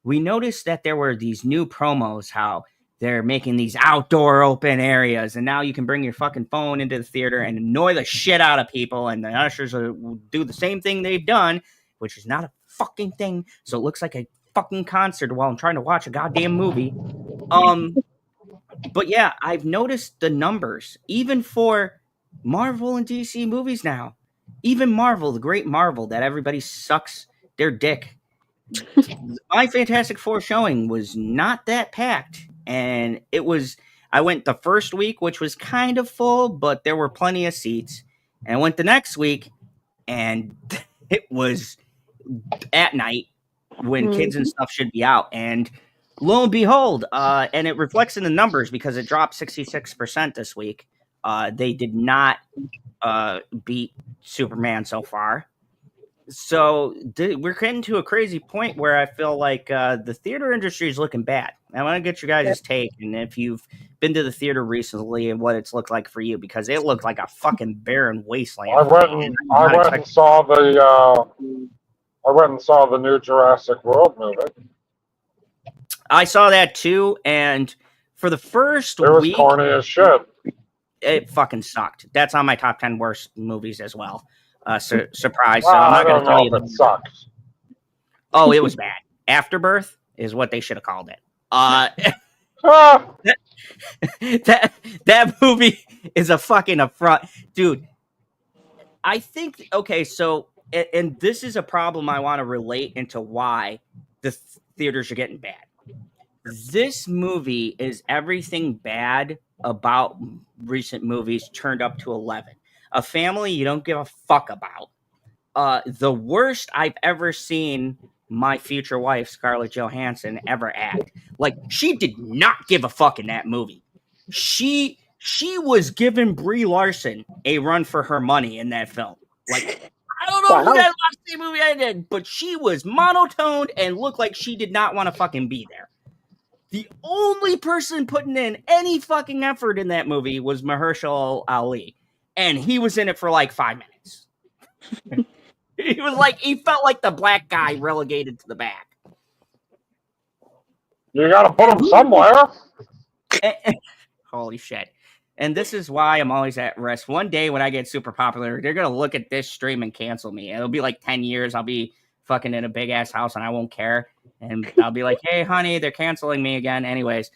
we noticed that there were these new promos, how they're making these outdoor open areas, and now you can bring your fucking phone into the theater and annoy the shit out of people, and the ushers will do the same thing they've done, which is not a fucking thing, so it looks like a fucking concert while I'm trying to watch a goddamn movie. But yeah, I've noticed the numbers, even for Marvel and DC movies now. Even Marvel, the great Marvel, that everybody sucks their dick. My Fantastic Four showing was not that packed. And I went the first week, which was kind of full, but there were plenty of seats. And I went the next week, and it was at night when kids and stuff should be out. And lo and behold, and it reflects in the numbers because it dropped 66% this week. They did not beat Superman so far. So we're getting to a crazy point where I feel like the theater industry is looking bad. I want to get your guys' take, and if you've been to the theater recently and what it's looked like for you, because it looked like a fucking barren wasteland. I went and saw the new Jurassic World movie. I saw that too, and for the first week, it was corny as shit. It fucking sucked. That's on my top 10 worst movies as well. Surprise! Well, so I'm not going to tell you if it sucked. Oh, it was bad. Afterbirth is what they should have called it. That movie is a fucking affront, dude. I think so, and this is a problem I want to relate into why the theaters are getting bad. This movie is everything bad about recent movies turned up to 11. A family you don't give a fuck about. The worst I've ever seen my future wife, Scarlett Johansson, ever act. Like, she did not give a fuck in that movie. She was giving Brie Larson a run for her money in that film. Like, I don't know who that last same movie I did, but she was monotoned and looked like she did not want to fucking be there. The only person putting in any fucking effort in that movie was Mahershala Ali. And he was in it for like 5 minutes. He felt like the black guy relegated to the back. You gotta put him somewhere. Holy shit. And this is why I'm always at rest. One day when I get super popular, they're going to look at this stream and cancel me. It'll be like 10 years. I'll be fucking in a big ass house and I won't care. And I'll be like, hey, honey, they're canceling me again. Anyways,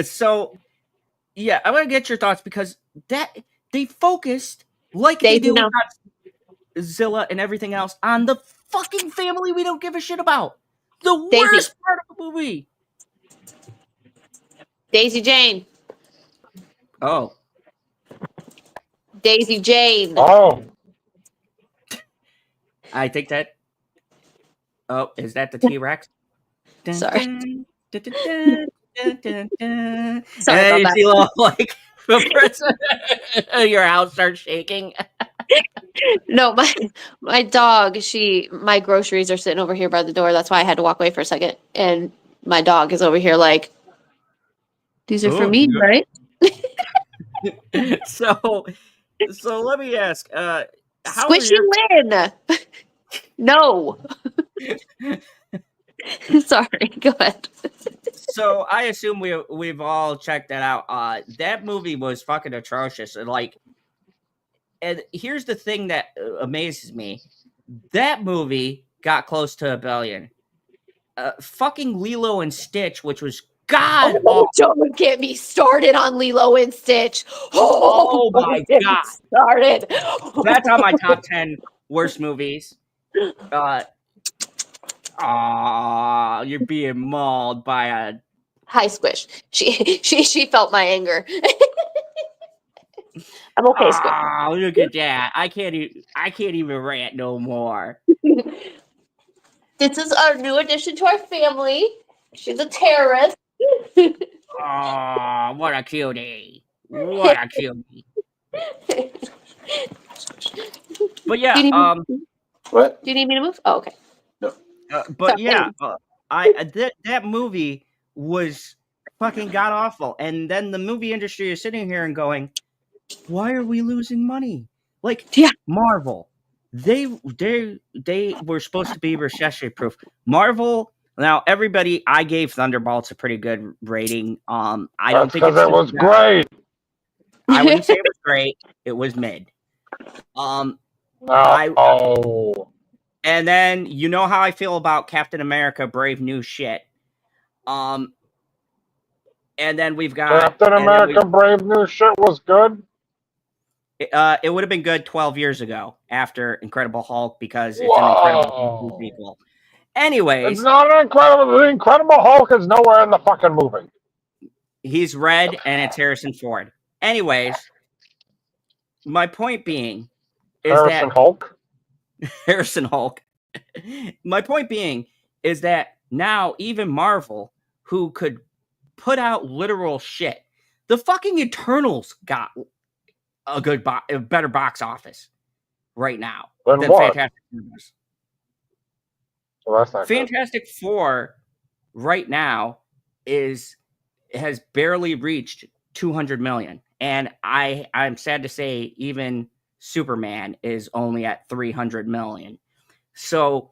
So, yeah, I want to get your thoughts because that they focused like they Daisy, do with no. Godzilla and everything else on the fucking family we don't give a shit about. The Daisy. worst part of the movie. Daisy Jane. Oh, Daisy Jane. Oh, I think that. Oh, is that the T-Rex? Sorry. And Sorry then about you that. see little, like the person, your house starts shaking. No, my dog, my groceries are sitting over here by the door. That's why I had to walk away for a second. And my dog is over here like, these are for Oh, me, right? so let me ask, how are Squishy your win. No. Sorry, go ahead. so I assume we've all checked that out. That movie was fucking atrocious. And here's the thing that amazes me. That movie got close to $1 billion. Fucking Lilo and Stitch, which was god awful. Don't get me started on Lilo and Stitch. Oh my don't get me God. started. That's on my top 10 worst movies. You're being mauled by a. Hi, Squish. She felt my anger. I'm okay, Squish. Oh, look at that! I can't even rant no more. This is our new addition to our family. She's a terrorist. Oh, what a cutie! What a cutie! But yeah, what? Do you need me to move? Oh, okay. but yeah, that movie was fucking god awful, and then the movie industry is sitting here and going, "Why are we losing money?" Like, Yeah. Marvel, they were supposed to be recession proof. Marvel. Now, everybody, I gave Thunderbolts a pretty good rating. I don't think because it was great. I wouldn't say it was great. It was mid. No. And then you know how I feel about Captain America: Brave New Shit. And then we've got Captain America: Brave New Shit was good. It would have been good 12 years ago after Incredible Hulk because it's an incredible sequel. Anyways, it's not incredible. The Incredible Hulk is nowhere in the fucking movie. He's red and it's Harrison Ford. Anyways, my point being is Harrison Hulk. Harrison Hulk. My point being is that now even Marvel, who could put out literal shit, the fucking Eternals got a better box office right now than Fantastic Four. So that's not Fantastic Four right now has barely reached 200 million, and I'm sad to say even Superman is only at 300 million. So,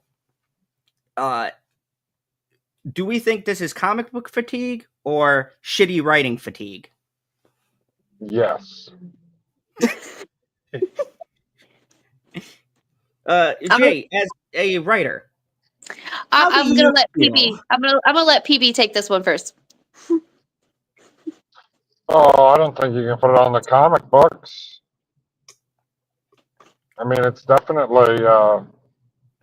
do we think this is comic book fatigue or shitty writing fatigue? Yes. Jay, as a writer, I'm gonna let PB. I'm gonna let PB take this one first. Oh, I don't think you can put it on the comic books. I mean, it's definitely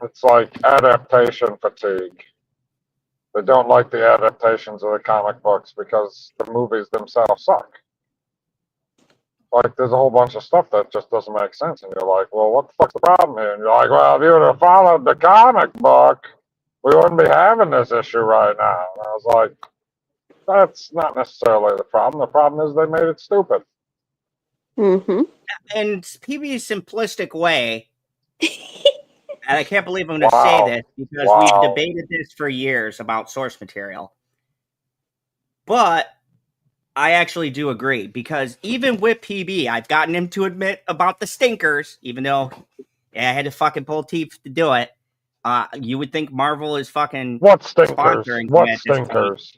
it's like adaptation fatigue. They don't like the adaptations of the comic books because the movies themselves suck. Like, there's a whole bunch of stuff that just doesn't make sense, and you're like, well, what the fuck's the problem here? And you're like, well, if you would have followed the comic book, we wouldn't be having this issue right now. And I was like, that's not necessarily the problem. The problem is they made it stupid. Mm-hmm. In PB's simplistic way, and I can't believe I'm going to say this because we've debated this for years about source material, but I actually do agree because even with PB, I've gotten him to admit about the stinkers, even though I had to fucking pull teeth to do it. You would think Marvel is fucking what stinkers? Sponsoring what stinkers?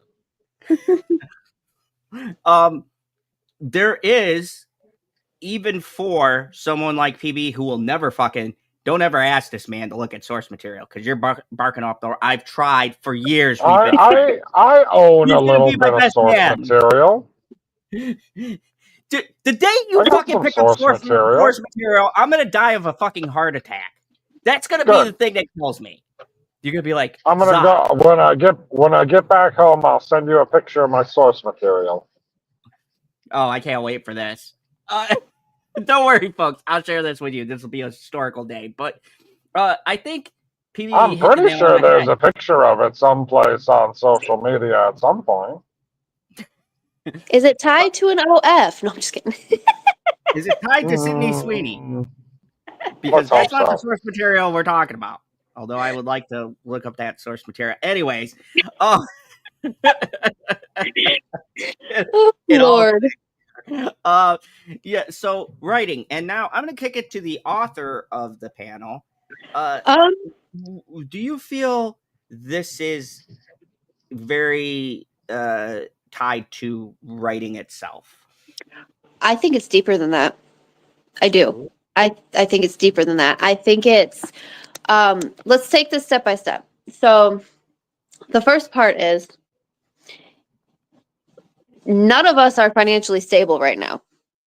There is, even for someone like PB who will never fucking don't ever ask this man to look at source material because you're barking off the. I've tried for years. I own a little bit of source material. The day you fucking pick up source material, I'm gonna die of a fucking heart attack. That's gonna be the thing that kills me. You're gonna be like, I'm gonna go when I get back home. I'll send you a picture of my source material. Oh, I can't wait for this. Don't worry, folks. I'll share this with you. This will be a historical day. But I think PB. I'm pretty sure there's a picture of it someplace on social media at some point. Is it tied to an OF? No, I'm just kidding. Is it tied to Sydney Sweeney? Because that's not the source material we're talking about. Although I would like to look up that source material. Anyways. Oh, Lord. Yeah, so writing. And now I'm going to kick it to the author of the panel. Do you feel this is very tied to writing itself? I think it's deeper than that. I do. I think it's deeper than that. I think it's let's take this step by step. So the first part is none of us are financially stable right now.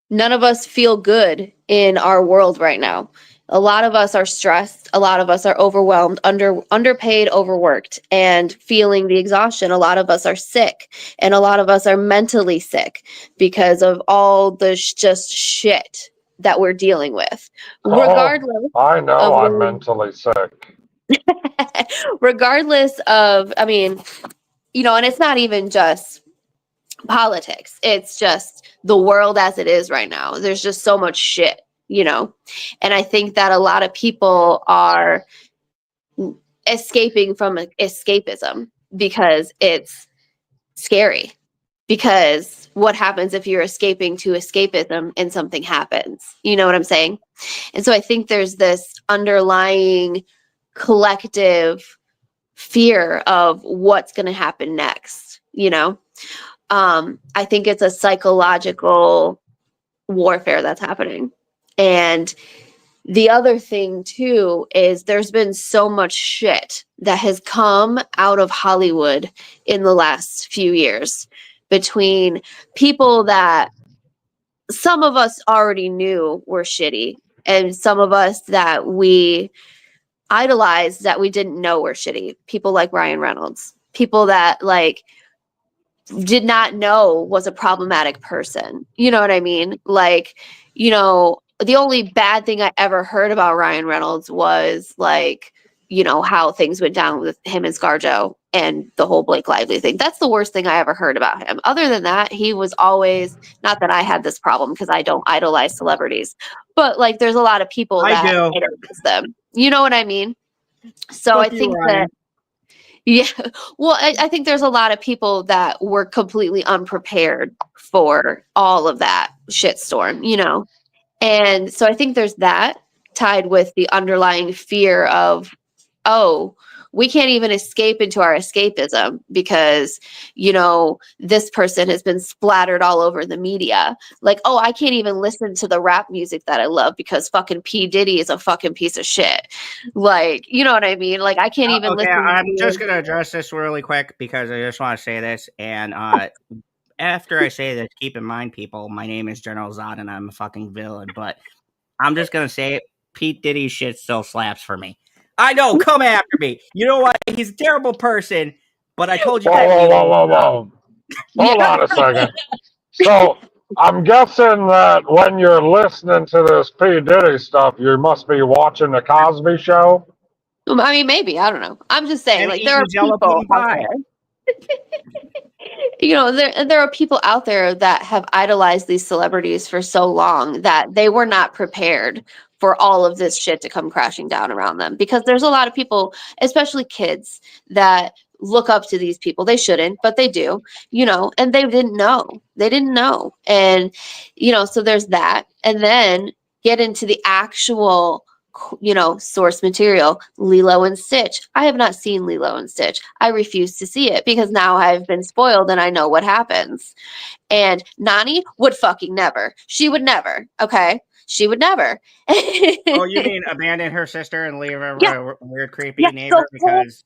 None of us feel good in our world right now. A lot of us are stressed. A lot of us are overwhelmed, underpaid, overworked, and feeling the exhaustion. A lot of us are sick, and a lot of us are mentally sick because of all the just shit that we're dealing with. Regardless, I know I'm mentally sick. Regardless of, I mean, and it's not even just politics. It's just the world as it is right now. There's just so much shit. And I think that a lot of people are escaping from escapism because it's scary. Because what happens if you're escaping to escapism and something happens? You know what I'm saying? And so I think there's this underlying collective fear of what's going to happen next. I think it's a psychological warfare that's happening. And the other thing too is there's been so much shit that has come out of Hollywood in the last few years between people that some of us already knew were shitty and some of us that we idolized that we didn't know were shitty. People like Ryan Reynolds, people that did not know was a problematic person. You know what I mean? The only bad thing I ever heard about Ryan Reynolds was how things went down with him and ScarJo and the whole Blake Lively thing. That's the worst thing I ever heard about him. Other than that, he was always, not that I had this problem because I don't idolize celebrities, but there's a lot of people that idolize them. You know what I mean? So I think that, yeah, well, I think there's a lot of people that were completely unprepared for all of that shitstorm, And so I think there's that tied with the underlying fear of, we can't even escape into our escapism because, this person has been splattered all over the media. I can't even listen to the rap music that I love because fucking P. Diddy is a fucking piece of shit. You know what I mean? I can't even listen. I'm just going to address this really quick because I just want to say this. And after I say this, keep in mind, people, my name is General Zod and I'm a fucking villain. But I'm just going to say it. Pete Diddy shit still slaps for me. I know, come after me. You know what? He's a terrible person, but I told you that. Whoa. Hold on a second. So, I'm guessing that when you're listening to this P. Diddy stuff, you must be watching The Cosby Show? I mean, maybe. I don't know. I'm just saying, there are people out there. There are people out there that have idolized these celebrities for so long that they were not prepared for all of this shit to come crashing down around them, because there's a lot of people, especially kids, that look up to these people. They shouldn't, but they do, and they didn't know. And, so there's that. And then get into the actual, source material, Lilo and Stitch. I have not seen Lilo and Stitch. I refuse to see it because now I've been spoiled and I know what happens. And Nani would fucking never. She would never. Okay. She would never. Oh, you mean abandon her sister and leave her Yeah. a weird, creepy Yeah, neighbor because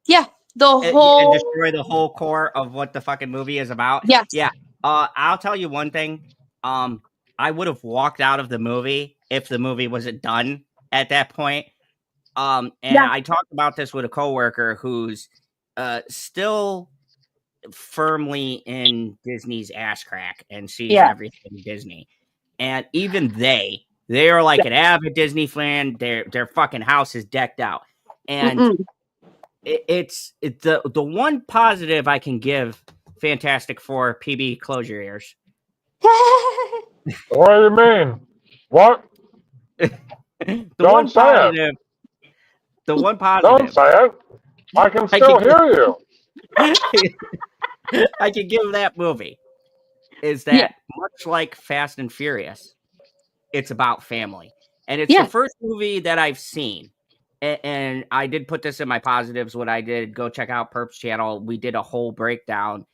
the and whole destroy the whole core of what the fucking movie is about? yes. Yeah. I'll tell you one thing. I would have walked out of the movie if the movie wasn't done at that point. And I talked about this with a coworker who's still firmly in Disney's ass crack and sees everything Disney. And even they are like an avid Disney fan. Their fucking house is decked out. And it's the one positive I can give Fantastic Four. PB, close your ears. What do you mean? What? Don't say it. The one positive. Don't say it. I can still hear you. I can give that movie is that much like Fast and Furious, it's about family. And it's the first movie that I've seen. And I did put this in my positives when I did go check out Perp's channel. We did a whole breakdown.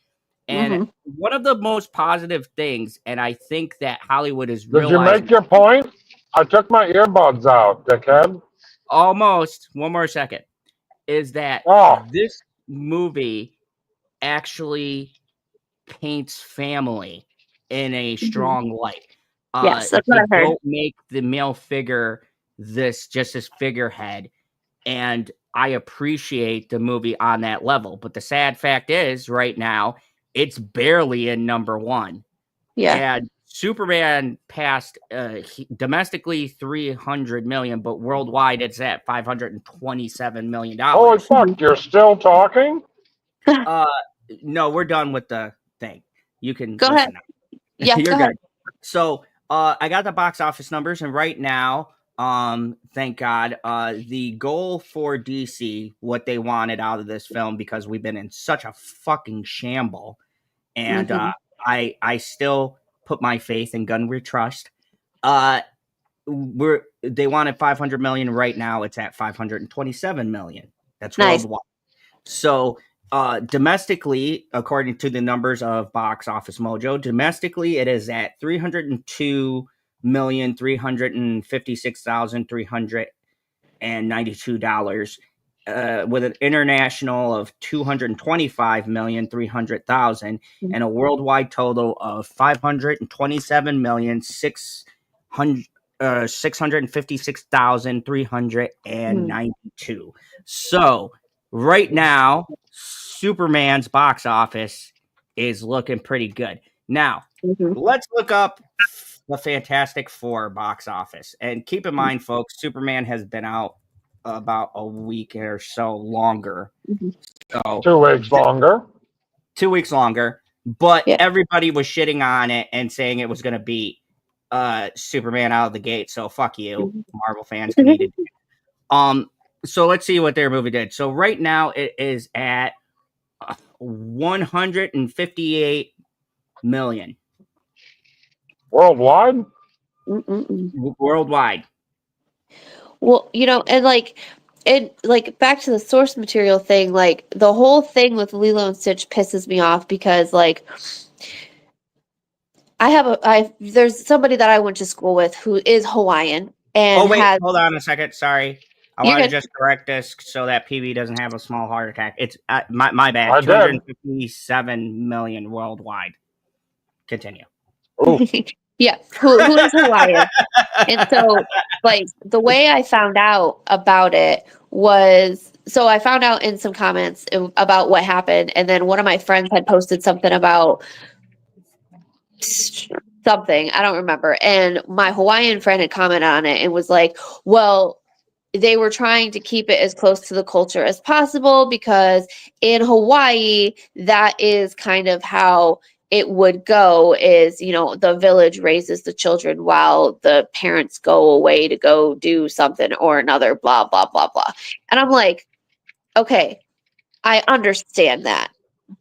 And one of the most positive things, and I think that Hollywood is realizing. Did you make your point? I took my earbuds out, dickhead. Almost. One more second. Is that this movie actually paints family in a strong light. Yes, that's what I heard. Don't make the male figure this figurehead. And I appreciate the movie on that level. But the sad fact is, right now, it's barely in number one. Yeah. And Superman passed domestically 300 million, but worldwide it's at $527 million. Holy fuck, you're still talking? No, we're done with the thing. You can go ahead. Yeah, you're good. So I got the box office numbers, and right now, thank God, the goal for DC, what they wanted out of this film, because we've been in such a fucking shamble, and I still put my faith in Gun We Trust. They wanted 500 million. Right now, it's at 527 million. That's worldwide. So domestically, according to the numbers of Box Office Mojo, domestically it is at $302,356,392, with an international of $225,300,000 and a worldwide total of $527,656,392. So right now, Superman's box office is looking pretty good. Now, let's look up the Fantastic Four box office. And keep in mind, folks, Superman has been out about a week or so longer. So 2 weeks longer. 2 weeks longer. But everybody was shitting on it and saying it was going to beat Superman out of the gate. So fuck you, Marvel fans. So let's see what their movie did. So right now it is at 158 million. Worldwide? Worldwide. Well, and back to the source material thing, like the whole thing with Lilo and Stitch pisses me off because there's somebody that I went to school with who is Hawaiian and hold on a second. Sorry. I want to just correct this so that PB doesn't have a small heart attack. It's my bad. 257 million worldwide. Continue. Yeah, who is Hawaiian? And so, the way I found out about it was, so I found out in some comments about what happened, and then one of my friends had posted something about something, I don't remember, and my Hawaiian friend had commented on it and was like, well, they were trying to keep it as close to the culture as possible because in Hawaii, that is kind of how it would go is, the village raises the children while the parents go away to go do something or another, blah, blah, blah, blah. And I'm like, okay, I understand that,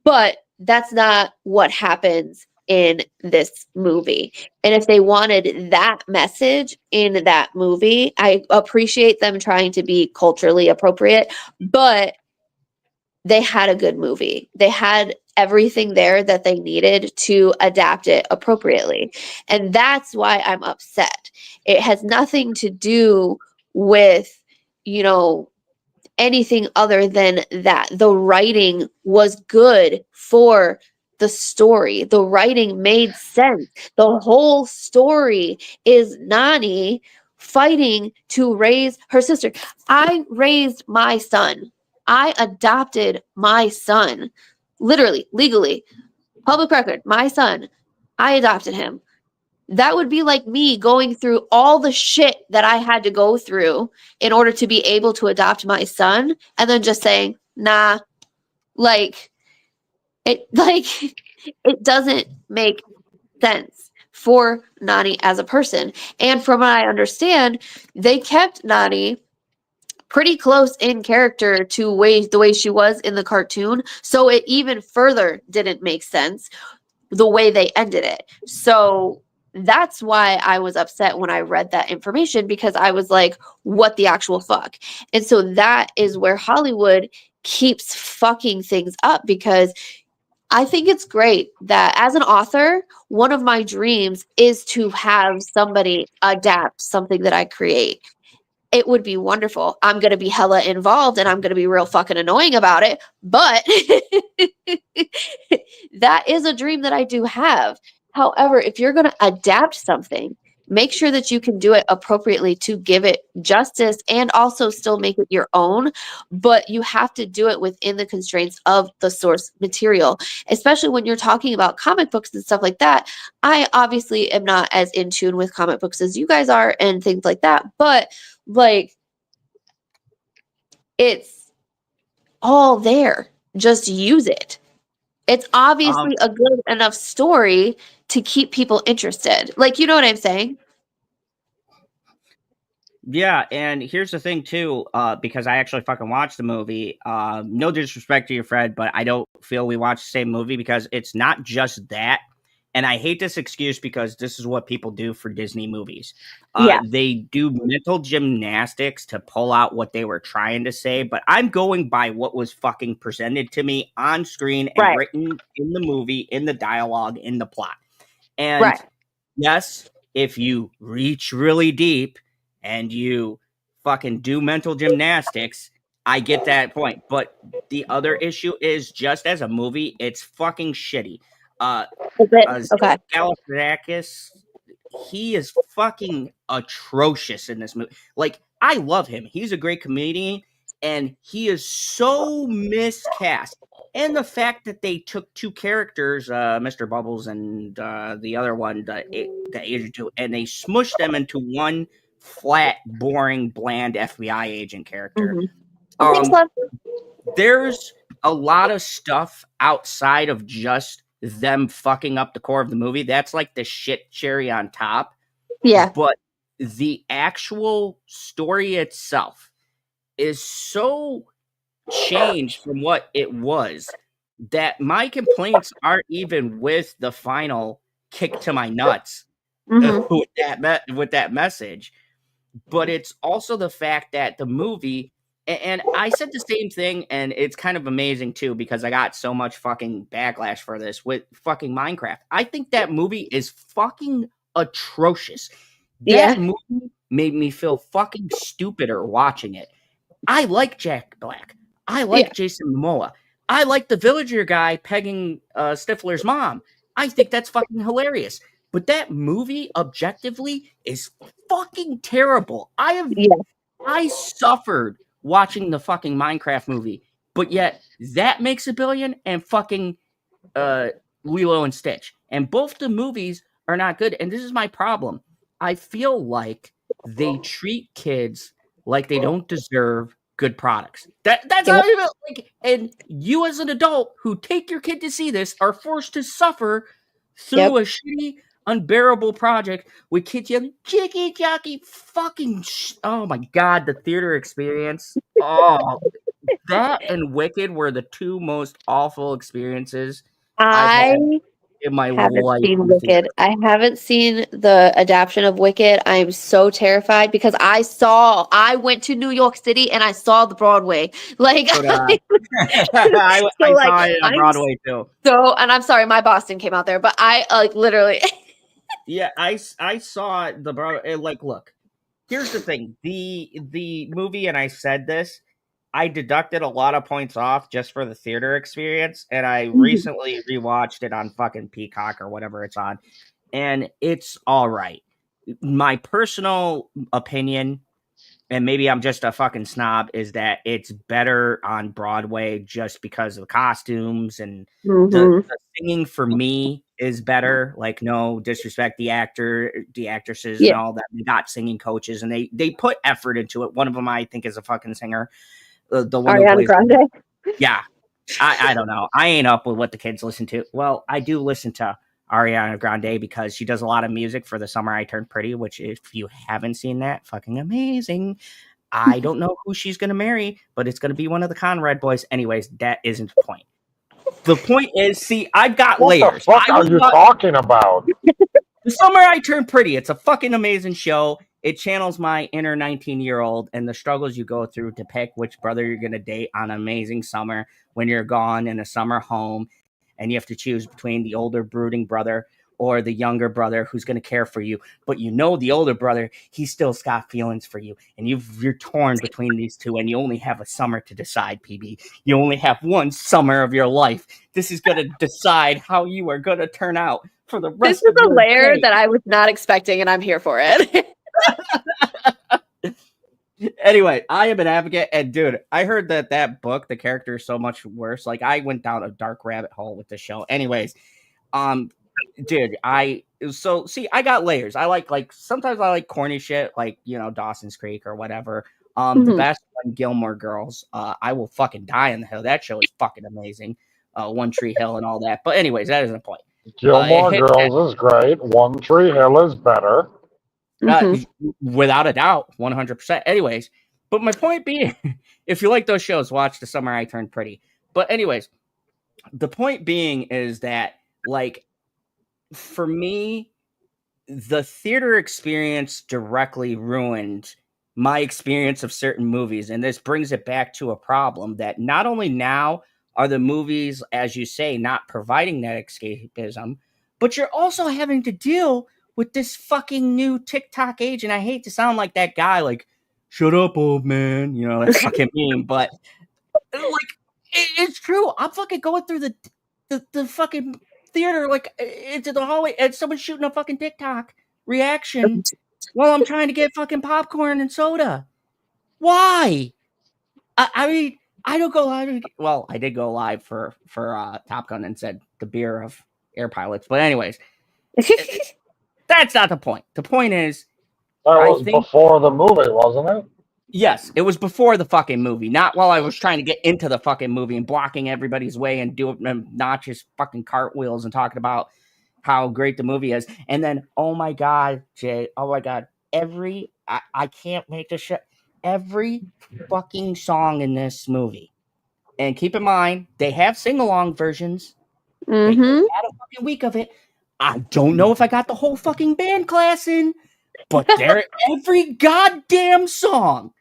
but that's not what happens in this movie. And if they wanted that message in that movie, I appreciate them trying to be culturally appropriate, but they had a good movie. They had everything there that they needed to adapt it appropriately. And that's why I'm upset. It has nothing to do with, you know, anything other than that. The writing was good for the story. The writing made sense. The whole story is Nani fighting to raise her sister. I raised my son. I adopted my son. Literally, legally, public record, my son. I adopted him. That would be like me going through all the shit that I had to go through in order to be able to adopt my son and then just saying, nah, like it doesn't make sense for Nani as a person. And from what I understand, they kept Nani pretty close in character to the way she was in the cartoon. So it even further didn't make sense the way they ended it. So that's why I was upset when I read that information, because I was like, what the actual fuck? And so that is where Hollywood keeps fucking things up, because I think it's great that as an author, one of my dreams is to have somebody adapt something that I create. It would be wonderful. I'm going to be hella involved and I'm going to be real fucking annoying about it. But that is a dream that I do have. However, if you're going to adapt something, make sure that you can do it appropriately to give it justice and also still make it your own. But you have to do it within the constraints of the source material, especially when you're talking about comic books and stuff like that. I obviously am not as in tune with comic books as you guys are and things like that. But like, it's all there. Just use it. It's obviously a good enough story to keep people interested. Like, you know what I'm saying? Yeah, and here's the thing too, because I actually fucking watched the movie. No disrespect to your friend, but I don't feel we watched the same movie, because it's not just that. And I hate this excuse because this is what people do for Disney movies. Yeah. They do mental gymnastics to pull out what they were trying to say, but I'm going by what was fucking presented to me on screen and Right. written in the movie, in the dialogue, in the plot. And Right. yes, if you reach really deep and you fucking do mental gymnastics, I get that point. But the other issue is, just as a movie, it's fucking shitty. Is it? Okay. Galifianakis, he is fucking atrocious in this movie. Like, I love him. He's a great comedian, and he is so miscast. And the fact that they took two characters, Mr. Bubbles and the other one, the Asian two, and they smushed them into one flat, boring, bland FBI agent character. There's a lot of stuff outside of just them fucking up the core of the movie. That's like the shit cherry on top. Yeah. But the actual story itself is so changed from what it was that my complaints aren't even with the final kick to my nuts with that message, but it's also the fact that the movie, and I said the same thing, and it's kind of amazing too, because I got so much fucking backlash for this with fucking Minecraft. I think that movie is fucking atrocious. That movie made me feel fucking stupider watching it. I like Jack Black. I like Jason Momoa. I like the villager guy pegging Stifler's mom. I think that's fucking hilarious. But that movie, objectively, is fucking terrible. I suffered watching the fucking Minecraft movie, but yet that makes $1 billion, and fucking Lilo and Stitch. And both the movies are not good. And this is my problem. I feel like they treat kids like they don't deserve good products. That's how you like. And you, as an adult who take your kid to see this, are forced to suffer through a shitty, unbearable project with kids yelling "Chicky Jockey!" Oh my god, the theater experience. Oh, that and Wicked were the two most awful experiences. I in my Haven't life. seen in the Wicked. theater. I haven't seen the adaptation of Wicked. I'm so terrified because I went to New York City and I saw the Broadway. Like, So did I. so I like saw it on I'm Broadway too. so, and I'm sorry, my Boston came out there, but I like literally. Yeah, I saw the Broadway. Like, look, here's the thing: the movie, and I said this. I deducted a lot of points off just for the theater experience, and I recently rewatched it on fucking Peacock or whatever it's on, and it's all right. My personal opinion, and maybe I'm just a fucking snob, is that it's better on Broadway just because of the costumes and the singing for me is better. Like, no disrespect, the actresses and Yeah. all that. They got singing coaches and they put effort into it. One of them I think is a fucking singer. The one who Ariana plays, Grande. yeah. I don't know. I ain't up with what the kids listen to. Well, I do listen to Ariana Grande because she does a lot of music for The Summer I Turned Pretty, which if you haven't seen that, fucking amazing. I don't know who she's going to marry, but it's going to be one of the Conrad boys. Anyways, that isn't the point. The point is, see, I've got What layers. the fuck are you talking about? The Summer I Turned Pretty. It's a fucking amazing show. It channels my inner 19-year-old and the struggles you go through to pick which brother you're going to date on an amazing summer when you're gone in a summer home and you have to choose between the older brooding brother or the younger brother who's going to care for you. But you know the older brother, he's still got feelings for you. And you're torn between these two and you only have a summer to decide, PB. You only have one summer of your life. This is going to decide how you are going to turn out for the rest This is of a your layer day. that I was not expecting, and I'm here for it. Anyway, I am an advocate, and dude, I heard that book, the character is so much worse. Like, I went down a dark rabbit hole with the show. Anyways, dude, I got layers. I like sometimes I like corny shit, like, you know, Dawson's Creek or whatever. The best one, Gilmore Girls. I will fucking die on the hill. That show is fucking amazing. One Tree Hill and all that. But anyways, that isn't the point. Gilmore Girls is great. One Tree Hill is better. Without a doubt, 100%. Anyways, but my point being, if you like those shows, watch The Summer I Turned Pretty. But anyways, the point being is that, like, for me, the theater experience directly ruined my experience of certain movies. And this brings it back to a problem that not only now are the movies, as you say, not providing that escapism, but you're also having to deal with this fucking new TikTok age. And I hate to sound like that guy, like, shut up, old man. You know, that fucking meme. But, like, it's true. I'm fucking going through the fucking theater, like, into the hallway, and someone's shooting a fucking TikTok reaction while I'm trying to get fucking popcorn and soda. Why? I mean, I don't go live. Well, I did go live for Top Gun and said the beer of air pilots. But anyways, that's not the point. The point is, that was before the movie, wasn't it? Yes, it was before the fucking movie, not while I was trying to get into the fucking movie and blocking everybody's way and doing obnoxious fucking cartwheels and talking about how great the movie is. And then, oh my God, Jay, oh my God, I can't make this shit. Every fucking song in this movie, and keep in mind, they have sing-along versions. They had a fucking week of it. I don't know if I got the whole fucking band class in, but every goddamn song,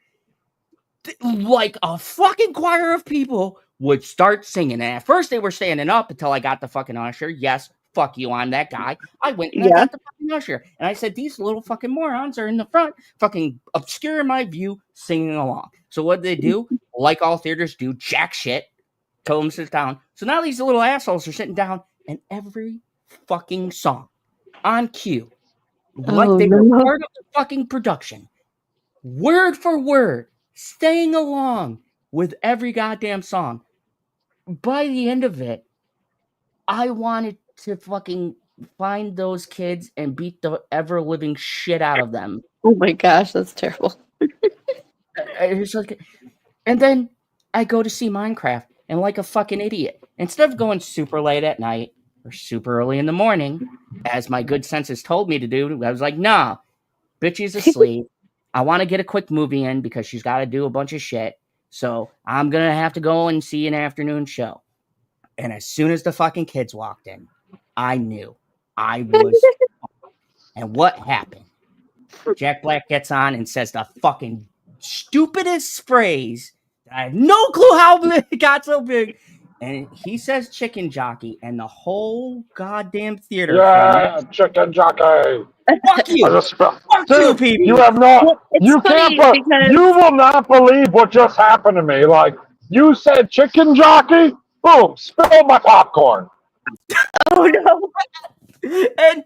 like a fucking choir of people would start singing. And at first they were standing up until I got the fucking usher. Yes, fuck you, I'm that guy. I went and I got the fucking usher. And I said, these little fucking morons are in the front, fucking obscuring my view, singing along. So what did they do? Like all theaters do, jack shit. Told them to sit down. So now these little assholes are sitting down, and every fucking song on cue, like they were part of the fucking production, word for word, staying along with every goddamn song. By the end of it, I wanted to fucking find those kids and beat the ever-living shit out of them. Oh my gosh, that's terrible. It's like, and then I go to see Minecraft, and like a fucking idiot, instead of going super late at night or super early in the morning, as my good senses told me to do, I was like, nah, bitchy's asleep. I want to get a quick movie in because she's got to do a bunch of shit. So I'm going to have to go and see an afternoon show. And as soon as the fucking kids walked in, I knew. I was. And what happened? Jack Black gets on and says the fucking stupidest phrase. I have no clue how it got so big. And he says chicken jockey, and the whole goddamn theater. Yeah, chicken jockey. Fuck you. Fuck you, Dude, PB. you have not. Well, it's You funny can't. because You will not believe what just happened to me. Like you said, chicken jockey. Boom! Spill my popcorn. oh no. And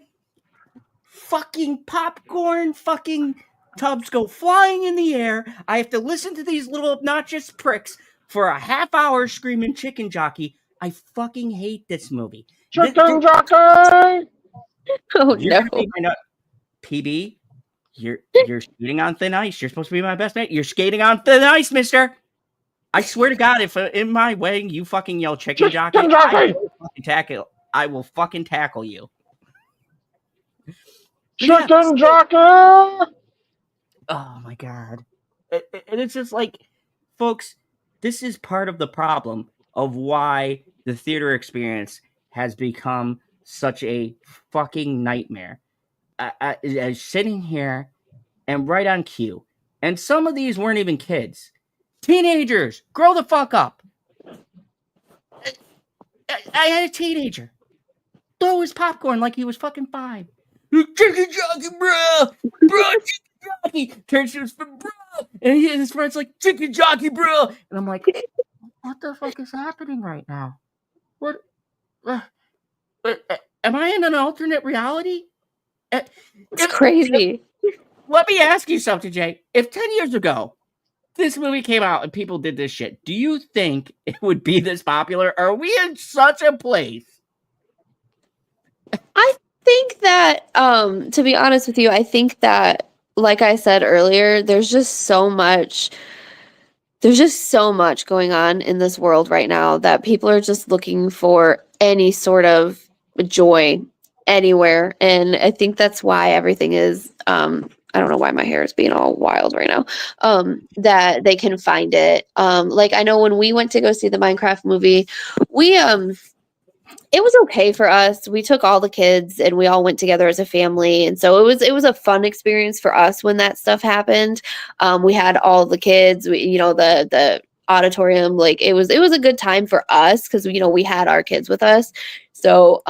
fucking popcorn, fucking tubs go flying in the air. I have to listen to these little obnoxious pricks for a half hour screaming chicken jockey. I fucking hate this movie. Chicken jockey. Oh You're no. gonna be my PB. You're skating on thin ice. You're supposed to be my best mate. You're skating on thin ice, mister. I swear to God, if in my wedding you fucking yell chicken jockey, I will fucking tackle you. Chicken jockey. Oh my God. And it's just like, folks, this is part of the problem of why the theater experience has become such a fucking nightmare. I sitting here and right on cue. And some of these weren't even kids. Teenagers, grow the fuck up. I had a teenager throw his popcorn like he was fucking 5. Chicken jockey, bro! Bro, chicken jockey! Turns to his friend, bro! And his friend's like, chicken jockey, bro! And I'm like, what the fuck is happening right now? What? Am I in an alternate reality? It's crazy. Let me ask you something, Jay. If 10 years ago this movie came out and people did this shit, do you think it would be this popular? Are we in such a place? I think that, to be honest with you, I think that, like I said earlier, there's just so much going on in this world right now that people are just looking for any sort of joy anywhere. And I think that's why everything is, I don't know why my hair is being all wild right now, that they can find it. Like I know when we went to go see the Minecraft movie, it was okay for us. We took all the kids and we all went together as a family. And so it was a fun experience for us when that stuff happened. We had all the kids, the auditorium, like it was a good time for us because, we had our kids with us. So,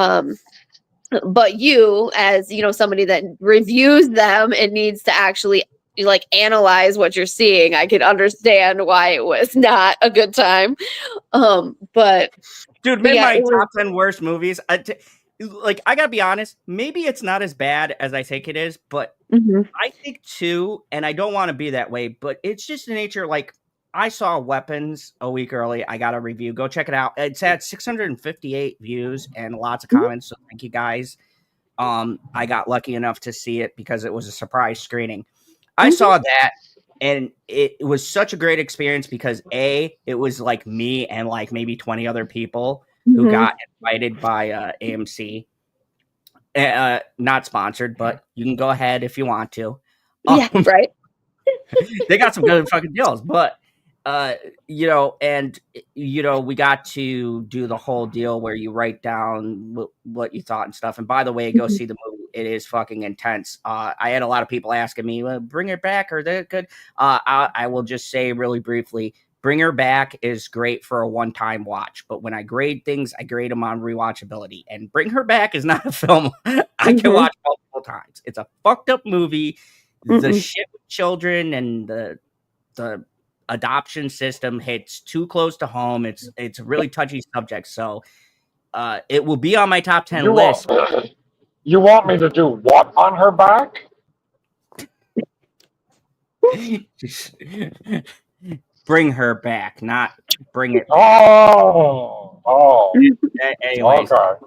but you, as somebody that reviews them and needs to actually like analyze what you're seeing, I can understand why it was not a good time. But dude, my top 10 worst movies. I gotta be honest, maybe it's not as bad as I think it is, but I think too, and I don't want to be that way, but it's just the nature. Like I saw Weapons a week early. I got a review. Go check it out. It's at 658 views and lots of comments. So thank you guys. I got lucky enough to see it because it was a surprise screening. I saw that and it was such a great experience because it was like me and like maybe 20 other people who got invited by AMC. Not sponsored, but you can go ahead if you want to. Yeah, right. They got some good fucking deals, but we got to do the whole deal where you write down what you thought and stuff. And by the way, go see the movie. It is fucking intense. I had a lot of people asking me, bring it back or that good. I will just say really briefly, Bring Her Back is great for a one-time watch. But when I grade things, I grade them on rewatchability. And Bring Her Back is not a film I can watch multiple times. It's a fucked up movie. The shit with children and the adoption system hits too close to home. It's a really touchy subject. So it will be on my top 10 list. You want me to do what on her back? Bring her back, not bring it back. Oh. Anyways. Okay.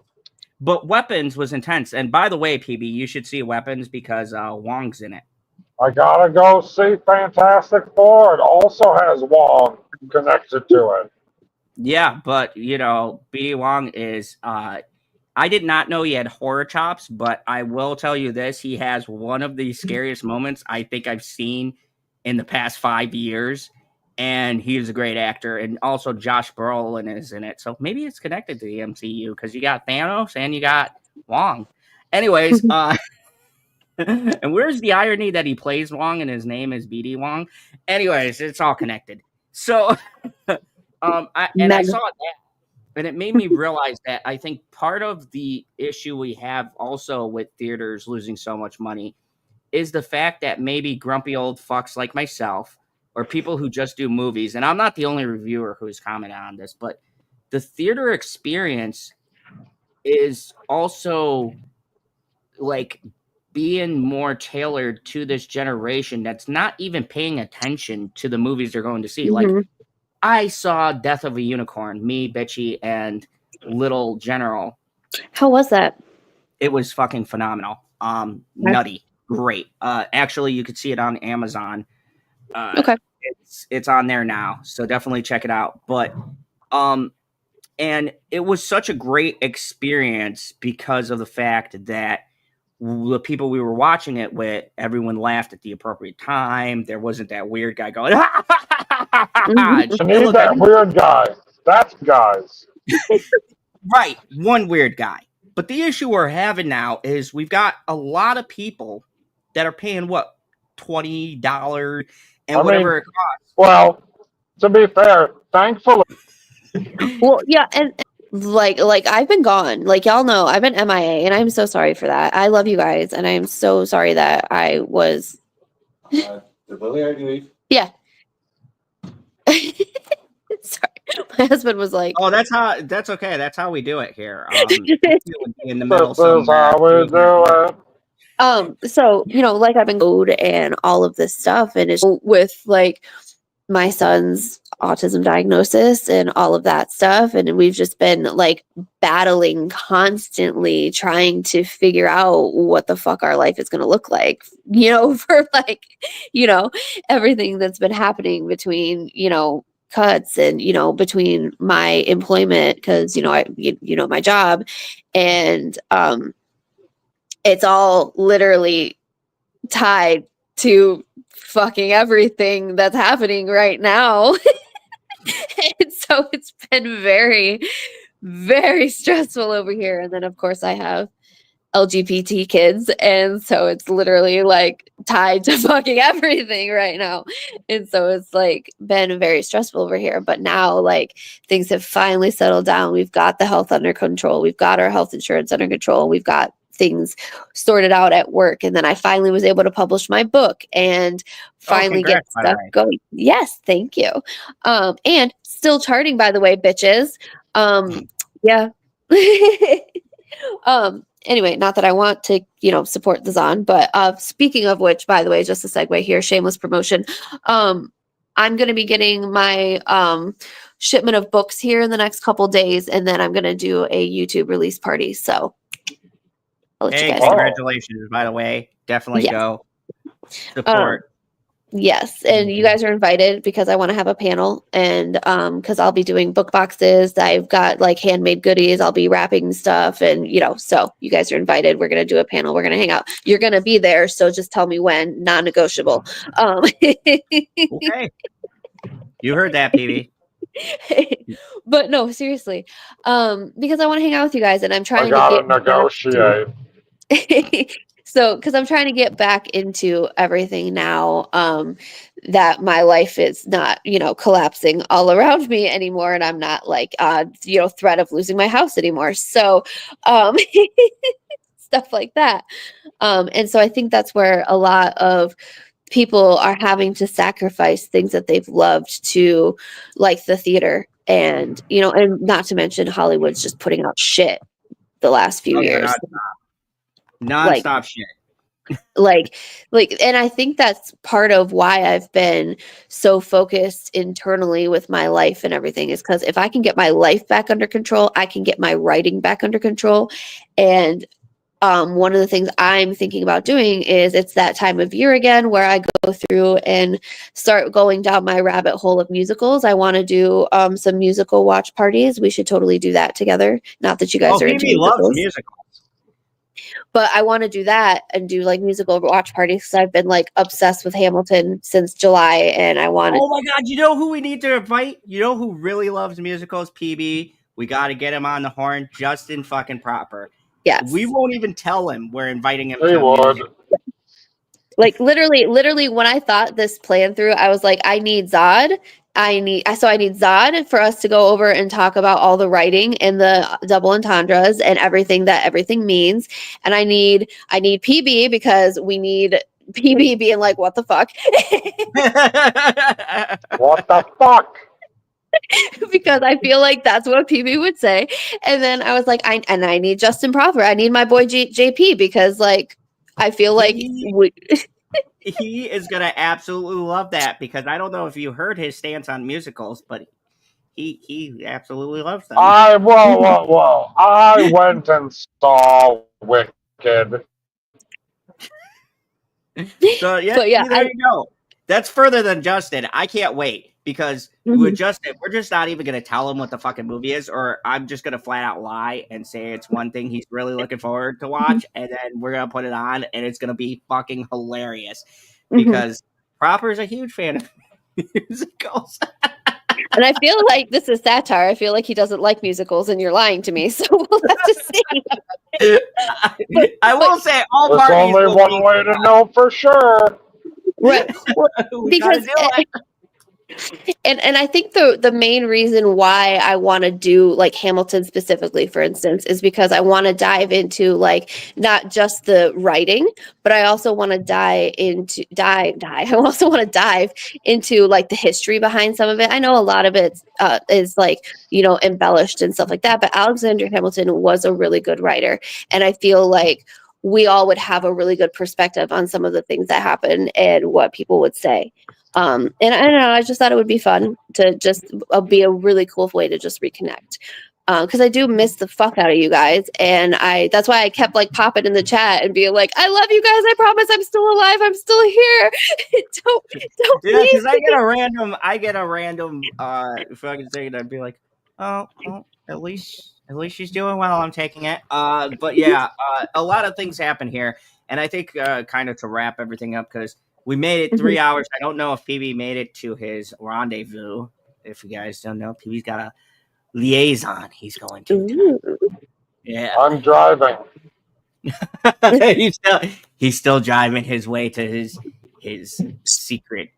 But Weapons was intense. And by the way, PB, you should see Weapons because Wong's in it. I gotta go see Fantastic Four. It also has Wong connected to it. Yeah, but B.D. Wong is I did not know he had horror chops, but I will tell you this, he has one of the scariest moments I think I've seen in the past 5 years. And he is a great actor. And also Josh Brolin is in it. So maybe it's connected to the MCU because you got Thanos and you got Wong. Anyways, and where's the irony that he plays Wong and his name is BD Wong? Anyways, it's all connected. So, I saw that, and it made me realize that I think part of the issue we have also with theaters losing so much money is the fact that maybe grumpy old fucks like myself or people who just do movies, and I'm not the only reviewer who's commented on this, but the theater experience is also like being more tailored to this generation that's not even paying attention to the movies they're going to see. Like, I saw Death of a Unicorn, me, Bitchy, and Little General. How was that? It was fucking phenomenal. Nutty. Great. Actually, you could see it on Amazon. Okay. It's on there now, so definitely check it out. But and it was such a great experience because of the fact that the people we were watching it with, everyone laughed at the appropriate time. There wasn't that weird guy going, I need that weird guy. That's guys. Right, one weird guy. But the issue we're having now is we've got a lot of people that are paying what, $20 and whatever it costs. Well, to be fair, thankfully. Well, yeah, and like I've been gone. Like y'all know, I've been MIA, and I'm so sorry for that. I love you guys, and I am so sorry that I was. Did Lily already leave? Yeah. Sorry, my husband was like, "Oh, that's okay. That's how we do it here." In the middle, this is how we do it. So like I've been code and all of this stuff, and it's with like my son's autism diagnosis and all of that stuff, and we've just been like battling constantly trying to figure out what the fuck our life is going to look like, for like everything that's been happening between cuts and between my employment, because I my job, and it's all literally tied to fucking everything that's happening right now. And so it's been very, very stressful over here. And then of course I have LGBT kids, and so it's literally like tied to fucking everything right now. And so it's like been very stressful over here. But now like things have finally settled down. We've got the health under control. We've got our health insurance under control. We've got things sorted out at work, and then I finally was able to publish my book and finally get stuff going. Yes, thank you. And still charting, by the way, bitches. Yeah. Anyway, not that I want to, support the Zon, but speaking of which, by the way, just a segue here, shameless promotion. I'm going to be getting my shipment of books here in the next couple days, and then I'm going to do a YouTube release party. So hey, congratulations, by the way. Definitely go support. Yes, and you guys are invited because I want to have a panel, and because I'll be doing book boxes. I've got like handmade goodies. I'll be wrapping stuff, and so you guys are invited. We're gonna do a panel. We're gonna hang out. You're gonna be there, so just tell me when. Non-negotiable. Okay, you heard that, PB. But no, seriously, because I want to hang out with you guys, and I'm trying to negotiate. So, because I'm trying to get back into everything now, that my life is not, collapsing all around me anymore, and I'm not like, threat of losing my house anymore. So, stuff like that. And so I think that's where a lot of people are having to sacrifice things that they've loved to, like the theater, and and not to mention Hollywood's just putting out shit the last few years. Non-stop shit. Like, and I think that's part of why I've been so focused internally with my life and everything, is because if I can get my life back under control, I can get my writing back under control. And one of the things I'm thinking about doing is, it's that time of year again where I go through and start going down my rabbit hole of musicals. I want to do some musical watch parties. We should totally do that together. Not that you guys are into musicals. Loves musicals. But I want to do that and do like musical watch parties, because I've been like obsessed with Hamilton since July, and I want to. Oh my God! You know who we need to invite? You know who really loves musicals? PB. We got to get him on the horn. Justin fucking Proper. Yes. We won't even tell him we're inviting him. He would. Like literally, when I thought this plan through, I was like, I need Zod. I need Zod for us to go over and talk about all the writing and the double entendres and everything that everything means. And I need PB because we need PB being like, what the fuck? What the fuck? Because I feel like that's what PB would say. And then I was like, I need Justin Proper. I need my boy JP because like I feel like he is gonna absolutely love that because I don't know if you heard his stance on musicals, but he absolutely loves them. Whoa. I went and saw Wicked. So yeah, But yeah, there you go. That's further than Justin. I can't wait because with Justin, we're just not even gonna tell him what the fucking movie is, or I'm just gonna flat out lie and say it's one thing he's really looking forward to watch, and then we're gonna put it on, and it's gonna be fucking hilarious because Proper's a huge fan of musicals. And I feel like this is satire. I feel like he doesn't like musicals, and you're lying to me. So we'll have to see. I will say all There's parties. only one way to know for sure. Right. Because and I think the main reason why I want to do like Hamilton specifically, for instance, is because I want to dive into like not just the writing, but I also want to dive into like the history behind some of it. I know a lot of it is like, you know, embellished and stuff like that, but Alexander Hamilton was a really good writer, and I feel like we all would have a really good perspective on some of the things that happen and what people would say. And I don't know, I just thought it would be fun to just be a really cool way to just reconnect. Because I do miss the fuck out of you guys, and that's why I kept like popping in the chat and being like, "I love you guys. I promise, I'm still alive. I'm still here. don't yeah." Because I get a random fucking thing, and I'd be like, "Oh, well, at least she's doing well. I'm taking it." But yeah, a lot of things happen here, and I think kind of to wrap everything up because we made it 3 hours. I don't know if PB made it to his rendezvous. If you guys don't know, PB's got a liaison he's going to tonight. Yeah, I'm driving. he's still driving his way to his secret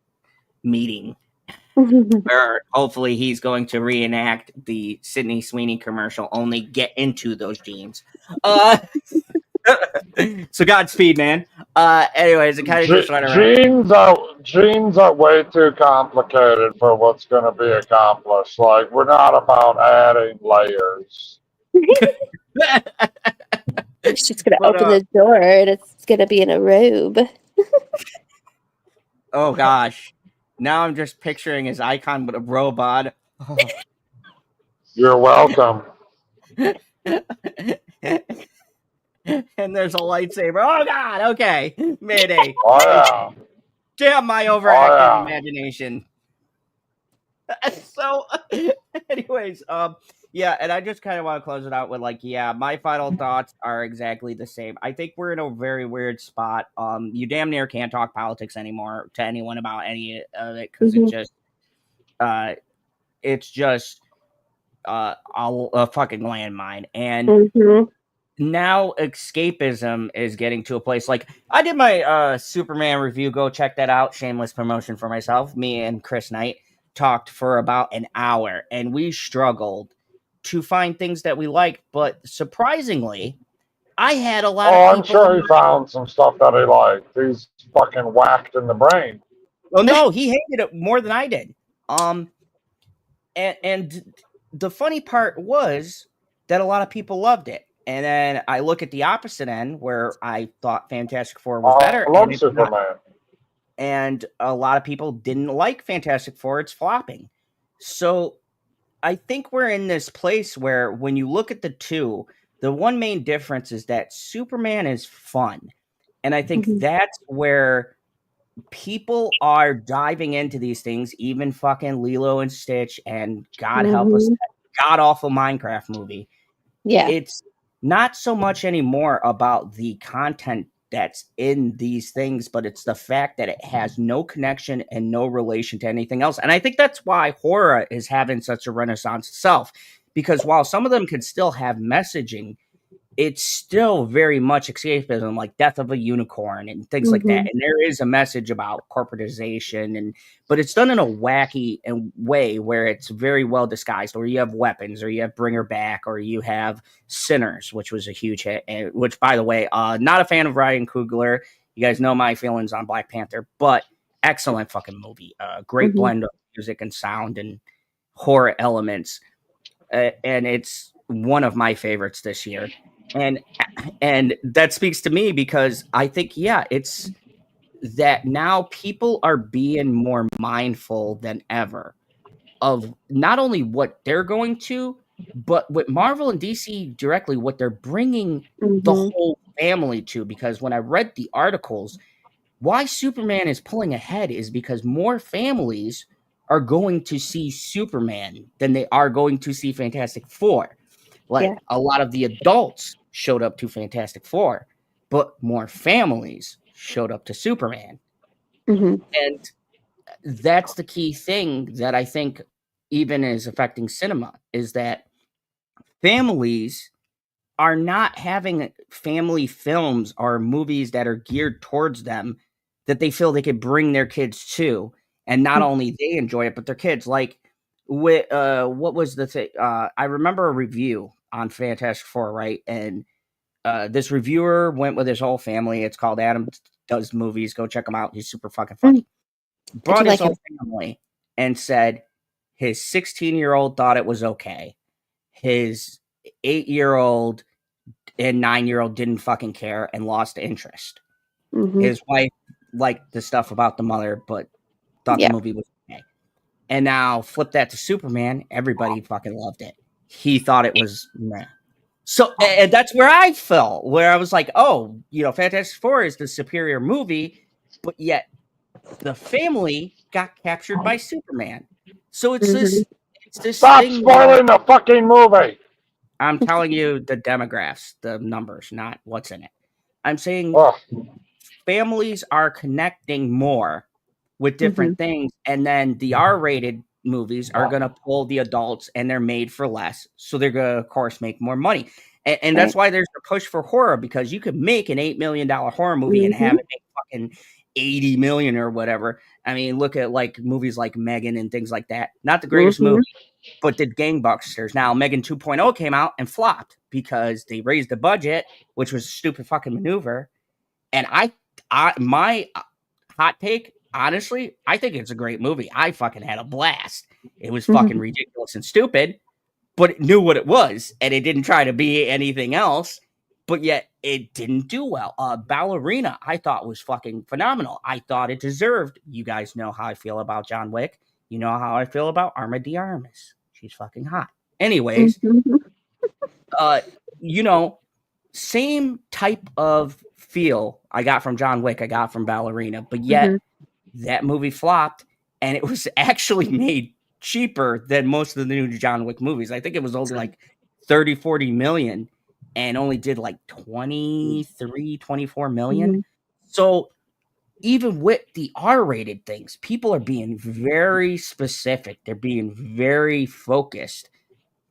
meeting where hopefully he's going to reenact the Sydney Sweeney commercial, only get into those jeans. So Godspeed, man. Anyways, it kind of just went around. Genes are way too complicated for what's going to be accomplished. Like, we're not about adding layers. She's gonna open the door, and it's gonna be in a robe. Oh gosh, now I'm just picturing his icon with a robot. Oh. You're welcome. And there's a lightsaber. Oh god, okay. Mayday. Oh yeah. Damn my overactive imagination. So anyways, yeah, and I just kind of want to close it out with like, yeah, my final thoughts are exactly the same. I think we're in a very weird spot. You damn near can't talk politics anymore to anyone about any of it because it's just a fucking landmine. And now escapism is getting to a place like I did my Superman review. Go check that out. Shameless promotion for myself. Me and Chris Knight talked for about an hour, and we struggled to find things that we liked. But surprisingly, I had a lot of people. I'm sure he found some stuff that he liked. He's fucking whacked in the brain. Well, no, he hated it more than I did. And the funny part was that a lot of people loved it. And then I look at the opposite end where I thought Fantastic Four was better. I love Superman. And a lot of people didn't like Fantastic Four. It's flopping. So I think we're in this place where when you look at the two, the one main difference is that Superman is fun. And I think that's where people are diving into these things, even fucking Lilo and Stitch and God help us, god awful Minecraft movie. Yeah. It's not so much anymore about the content that's in these things, but it's the fact that it has no connection and no relation to anything else. And I think that's why horror is having such a renaissance itself, because while some of them can still have messaging, it's still very much escapism, like Death of a Unicorn and things like that. And there is a message about corporatization, but it's done in a wacky way where it's very well disguised. Or you have weapons, or you have Bring Her Back, or you have Sinners, which was a huge hit. And which, by the way, not a fan of Ryan Coogler. You guys know my feelings on Black Panther, but excellent fucking movie. Great blend of music and sound and horror elements, and it's one of my favorites this year. And that speaks to me because I think, it's that now people are being more mindful than ever of not only what they're going to, but with Marvel and DC directly, what they're bringing the whole family to. Because when I read the articles, why Superman is pulling ahead is because more families are going to see Superman than they are going to see Fantastic Four. Like a lot of the adults showed up to Fantastic Four, but more families showed up to Superman. And that's the key thing that I think even is affecting cinema, is that families are not having family films or movies that are geared towards them that they feel they could bring their kids to. And not only they enjoy it, but their kids. Like, with what was the thing? I remember a review on Fantastic Four, right? And this reviewer went with his whole family. It's called Adam Does Movies. Go check him out. He's super fucking funny. Brought his whole family and said his 16-year-old thought it was okay. His 8-year-old and 9-year-old didn't fucking care and lost interest. His wife liked the stuff about the mother, but thought the movie was okay. And now flip that to Superman. Everybody fucking loved it. He thought it was meh. So, and that's where I fell, where I was like, oh, Fantastic Four is the superior movie, but yet the family got captured by Superman. So it's this Stop thing spoiling the fucking movie. I'm telling you the demographics, the numbers, not what's in it. I'm saying families are connecting more with different things, and then the R-rated movies are going to pull the adults, and they're made for less, so they're going to, of course, make more money. And that's why there's a push for horror, because you could make an $8 million horror movie and have it make fucking 80 million or whatever. I mean, look at like movies like Megan and things like that. Not the greatest movie, but did gangbusters. Now, Megan 2.0 came out and flopped because they raised the budget, which was a stupid fucking maneuver. And my hot take, honestly, I think it's a great movie. I fucking had a blast. It was fucking ridiculous and stupid, but it knew what it was, and it didn't try to be anything else, but yet it didn't do well. Ballerina, I thought, was fucking phenomenal. I thought it deserved. You guys know how I feel about John Wick. You know how I feel about Arma de Armas. She's fucking hot. Anyways, same type of feel I got from John Wick, I got from Ballerina, but yet that movie flopped, and it was actually made cheaper than most of the new John Wick movies. I think it was only like 30, 40 million and only did like 23, 24 million. So even with the R-rated things, people are being very specific. They're being very focused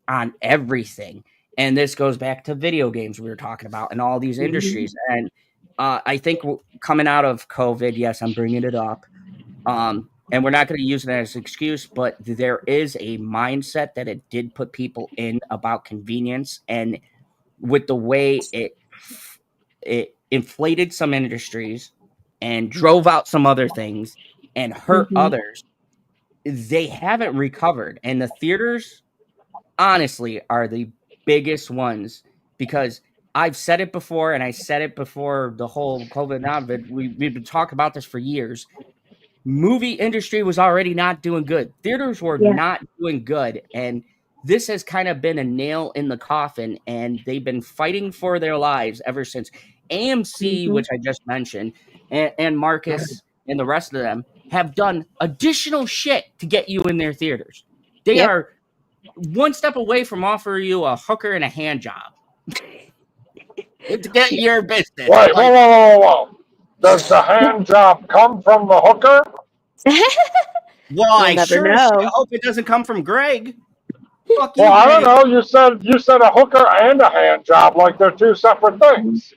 on everything. And this goes back to video games we were talking about and all these industries. And I think coming out of COVID, yes, I'm bringing it up. And we're not going to use it as an excuse, but there is a mindset that it did put people in about convenience. And with the way it inflated some industries and drove out some other things and hurt others, they haven't recovered. And the theaters, honestly, are the biggest ones, because I've said it before, and I said it before the whole COVID. We've been talking about this for years. Movie industry was already not doing good. Theaters were not doing good. And this has kind of been a nail in the coffin, and they've been fighting for their lives ever since. AMC, which I just mentioned, and Marcus and the rest of them have done additional shit to get you in their theaters. They are one step away from offering you a hooker and a hand job to get your business. Wait, whoa. Does the hand job come from the hooker? Well, I sure hope it doesn't come from Greg. Fuck you, Well, I don't Jenny. know. You said a hooker and a hand job like they're two separate things.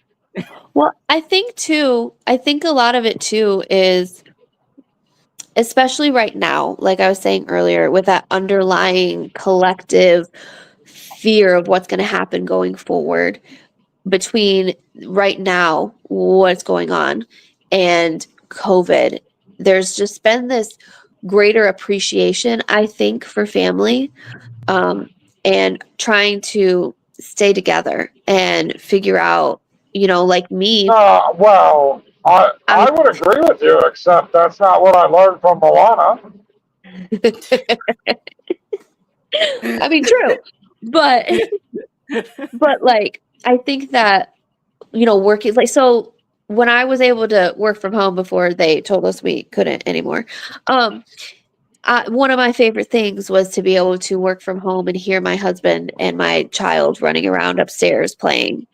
Well, I think a lot of it too is, especially right now, like I was saying earlier, with that underlying collective fear of what's going to happen going forward between right now, what's going on, and COVID. There's just been this greater appreciation, I think, for family, and trying to stay together and figure out, like me. Well, I I'm would agree with you, except that's not what I learned from Moana. I mean, true, but like I think that working like so when I was able to work from home before they told us we couldn't anymore, one of my favorite things was to be able to work from home and hear my husband and my child running around upstairs playing,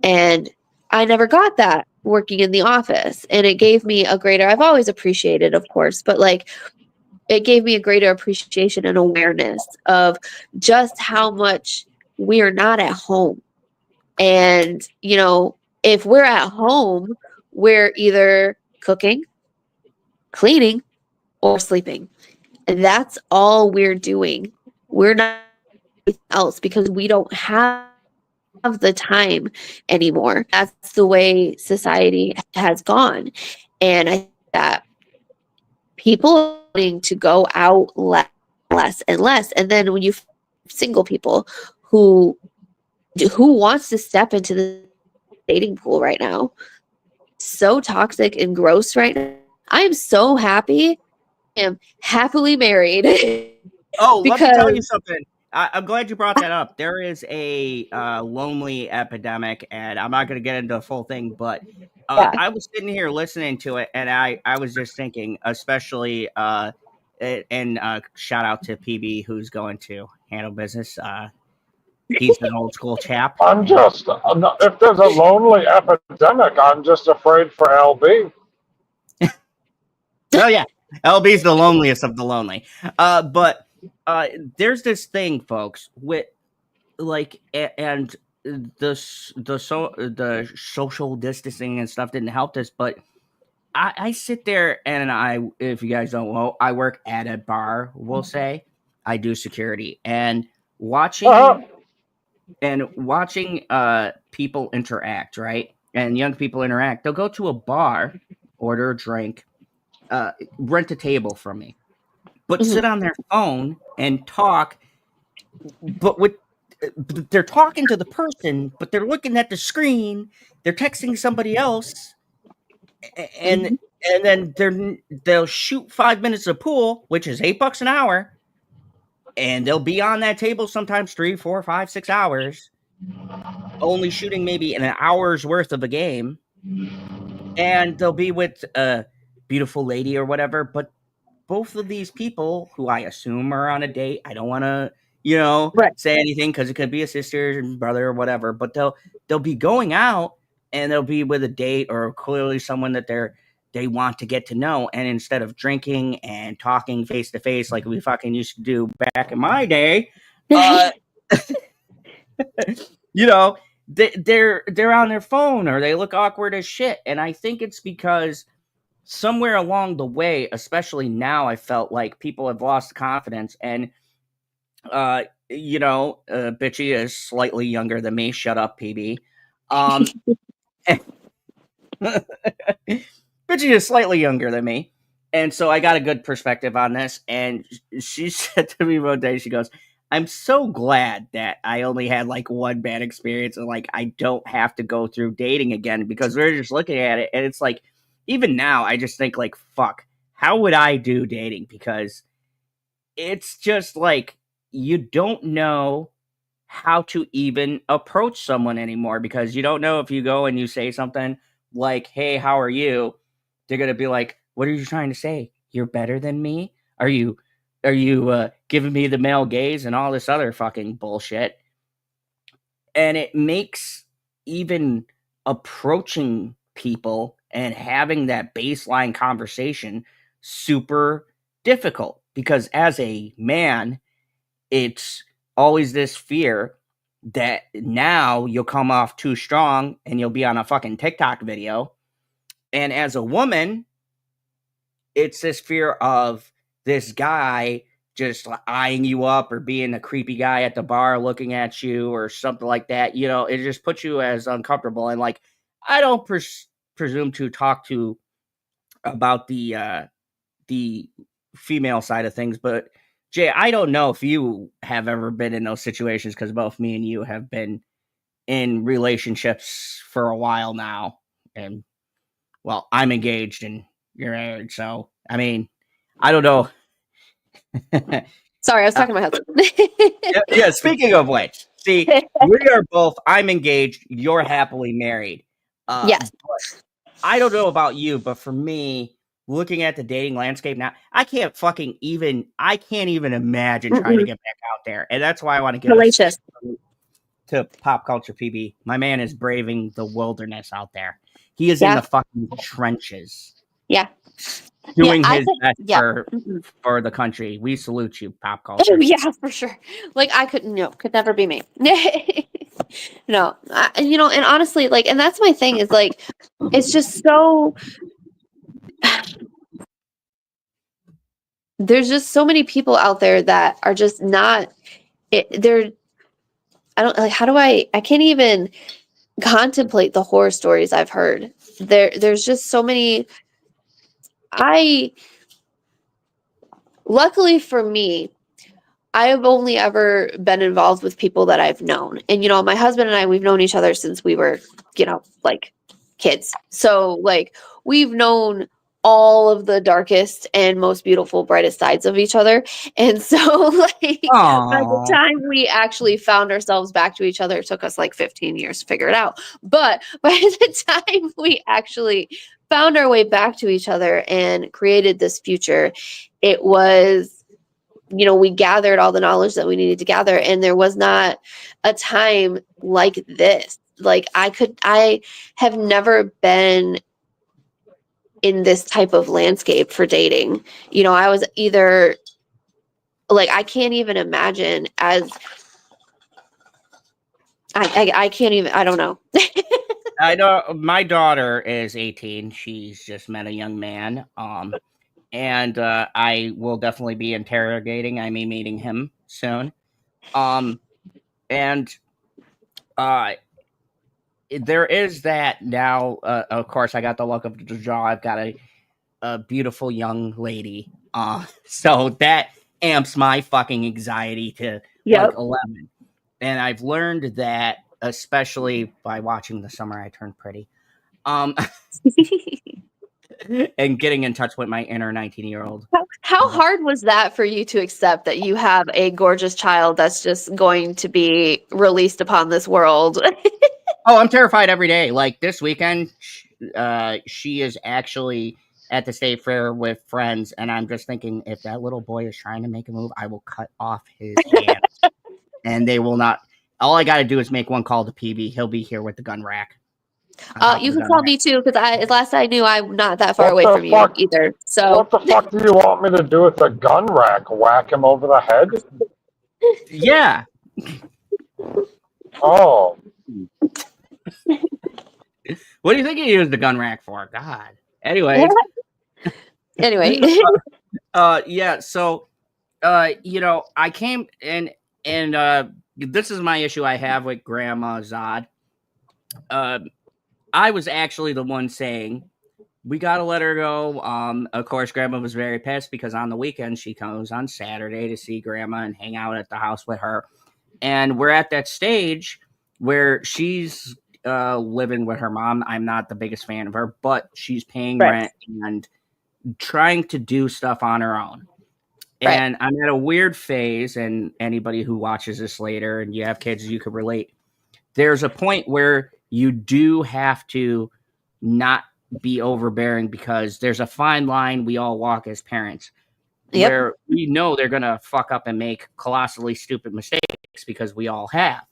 and I never got that working in the office, and it gave me a greater. I've always appreciated, of course, but like it gave me a greater appreciation and awareness of just how much we are not at home. And, if we're at home, we're either cooking, cleaning, or sleeping. And that's all we're doing. We're not anything else because we don't have the time anymore. That's the way society has gone. And I think that people are wanting to go out less and less. And then when you single people who wants to step into the dating pool right now, so toxic and gross right now. I am so happy. I am happily married. Oh, let me tell you because something. I'm glad you brought that up. There is a lonely epidemic, and I'm not going to get into the full thing, but yeah. I was sitting here listening to it, and I was just thinking, especially, and shout out to PB who's going to handle business. He's an old school chap. I'm just, if there's a lonely epidemic, I'm just afraid for LB. Oh yeah, LB's the loneliest of the lonely. But there's this thing, folks, with like and the social distancing and stuff didn't help this, but I sit there and if you guys don't know, I work at a bar. We'll say I do security and watching people interact, right? And young people interact. They'll go to a bar, order a drink, rent a table from me, but sit on their phone and talk, but they're talking to the person, but they're looking at the screen, they're texting somebody else, and then they'll shoot 5 minutes of pool, which is $8 an hour, and they'll be on that table sometimes 3, 4, 5, 6 hours, only shooting maybe an hour's worth of a game, and they'll be with a beautiful lady or whatever, but both of these people who I assume are on a date, I don't want to, Right. say anything because it could be a sister and brother or whatever, but they'll be going out and they'll be with a date or clearly someone that they want to get to know. And instead of drinking and talking face to face like we fucking used to do back in my day, they're on their phone or they look awkward as shit. And I think it's because somewhere along the way, especially now, I felt like people have lost confidence. And Bitchy is slightly younger than me. Shut up, PB. Bitchy is slightly younger than me, and so I got a good perspective on this. And she said to me one day, she goes, "I'm so glad that I only had like one bad experience, and like I don't have to go through dating again." Because we're just looking at it, and it's like, even now, I just think like, fuck, how would I do dating? Because it's just like you don't know how to even approach someone anymore, because you don't know if you go and you say something like, "Hey, how are you?" They're gonna be like, "What are you trying to say? You're better than me? Are you giving me the male gaze and all this other fucking bullshit?" And it makes even approaching people and having that baseline conversation super difficult, because as a man, it's always this fear that now you'll come off too strong and you'll be on a fucking TikTok video. And as a woman, it's this fear of this guy just eyeing you up or being a creepy guy at the bar looking at you or something like that. You know, it just puts you as uncomfortable. And like, I don't presume to talk to about the female side of things, but Jay, I don't know if you have ever been in those situations, because both me and you have been in relationships for a while now. And well, I'm engaged and you're married. So, I mean, I don't know. Sorry, I was talking to my husband. Yeah, speaking of which, see, we are both, I'm engaged, you're happily married. Yes. I don't know about you, but for me, looking at the dating landscape now, I can't even imagine trying to get back out there. And that's why I want to give Delicious. to Pop Culture PB. My man is braving the wilderness out there. He is in the fucking trenches. Yeah. Doing his best for the country. We salute you, Pop Culture. Oh, yeah, for sure. Like, could never be me. No, you know, and honestly, like, and that's my thing is like, it's just so, there's just so many people out there that are just not, I don't like, I can't even contemplate the horror stories I've heard. There's just so many. Luckily for me, I have only ever been involved with people that I've known. And, you know, my husband and I, we've known each other since we were, you know, like kids. So like we've known all of the darkest and most beautiful, brightest sides of each other. And so like by the time we actually found ourselves back to each other, it took us like 15 years to figure it out. But by the time we actually found our way back to each other and created this future, it was, you know, we gathered all the knowledge that we needed to gather. And there was not a time like this. Like I have never been in this type of landscape for dating. You know, I was either like, I can't even imagine I can't even, I don't know. I know my daughter is 18. She's just met a young man. And I will definitely be meeting him soon. And there is that now. Of course, I got the luck of the draw. I've got a beautiful young lady. So that amps my fucking anxiety to like 11. And I've learned that, especially by watching The Summer I Turned Pretty, and getting in touch with my inner 19-year-old. How hard was that for you to accept that you have a gorgeous child that's just going to be released upon this world? Oh, I'm terrified every day. Like this weekend, she is actually at the state fair with friends, and I'm just thinking, if that little boy is trying to make a move, I will cut off his hands. And they will not. All I got to do is make one call to PB. He'll be here with the gun rack. You can call me too, because last I knew, I'm not that far away from you either. So what the fuck do you want me to do with a gun rack? Whack him over the head? Yeah. Oh. What do you think you used the gun rack for? God. Anyway. Yeah. So, you know, I came and this is my issue I have with Grandma Zod. I was actually the one saying, we got to let her go. Of course, Grandma was very pissed because on the weekend, she comes on Saturday to see Grandma and hang out at the house with her. And we're at that stage where she's living with her mom. I'm not the biggest fan of her, but she's paying rent and trying to do stuff on her own. Right. And I'm at a weird phase, and anybody who watches this later and you have kids, you could relate. There's a point where you do have to not be overbearing, because there's a fine line we all walk as parents where we know they're going to fuck up and make colossally stupid mistakes, because we all have.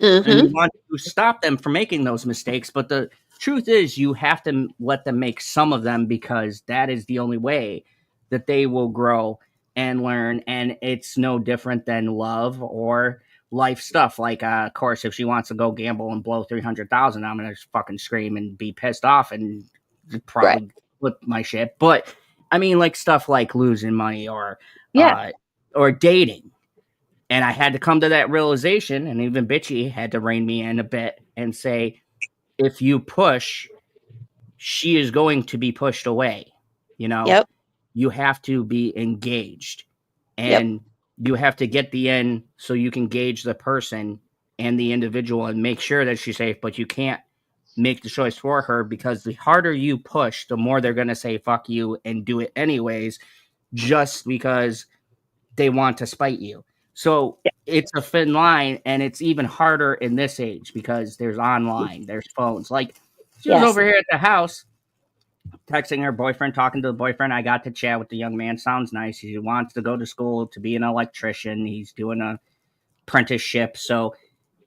And you want to stop them from making those mistakes. But the truth is, you have to let them make some of them, because that is the only way that they will grow and learn. And it's no different than love or life stuff. Like, of course, if she wants to go gamble and blow 300,000, I'm gonna fucking scream and be pissed off and probably flip my shit. But I mean, like stuff like losing money or dating. And I had to come to that realization, and even Bitchy had to rein me in a bit and say, if you push, she is going to be pushed away. You know, you have to be engaged, and you have to get the end so you can gauge the person and the individual and make sure that she's safe, but you can't make the choice for her, because the harder you push, the more they're going to say fuck you and do it anyways, just because they want to spite you. So it's a thin line, and it's even harder in this age because there's online, there's phones. Like, she was over here at the house texting her boyfriend, talking to the boyfriend. I got to chat with the young man. Sounds nice. He wants to go to school to be an electrician. He's doing a apprenticeship. So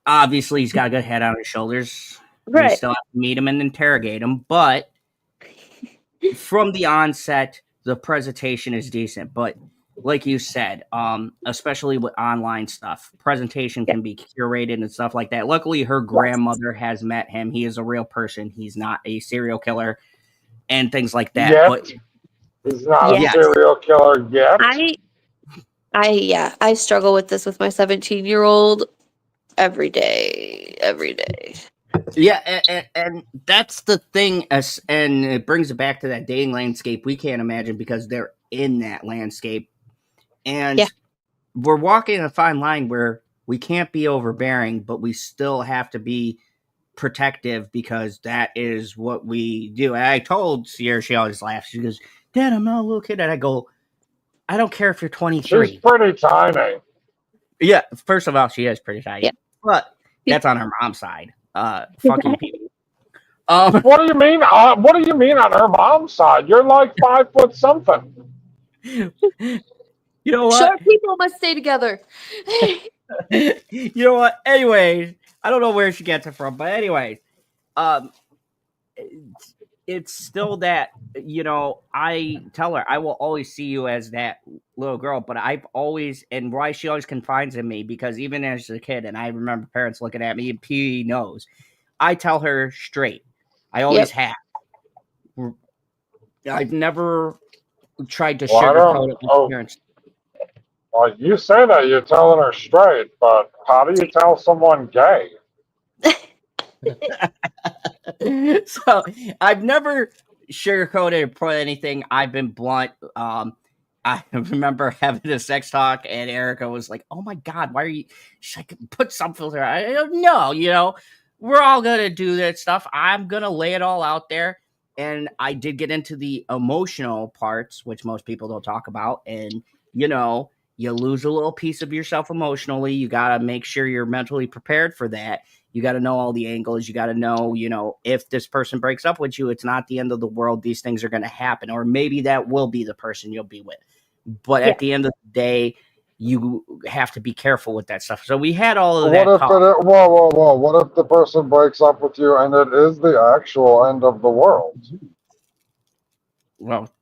obviously he's got a good head on his shoulders. We still have to meet him and interrogate him. But from the onset, the presentation is decent. But like you said, especially with online stuff, presentation can be curated and stuff like that. Luckily, her grandmother has met him. He is a real person. He's not a serial killer and things like that. Yet. But he's not a serial killer yet. I struggle with this with my 17-year-old every day. Yeah, and that's the thing, and it brings it back to that dating landscape we can't imagine because they're in that landscape. And we're walking a fine line where we can't be overbearing, but we still have to be protective because that is what we do. And I told Sierra, she always laughs. She goes, Dad, I'm not a little kid. And I go, I don't care if you're 23. She's pretty tiny. Yeah, first of all, she is pretty tiny. Yeah. But that's on her mom's side. Fucking people. What do you mean? What do you mean on her mom's side? You're like 5 foot something. You know what? Short people must stay together. You know what? Anyways, I don't know where she gets it from, but anyways, it's still that, you know, I tell her I will always see you as that little girl, but I've always, and why she always confides in me, because even as a kid, and I remember parents looking at me, and P knows, I tell her straight. I always have. I've never tried to sugarcoat it with parents. Well, you say that you're telling her straight, but how do you tell someone gay? So I've never sugarcoated or put anything. I've been blunt. I remember having a sex talk, and Erica was like, "Oh my God, why are you?" She's like, "Put some filter." I don't know. You know, we're all gonna do that stuff. I'm gonna lay it all out there. And I did get into the emotional parts, which most people don't talk about. And, you know, you lose a little piece of yourself emotionally. You got to make sure you're mentally prepared for that. You got to know all the angles. You got to know, you know, if this person breaks up with you, it's not the end of the world. These things are going to happen. Or maybe that will be the person you'll be with. But at the end of the day, you have to be careful with that stuff. So we had all of that. What if the person breaks up with you and it is the actual end of the world? Well,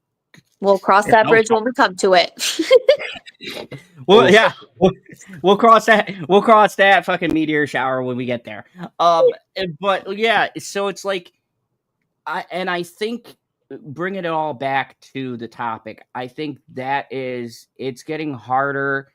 we'll cross that bridge when we come to it. Well, yeah, we'll cross that. We'll cross that fucking meteor shower when we get there. But yeah, so it's like, I think, bringing it all back to the topic, I think that it's getting harder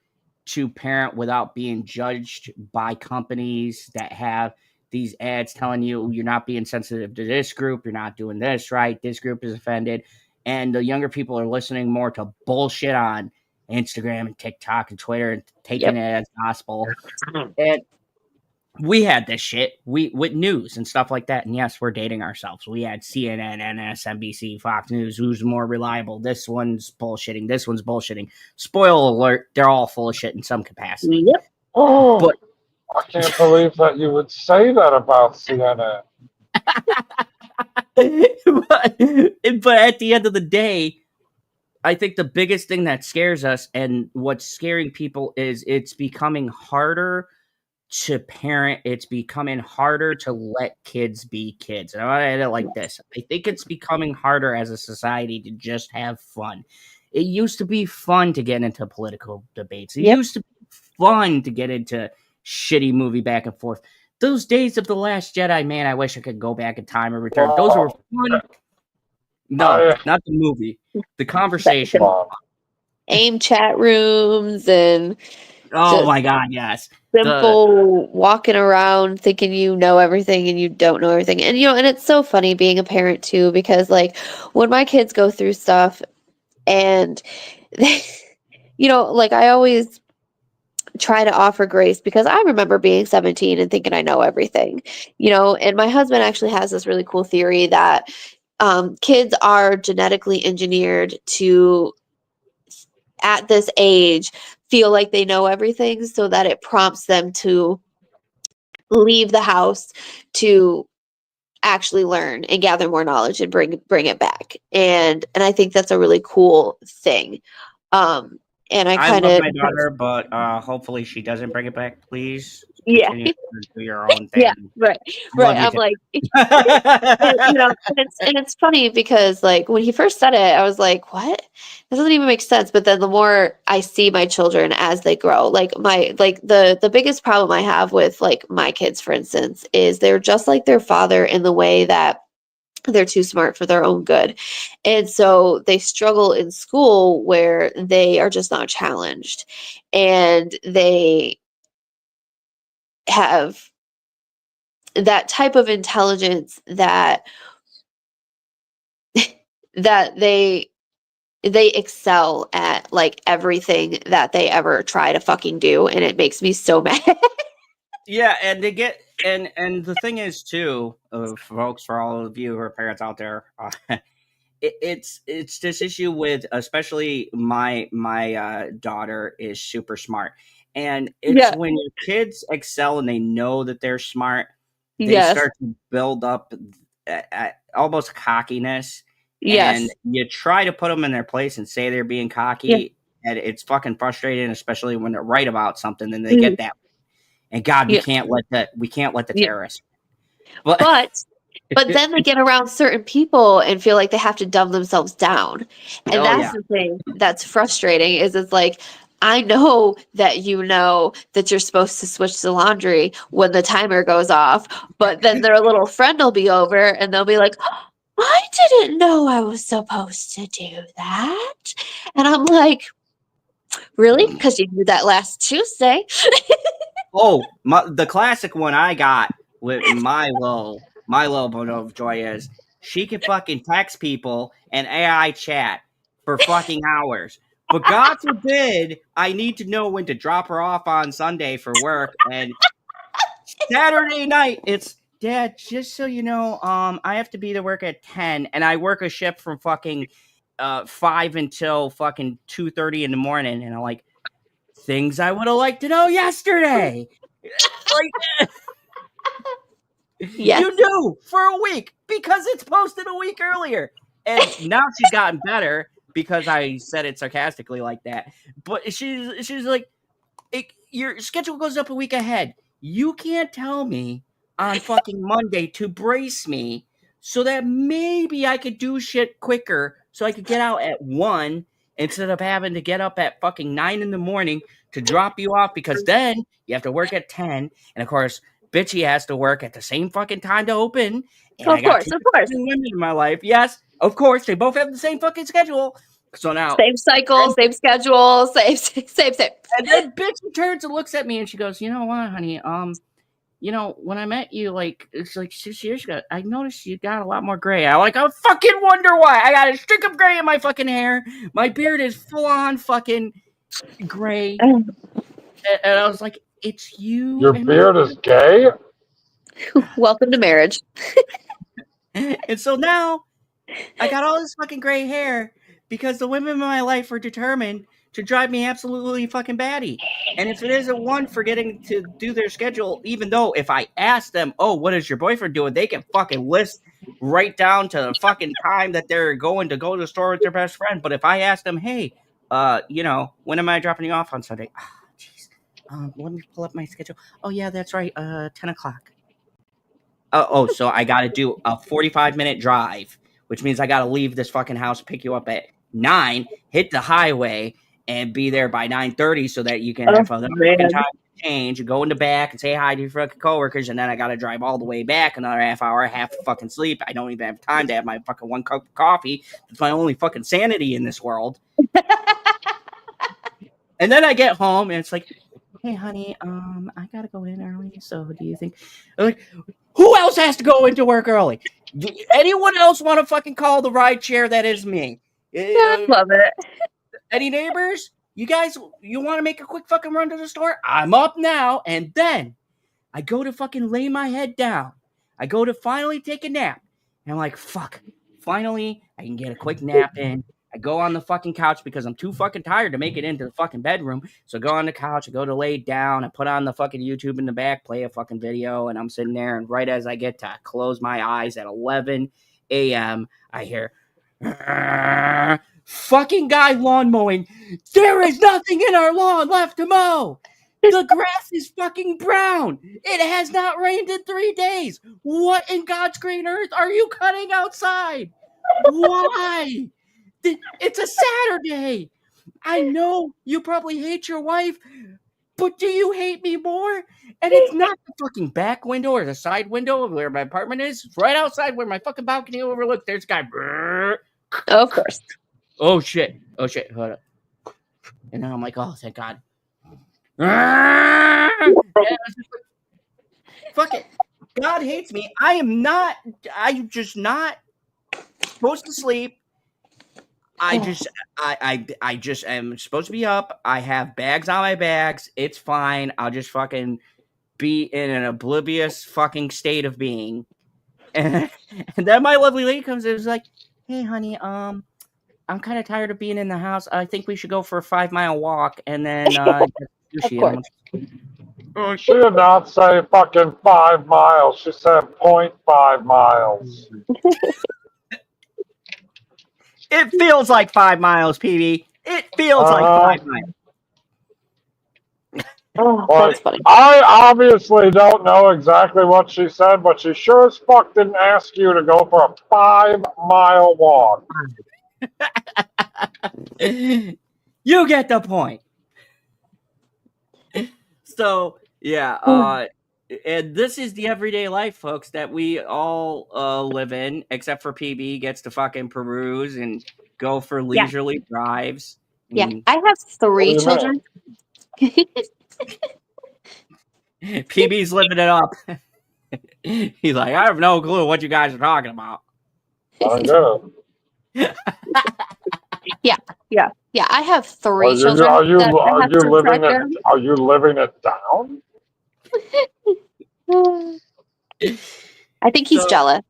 to parent without being judged by companies that have these ads telling you you're not being sensitive to this group, you're not doing this right, this group is offended, and the younger people are listening more to bullshit on Instagram and TikTok and Twitter and taking it as gospel. And we had this shit with news and stuff like that. And yes, we're dating ourselves. We had CNN, MSNBC, Fox News. Who's more reliable? This one's bullshitting. This one's bullshitting. Spoiler alert, they're all full of shit in some capacity. Yep. Oh, but I can't believe that you would say that about CNN. But at the end of the day, I think the biggest thing that scares us and what's scaring people is it's becoming harder to parent. It's becoming harder to let kids be kids. And I want to end it like this. I think it's becoming harder as a society to just have fun. It used to be fun to get into political debates. It Yep. used to be fun to get into shitty movie back and forth. Those days of The Last Jedi, man, I wish I could go back in time and return. Those were fun. No, not the movie. The conversation. AIM chat rooms and Oh my God, yes. simple walking around thinking you know everything and you don't know everything. And and it's so funny being a parent too, because like when my kids go through stuff and they, like I always try to offer grace, because I remember being 17 and thinking I know everything, and my husband actually has this really cool theory that kids are genetically engineered to, at this age, feel like they know everything, so that it prompts them to leave the house to actually learn and gather more knowledge and bring it back. And I think that's a really cool thing. And I love of my daughter, but hopefully she doesn't bring it back. Please yeah. continue to do your own thing. Yeah, right. Love you I'm too. like, and it's funny because like when he first said it, I was like, what? This doesn't even make sense. But then the more I see my children as they grow, like the biggest problem I have with like my kids, for instance, is they're just like their father in the way that they're too smart for their own good. And so they struggle in school where they are just not challenged, and they have that type of intelligence that they excel at like everything that they ever try to fucking do, and it makes me so mad. Yeah, and they get and the thing is too, folks, for all of you who are parents out there, it's this issue with, especially my daughter is super smart, and it's when your kids excel and they know that they're smart, they start to build up almost cockiness. And you try to put them in their place and say they're being cocky, and it's fucking frustrating, especially when they're right about something and they get that. And God, we can't let the terrorists. But then they get around certain people and feel like they have to dumb themselves down. And that's the thing that's frustrating, is it's like, I know that that you're supposed to switch the laundry when the timer goes off, but then their little friend will be over and they'll be like, I didn't know I was supposed to do that. And I'm like, really? Because you did that last Tuesday. The classic one I got with my little bit of joy is she can fucking text people and AI chat for fucking hours. But God forbid I need to know when to drop her off on Sunday for work, and Saturday night it's, Dad, just so you know, I have to be to work at 10, and I work a shift from fucking 5 until fucking 2:30 in the morning, and I'm like, things I would have liked to know yesterday. Like, you knew for a week because it's posted a week earlier, and now she's gotten better because I said it sarcastically like that. But she's like, your schedule goes up a week ahead. You can't tell me on fucking Monday to brace me so that maybe I could do shit quicker, so I could get out at 1 instead of having to get up at fucking 9 in the morning to drop you off, because then you have to work at 10. And of course, Bitchy has to work at the same fucking time to open. And of course. Women in my life. Yes, of course. They both have the same fucking schedule. So now, same cycle, same schedule, same. And then Bitchy turns and looks at me and she goes, "You know what, honey? When I met you, like, it's like 6 years ago, I noticed you got a lot more gray." I fucking wonder why. I got a streak of gray in my fucking hair. My beard is full on fucking gray. And I was like, it's you. Your beard is gay? Welcome to marriage. And so now I got all this fucking gray hair because the women in my life are determined to drive me absolutely fucking batty. And if it isn't one forgetting to do their schedule, even though if I ask them, oh, what is your boyfriend doing? They can fucking list right down to the fucking time that they're going to go to the store with their best friend. But if I ask them, hey, when am I dropping you off on Sunday? Jeez. Let me pull up my schedule. Oh, yeah, that's right. 10 o'clock. So I got to do a 45-minute drive, which means I got to leave this fucking house, pick you up at 9, hit the highway, and be there by 9:30 so that you can have a fucking time to change and go in the back and say hi to your fucking coworkers, and then I gotta drive all the way back another half hour, half fucking sleep. I don't even have time to have my fucking 1 cup of coffee. It's my only fucking sanity in this world. And then I get home and it's like, hey honey, I gotta go in early, so do you think like who else has to go into work early? Anyone else want to fucking call the ride share? That is me. I love it. Any neighbors? You guys, you want to make a quick fucking run to the store? I'm up now. And then I go to fucking lay my head down. I go to finally take a nap. And I'm like, fuck, finally I can get a quick nap in. I go on the fucking couch because I'm too fucking tired to make it into the fucking bedroom. So I go on the couch, I go to lay down, I put on the fucking YouTube in the back, play a fucking video, and I'm sitting there, and right as I get to close my eyes at 11 a.m., I hear fucking guy lawn mowing. There is nothing in our lawn left to mow. The grass is fucking brown. It has not rained in 3 days. What in God's green earth are you cutting outside? Why? It's a Saturday. I know you probably hate your wife, but do you hate me more? And it's not the fucking back window or the side window of where my apartment is. It's right outside where my fucking balcony overlooks. There's a guy. Of course. Oh shit. Hold up. And then I'm like, oh, thank God. Fuck it. God hates me. I'm just not supposed to sleep. I just am supposed to be up. I have bags on my bags. It's fine. I'll just fucking be in an oblivious fucking state of being. And then my lovely lady comes in and is like, hey, honey, I'm kind of tired of being in the house. I think we should go for a 5-mile walk. And then sushi. Oh, she did not say fucking 5 miles. She said 0.5 miles. It feels like 5 miles, PB. It feels like 5 miles. Oh, that's funny. I obviously don't know exactly what she said, but she sure as fuck didn't ask you to go for a 5-mile walk. You get the point. So, yeah, and this is the everyday life, folks, that we all live in, except for PB gets to fucking peruse and go for leisurely drives. Yeah, I have 3 children. PB's living it up. He's like, I have no clue what you guys are talking about. I get it. Yeah. I have 3 Are children. Are you living it down? I think he's jealous.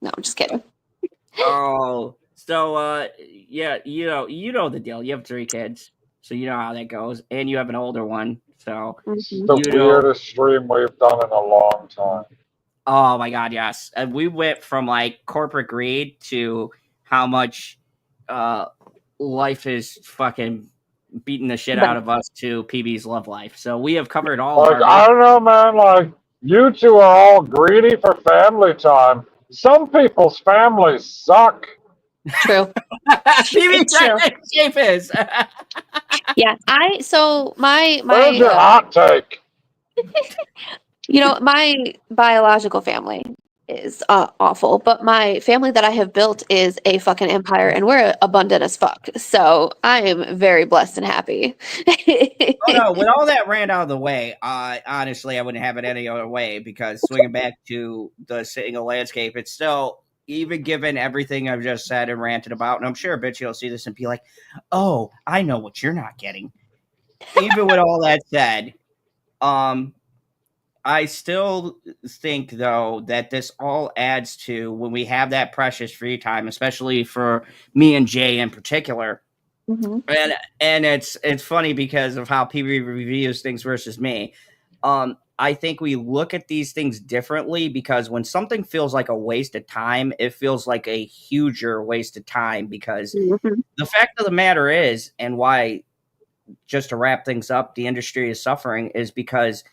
No, I'm just kidding. Oh, so yeah, you know the deal. You have 3 kids, so you know how that goes, and you have an older one. So The weirdest stream we've done in a long time. Oh my God, yes. And we went from like corporate greed to how much life is fucking beating the shit out of us to PB's love life. So we have covered all of our I don't know, man. Like, you two are all greedy for family time. Some people's families suck. True. Shape is. Yeah, my Where's your hot take? My biological family is awful, but my family that I have built is a fucking empire, and we're abundant as fuck. So I am very blessed and happy. Oh no, with all that ran out of the way, honestly, I wouldn't have it any other way, because swinging back to the single landscape, it's still, even given everything I've just said and ranted about, and I'm sure bitch you'll see this and be like, oh, I know what you're not getting. Even with all that said, I still think, though, that this all adds to, when we have that precious free time, especially for me and Jay in particular. Mm-hmm. And it's funny because of how PB reviews things versus me. I think we look at these things differently, because when something feels like a waste of time, it feels like a huger waste of time, because the fact of the matter is, and why, just to wrap things up, the industry is suffering, is because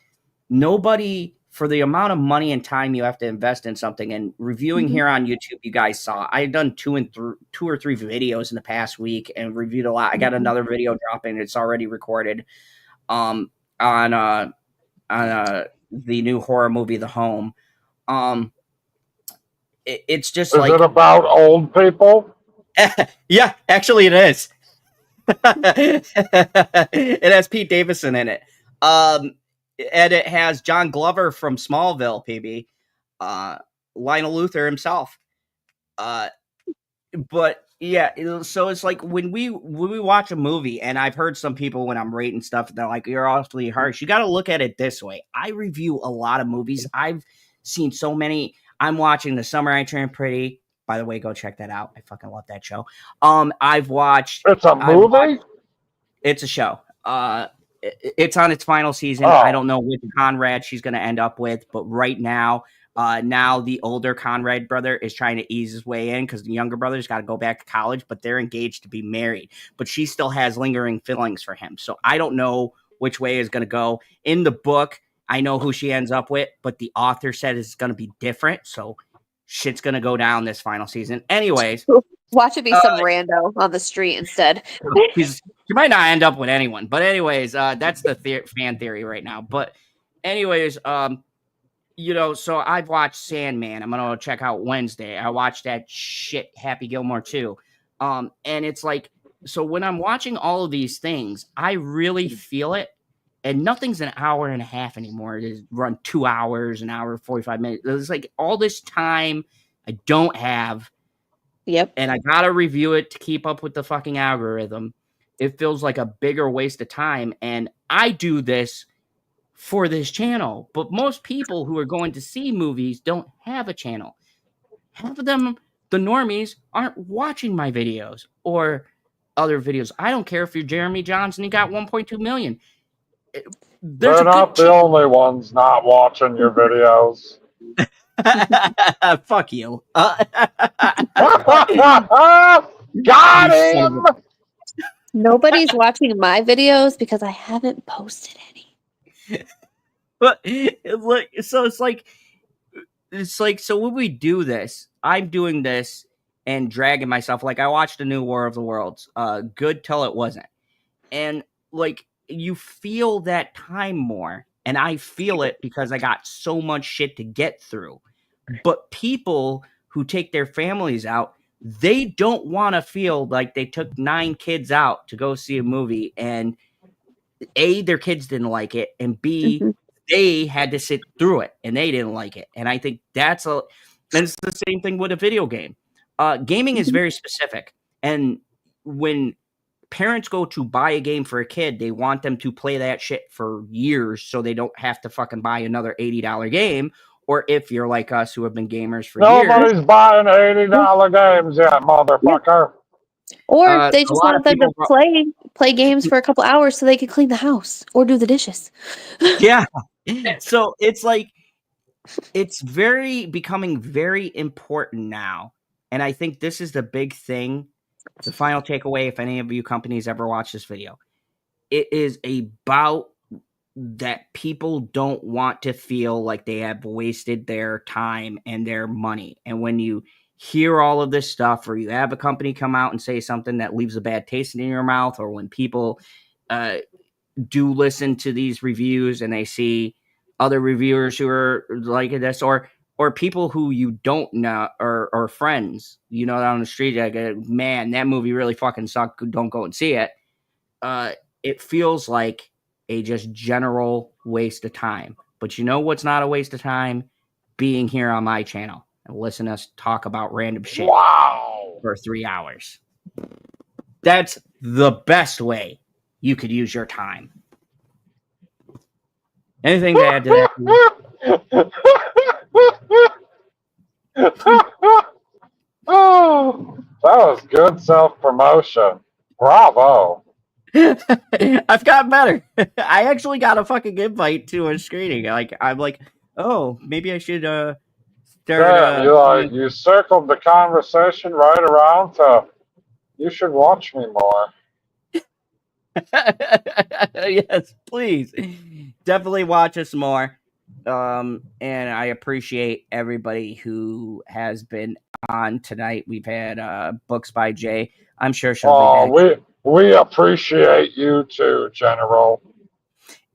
nobody for the amount of money and time you have to invest in something, and reviewing here on YouTube, you guys saw I've done two or three videos in the past week and reviewed a lot. I got another video dropping; it's already recorded. On the new horror movie, The Home. It's just Is it about old people? Yeah, actually, it is. It has Pete Davidson in it. And it has John Glover from Smallville, PB. Lionel Luthor himself. But yeah, so it's like when we watch a movie, and I've heard some people when I'm rating stuff, they're like, "You're awfully harsh." You got to look at it this way. I review a lot of movies. I've seen so many. I'm watching The Summer I Turned Pretty. By the way, go check that out. I fucking love that show. I've watched. It's a movie. It's a show. It's on its final season. Oh. I don't know which Conrad she's going to end up with, but right now, the older Conrad brother is trying to ease his way in because the younger brother's got to go back to college, but they're engaged to be married. But she still has lingering feelings for him. So I don't know which way is going to go. In the book, I know who she ends up with, but the author said it's going to be different. So shit's going to go down this final season. Anyways. Watch it be some rando on the street instead. She might not end up with anyone. But anyways, that's the fan theory right now. But anyways, so I've watched Sandman. I'm going to check out Wednesday. I watched that shit Happy Gilmore too. And it's like, so when I'm watching all of these things, I really feel it. And nothing's an hour and a half anymore. It is run 2 hours, an hour, 45 minutes. It's like all this time I don't have. Yep. And I got to review it to keep up with the fucking algorithm. It feels like a bigger waste of time. And I do this for this channel. But most people who are going to see movies don't have a channel. Half of them, the normies, aren't watching my videos or other videos. I don't care if you're Jeremy Johnson, you got 1.2 million. They're not the only ones not watching your videos. Fuck you. Got him! Nobody's watching my videos because I haven't posted any. But it's like so when we do this, I'm doing this and dragging myself. Like I watched the new War of the Worlds, good till it wasn't, and like you feel that time more, and I feel it because I got so much shit to get through. But people who take their families out, they don't want to feel like they took 9 kids out to go see a movie, and A, their kids didn't like it, and B, they had to sit through it and they didn't like it. And I think and it's the same thing with a video game. Gaming is very specific. And when parents go to buy a game for a kid, they want them to play that shit for years so they don't have to fucking buy another $80 game. Or if you're like us who have been gamers for years. Nobody's buying $80 games yet, motherfucker. Or they just want them to play games for a couple hours so they can clean the house or do the dishes. Yeah. So it's like, it's becoming very important now. And I think this is the big thing. The final takeaway, if any of you companies ever watch this video, it is about that people don't want to feel like they have wasted their time and their money. And when you hear all of this stuff, or you have a company come out and say something that leaves a bad taste in your mouth, or when people do listen to these reviews and they see other reviewers who are like this, or people who you don't know, or friends, down the street, like, man, that movie really fucking sucked, don't go and see it. It feels like a just general waste of time. But you know what's not a waste of time? Being here on my channel and listen to us talk about random shit for 3 hours. That's the best way you could use your time. Anything to add to that? Oh, that was good self-promotion. Bravo. I've gotten better. I actually got a fucking invite to a screening. I'm like, oh, maybe I should start. You circled the conversation right around to, you should watch me more. Yes, please. Definitely watch us more. And I appreciate everybody who has been on tonight. We've had Books by Jay. I'm sure she'll be back. We appreciate you too, General.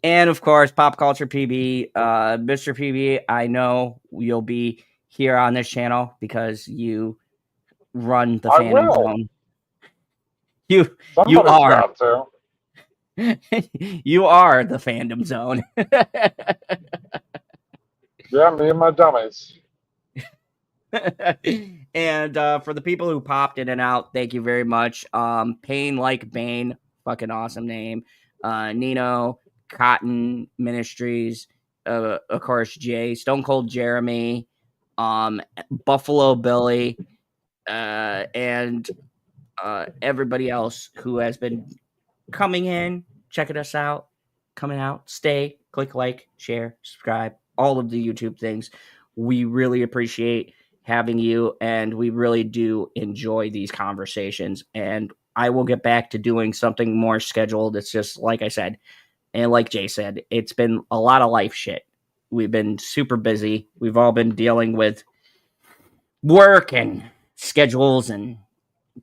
And of course, Pop Culture PB, Mr. PB. I know you'll be here on this channel because you run the fandom zone. You are. Got to. You are the fandom zone. Yeah, me and my dummies. And for the people who popped in and out, thank you very much. Pain Like Bane, fucking awesome name. Nino, Cotton Ministries, of course, Jay, Stone Cold Jeremy, Buffalo Billy, and everybody else who has been coming in, checking us out, coming out. Stay, click like, share, subscribe, all of the YouTube things. We really appreciate having you, and we really do enjoy these conversations. And I will get back to doing something more scheduled. It's just like I said, and like Jay said, it's been a lot of life shit. We've been super busy. We've all been dealing with work and schedules and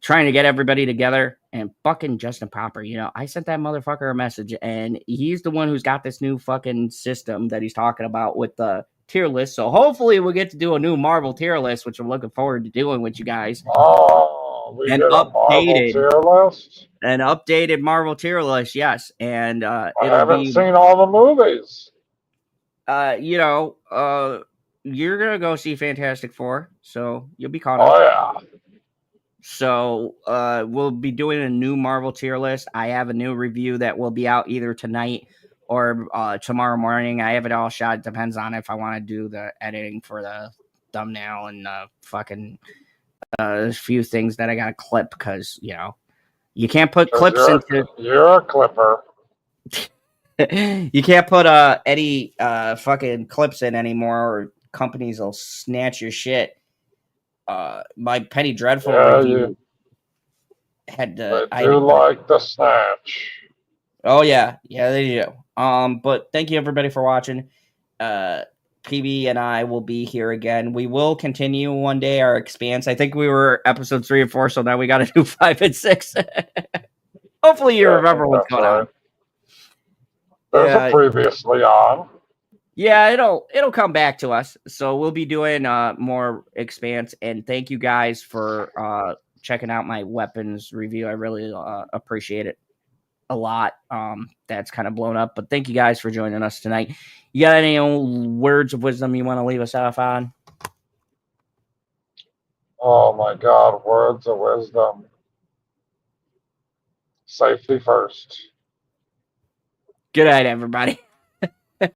trying to get everybody together. And fucking Justin Proper, I sent that motherfucker a message, and he's the one who's got this new fucking system that he's talking about with the tier list. So hopefully we'll get to do a new Marvel tier list, which I'm looking forward to doing with you guys. Oh, we get a Marvel tier list? An updated Marvel tier list, yes. And I haven't seen all the movies. You're gonna go see Fantastic Four, so you'll be caught up. Oh yeah. So we'll be doing a new Marvel tier list. I have a new review that will be out either tonight or tomorrow morning. I have it all shot. It depends on if I want to do the editing for the thumbnail and fucking a few things that I got to clip because, you can't put clips into... You're a clipper. You can't put any fucking clips in anymore or companies will snatch your shit. My Penny Dreadful review had to. I do like the snatch. Oh yeah, they do. But thank you everybody for watching. PB and I will be here again. We will continue one day our expanse. I think we were episode 3 and 4, so now we got to do 5 and 6. Hopefully you remember what's going on. There's a previously on. Yeah, it'll come back to us. So we'll be doing more expanse. And thank you guys for checking out my weapons review. I really appreciate it a lot. That's kind of blown up. But thank you guys for joining us tonight. You got any words of wisdom you want to leave us off on? Oh my God, words of wisdom. Safety first. Good night, everybody.